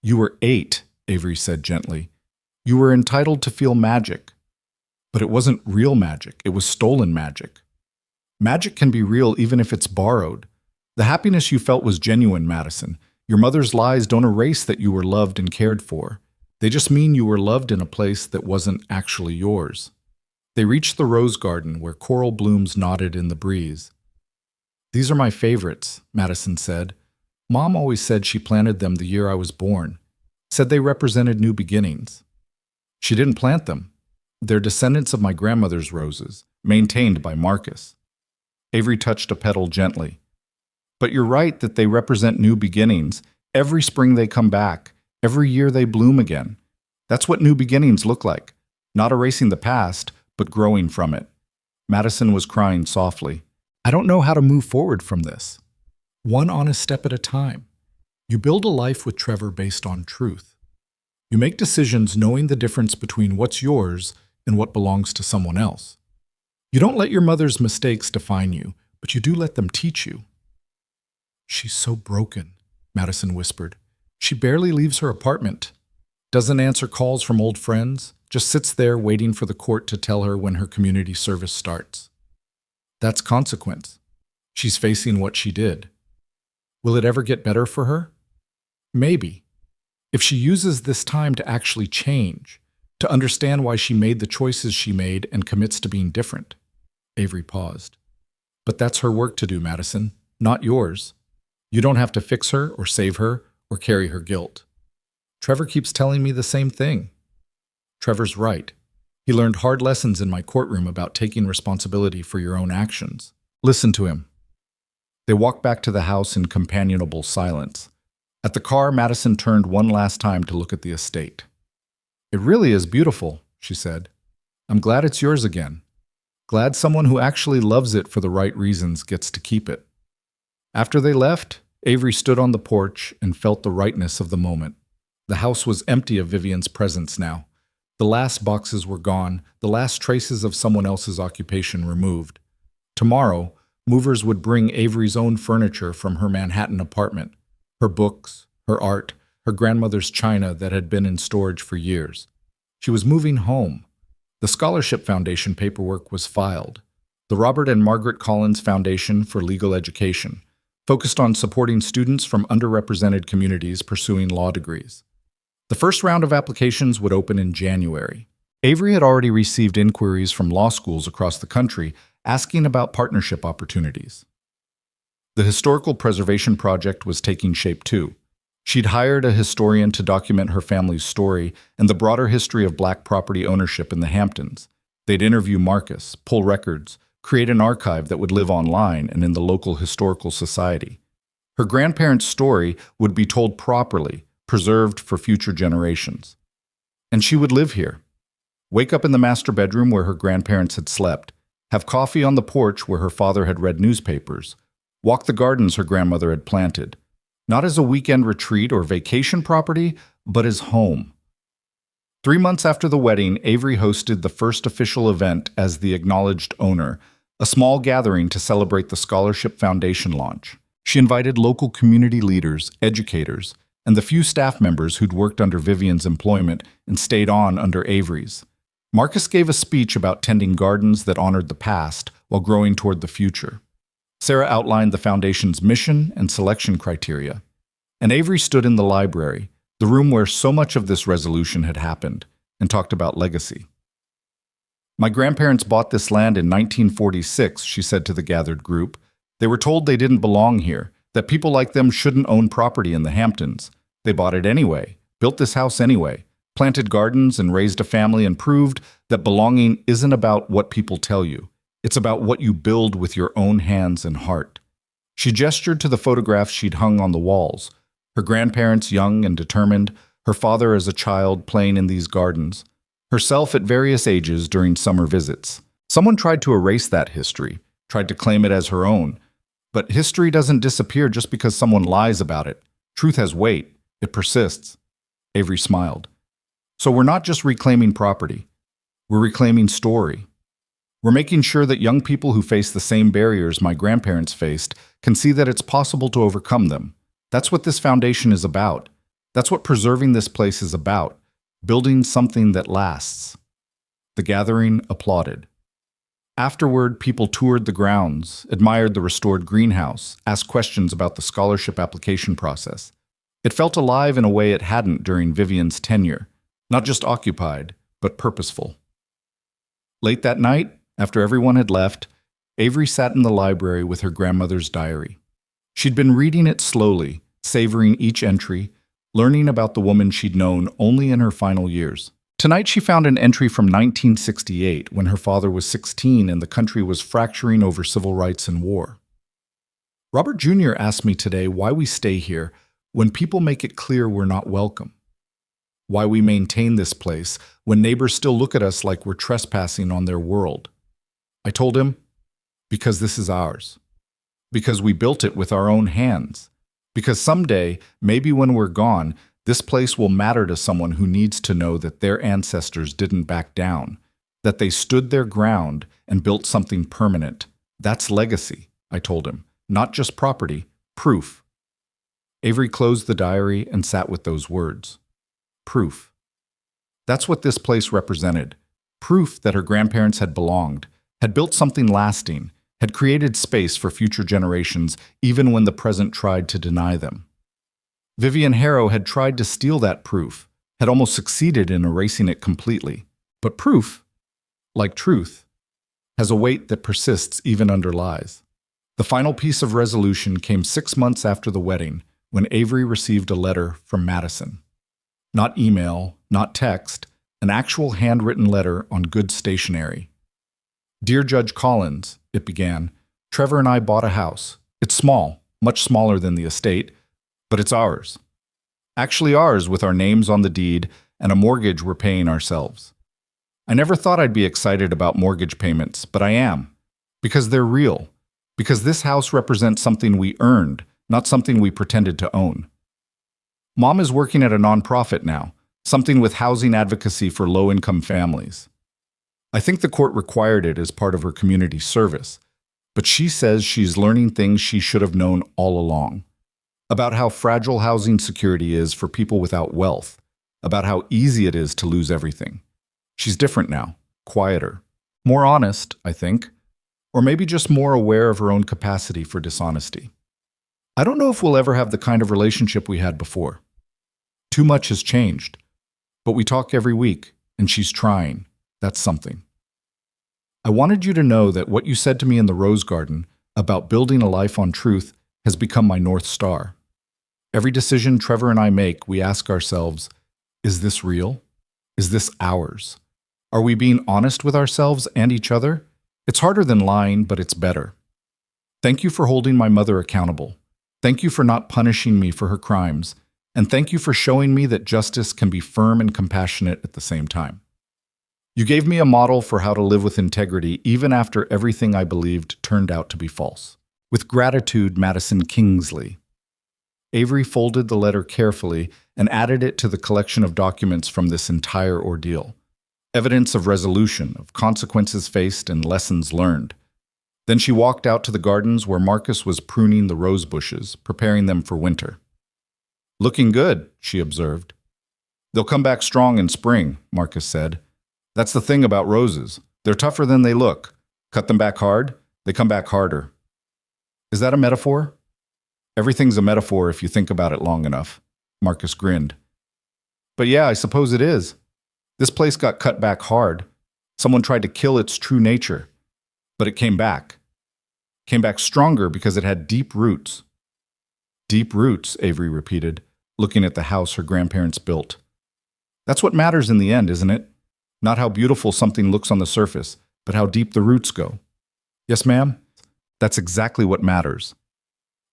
"You were 8, Avery said gently. "You were entitled to feel magic. But it wasn't real magic, it was stolen magic. Magic can be real even if it's borrowed. The happiness you felt was genuine, Madison. Your mother's lies don't erase that you were loved and cared for. They just mean you were loved in a place that wasn't actually yours." They reached the rose garden where coral blooms nodded in the breeze. "These are my favorites," Madison said. "Mom always said she planted them the year I was born. Said they represented new beginnings. She didn't plant them. They're descendants of my grandmother's roses, maintained by Marcus." Avery touched a petal gently. "But you're right that they represent new beginnings. Every spring they come back. Every year they bloom again. That's what new beginnings look like. Not erasing the past, but growing from it." Madison was crying softly. "I don't know how to move forward from this. One honest step at a time. You build a life with Trevor based on truth. You make decisions knowing the difference between what's yours and what belongs to someone else. You don't let your mother's mistakes define you, but you do let them teach you." "She's so broken," Madison whispered. "She barely leaves her apartment. Doesn't answer calls from old friends. Just sits there waiting for the court to tell her when her community service starts. That's consequence. She's facing what she did. Will it ever get better for her? Maybe. If she uses this time to actually change, to understand why she made the choices she made and commits to being different." Avery paused. "But that's her work to do, Madison, not yours. You don't have to fix her or save her or carry her guilt." "Trevor keeps telling me the same thing." "Trevor's right. He learned hard lessons in my courtroom about taking responsibility for your own actions. Listen to him." They walked back to the house in companionable silence. At the car, Madison turned one last time to look at the estate. "It really is beautiful," she said. "I'm glad it's yours again. Glad someone who actually loves it for the right reasons gets to keep it." After they left, Avery stood on the porch and felt the rightness of the moment. The house was empty of Vivian's presence now. The last boxes were gone, the last traces of someone else's occupation removed. Tomorrow, movers would bring Avery's own furniture from her Manhattan apartment, her books, her art, her grandmother's china that had been in storage for years. She was moving home. The Scholarship Foundation paperwork was filed. The Robert and Margaret Collins Foundation for Legal Education, focused on supporting students from underrepresented communities pursuing law degrees. The first round of applications would open in January. Avery had already received inquiries from law schools across the country asking about partnership opportunities. The Historical Preservation Project was taking shape too. She'd hired a historian to document her family's story and the broader history of Black property ownership in the Hamptons. They'd interview Marcus, pull records, create an archive that would live online and in the local historical society. Her grandparents' story would be told properly, preserved for future generations. And she would live here. Wake up in the master bedroom where her grandparents had slept, have coffee on the porch where her father had read newspapers, walk the gardens her grandmother had planted, not as a weekend retreat or vacation property, but as home. 3 months after the wedding, Avery hosted the first official event as the acknowledged owner, a small gathering to celebrate the Scholarship Foundation launch. She invited local community leaders, educators, and the few staff members who'd worked under Vivian's employment and stayed on under Avery's. Marcus gave a speech about tending gardens that honored the past while growing toward the future. Sarah outlined the foundation's mission and selection criteria. And Avery stood in the library, the room where so much of this resolution had happened, and talked about legacy. "My grandparents bought this land in 1946, she said to the gathered group. They were told they didn't belong here, that people like them shouldn't own property in the Hamptons. They bought it anyway, built this house anyway, planted gardens and raised a family and proved that belonging isn't about what people tell you. It's about what you build with your own hands and heart." She gestured to the photographs she'd hung on the walls. Her grandparents young and determined, her father as a child playing in these gardens, herself at various ages during summer visits. Someone tried to erase that history, tried to claim it as her own. But history doesn't disappear just because someone lies about it. Truth has weight. It persists. Avery smiled. So we're not just reclaiming property. We're reclaiming story. We're making sure that young people who face the same barriers my grandparents faced can see that it's possible to overcome them. That's what this foundation is about. That's what preserving this place is about. Building something that lasts. The gathering applauded. Afterward, people toured the grounds, admired the restored greenhouse, asked questions about the scholarship application process. It felt alive in a way it hadn't during Vivian's tenure, not just occupied, but purposeful. Late that night, after everyone had left, Avery sat in the library with her grandmother's diary. She'd been reading it slowly, savoring each entry, learning about the woman she'd known only in her final years. Tonight she found an entry from 1968 when her father was 16 and the country was fracturing over civil rights and war. Robert Jr. asked me today why we stay here when people make it clear we're not welcome. Why we maintain this place when neighbors still look at us like we're trespassing on their world. I told him, because this is ours. Because we built it with our own hands. Because someday, maybe when we're gone, this place will matter to someone who needs to know that their ancestors didn't back down, that they stood their ground and built something permanent. That's legacy, I told him, not just property, proof. Avery closed the diary and sat with those words. Proof. That's what this place represented. Proof that her grandparents had belonged, had built something lasting, had created space for future generations even when the present tried to deny them. Vivian Harrow had tried to steal that proof, had almost succeeded in erasing it completely. But proof, like truth, has a weight that persists even under lies. The final piece of resolution came 6 months after the wedding, when Avery received a letter from Madison. Not email, not text, an actual handwritten letter on good stationery. Dear Judge Collins, it began, Trevor and I bought a house. It's small, much smaller than the estate, but it's ours. Actually ours with our names on the deed and a mortgage we're paying ourselves. I never thought I'd be excited about mortgage payments, but I am. Because they're real. Because this house represents something we earned, not something we pretended to own. Mom is working at a nonprofit now, something with housing advocacy for low-income families. I think the court required it as part of her community service, but she says she's learning things she should have known all along. About how fragile housing security is for people without wealth, about how easy it is to lose everything. She's different now, quieter, more honest, I think, or maybe just more aware of her own capacity for dishonesty. I don't know if we'll ever have the kind of relationship we had before. Too much has changed, but we talk every week, and she's trying. That's something. I wanted you to know that what you said to me in the Rose Garden about building a life on truth has become my North Star. Every decision Trevor and I make, we ask ourselves, is this real? Is this ours? Are we being honest with ourselves and each other? It's harder than lying, but it's better. Thank you for holding my mother accountable. Thank you for not punishing me for her crimes. And thank you for showing me that justice can be firm and compassionate at the same time. You gave me a model for how to live with integrity even after everything I believed turned out to be false. With gratitude, Madison Kingsley. Avery folded the letter carefully and added it to the collection of documents from this entire ordeal. Evidence of resolution, of consequences faced and lessons learned. Then she walked out to the gardens where Marcus was pruning the rose bushes, preparing them for winter. Looking good, she observed. They'll come back strong in spring, Marcus said. That's the thing about roses. They're tougher than they look. Cut them back hard, they come back harder. Is that a metaphor? Everything's a metaphor if you think about it long enough. Marcus grinned. But yeah, I suppose it is. This place got cut back hard. Someone tried to kill its true nature. But it came back. Came back stronger because it had deep roots. Deep roots, Avery repeated, looking at the house her grandparents built. That's what matters in the end, isn't it? Not how beautiful something looks on the surface, but how deep the roots go. Yes, ma'am? That's exactly what matters.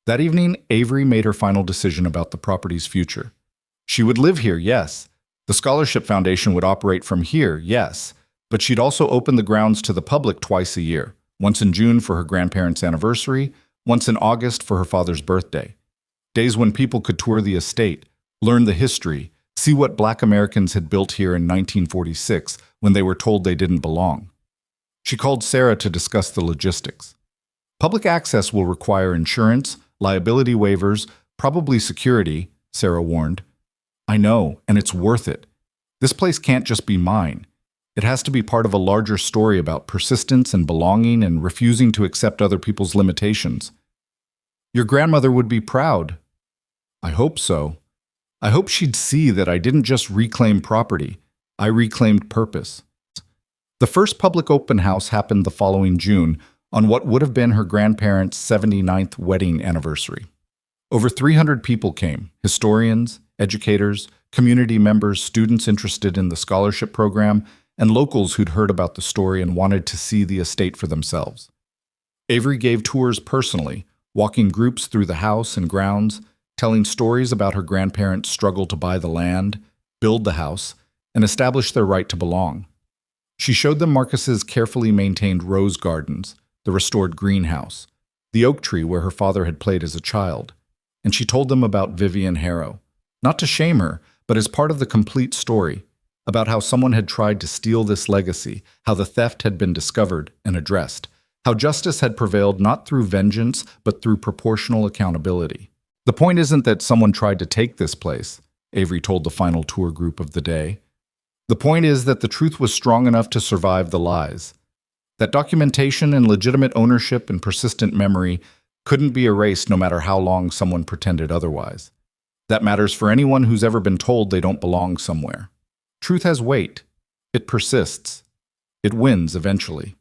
That evening, Avery made her final decision about the property's future. She would live here, yes. The Scholarship Foundation would operate from here, yes. But she'd also open the grounds to the public twice a year, once in June for her grandparents' anniversary, once in August for her father's birthday. Days when people could tour the estate, learn the history, see what Black Americans had built here in 1946 when they were told they didn't belong. She called Sarah to discuss the logistics. Public access will require insurance, liability waivers, probably security, Sarah warned. I know, and it's worth it. This place can't just be mine. It has to be part of a larger story about persistence and belonging and refusing to accept other people's limitations. Your grandmother would be proud. I hope so. I hope she'd see that I didn't just reclaim property. I reclaimed purpose. The first public open house happened the following June on what would have been her grandparents' 79th wedding anniversary. Over 300 people came, historians, educators, community members, students interested in the scholarship program, and locals who'd heard about the story and wanted to see the estate for themselves. Avery gave tours personally, walking groups through the house and grounds, telling stories about her grandparents' struggle to buy the land, build the house, and establish their right to belong. She showed them Marcus's carefully maintained rose gardens, the restored greenhouse, the oak tree where her father had played as a child, and she told them about Vivian Harrow, not to shame her, but as part of the complete story, about how someone had tried to steal this legacy, how the theft had been discovered and addressed, how justice had prevailed not through vengeance, but through proportional accountability. The point isn't that someone tried to take this place, Avery told the final tour group of the day. The point is that the truth was strong enough to survive the lies. That documentation and legitimate ownership and persistent memory couldn't be erased no matter how long someone pretended otherwise. That matters for anyone who's ever been told they don't belong somewhere. Truth has weight. It persists. It wins eventually.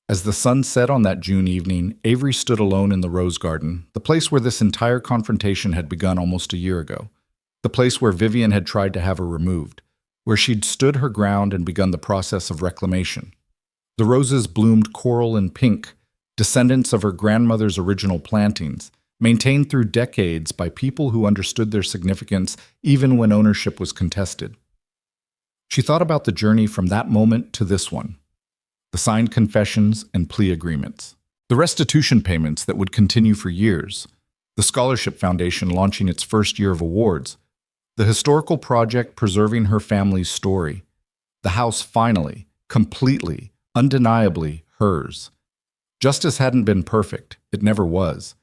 As the sun set on that June evening, Avery stood alone in the rose garden, the place where this entire confrontation had begun almost a year ago, the place where Vivian had tried to have her removed, where she'd stood her ground and begun the process of reclamation. The roses bloomed coral and pink, descendants of her grandmother's original plantings, maintained through decades by people who understood their significance even when ownership was contested. She thought about the journey from that moment to this one, the signed confessions and plea agreements, the restitution payments that would continue for years, the Scholarship Foundation launching its first year of awards, the historical project preserving her family's story, the house finally, completely, undeniably hers. Justice hadn't been perfect. It never was.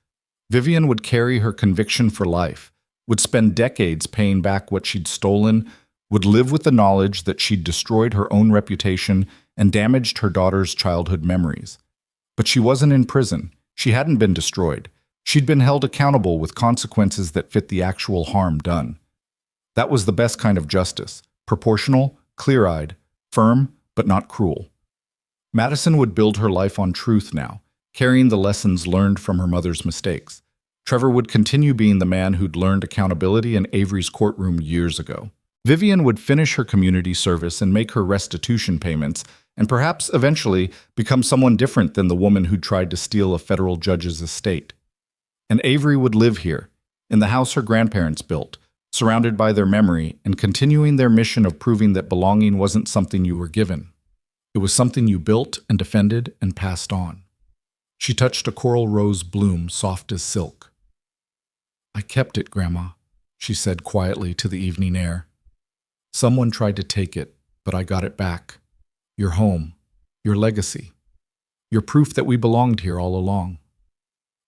Vivian would carry her conviction for life, would spend decades paying back what she'd stolen, would live with the knowledge that she'd destroyed her own reputation and damaged her daughter's childhood memories. But she wasn't in prison. She hadn't been destroyed. She'd been held accountable with consequences that fit the actual harm done. That was the best kind of justice, proportional, clear-eyed, firm, but not cruel. Madison would build her life on truth now, carrying the lessons learned from her mother's mistakes. Trevor would continue being the man who'd learned accountability in Avery's courtroom years ago. Vivian would finish her community service and make her restitution payments, and perhaps eventually become someone different than the woman who'd tried to steal a federal judge's estate. And Avery would live here, in the house her grandparents built, surrounded by their memory and continuing their mission of proving that belonging wasn't something you were given. It was something you built and defended and passed on. She touched a coral rose bloom soft as silk. I kept it, Grandma, she said quietly to the evening air. Someone tried to take it, but I got it back. Your home, your legacy, your proof that we belonged here all along.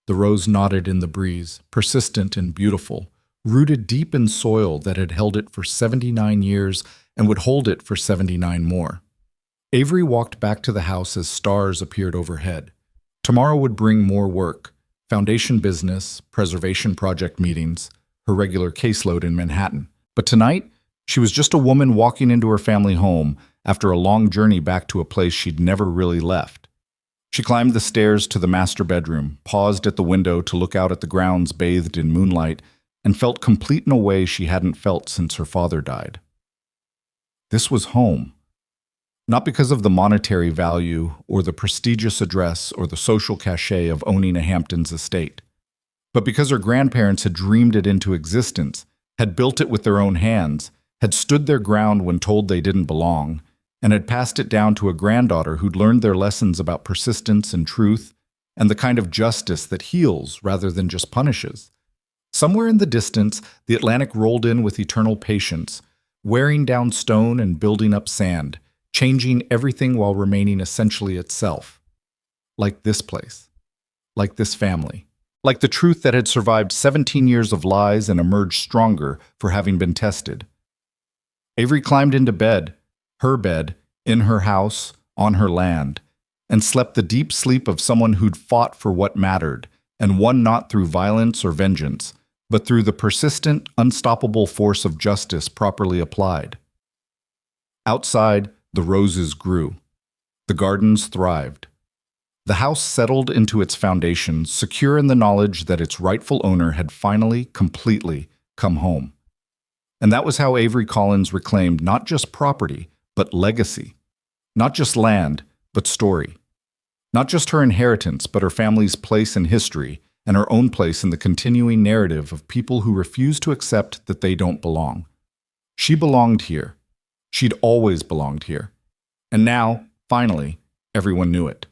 The rose nodded in the breeze, persistent and beautiful, rooted deep in soil that had held it for 79 years and would hold it for 79 more. Avery walked back to the house as stars appeared overhead. Tomorrow would bring more work, foundation business, preservation project meetings, her regular caseload in Manhattan. But tonight, she was just a woman walking into her family home after a long journey back to a place she'd never really left. She climbed the stairs to the master bedroom, paused at the window to look out at the grounds bathed in moonlight, and felt complete in a way she hadn't felt since her father died. This was home. Not because of the monetary value or the prestigious address or the social cachet of owning a Hamptons estate, but because her grandparents had dreamed it into existence had built it with their own hands, had stood their ground when told they didn't belong, and had passed it down to a granddaughter who'd learned their lessons about persistence and truth and the kind of justice that heals rather than just punishes. Somewhere in the distance, the Atlantic rolled in with eternal patience, wearing down stone and building up sand, changing everything while remaining essentially itself. Like this place. Like this family. Like the truth that had survived 17 years of lies and emerged stronger for having been tested. Avery climbed into bed, in her house, on her land, and slept the deep sleep of someone who'd fought for what mattered, and won not through violence or vengeance, but through the persistent, unstoppable force of justice properly applied. Outside, the roses grew. The gardens thrived. The house settled into its foundations, secure in the knowledge that its rightful owner had finally, completely come home. And that was how Avery Collins reclaimed not just property, but legacy. Not just land, but story. Not just her inheritance, but her family's place in history, and her own place in the continuing narrative of people who refuse to accept that they don't belong. She belonged here. She'd always belonged here. And now, finally, everyone knew it.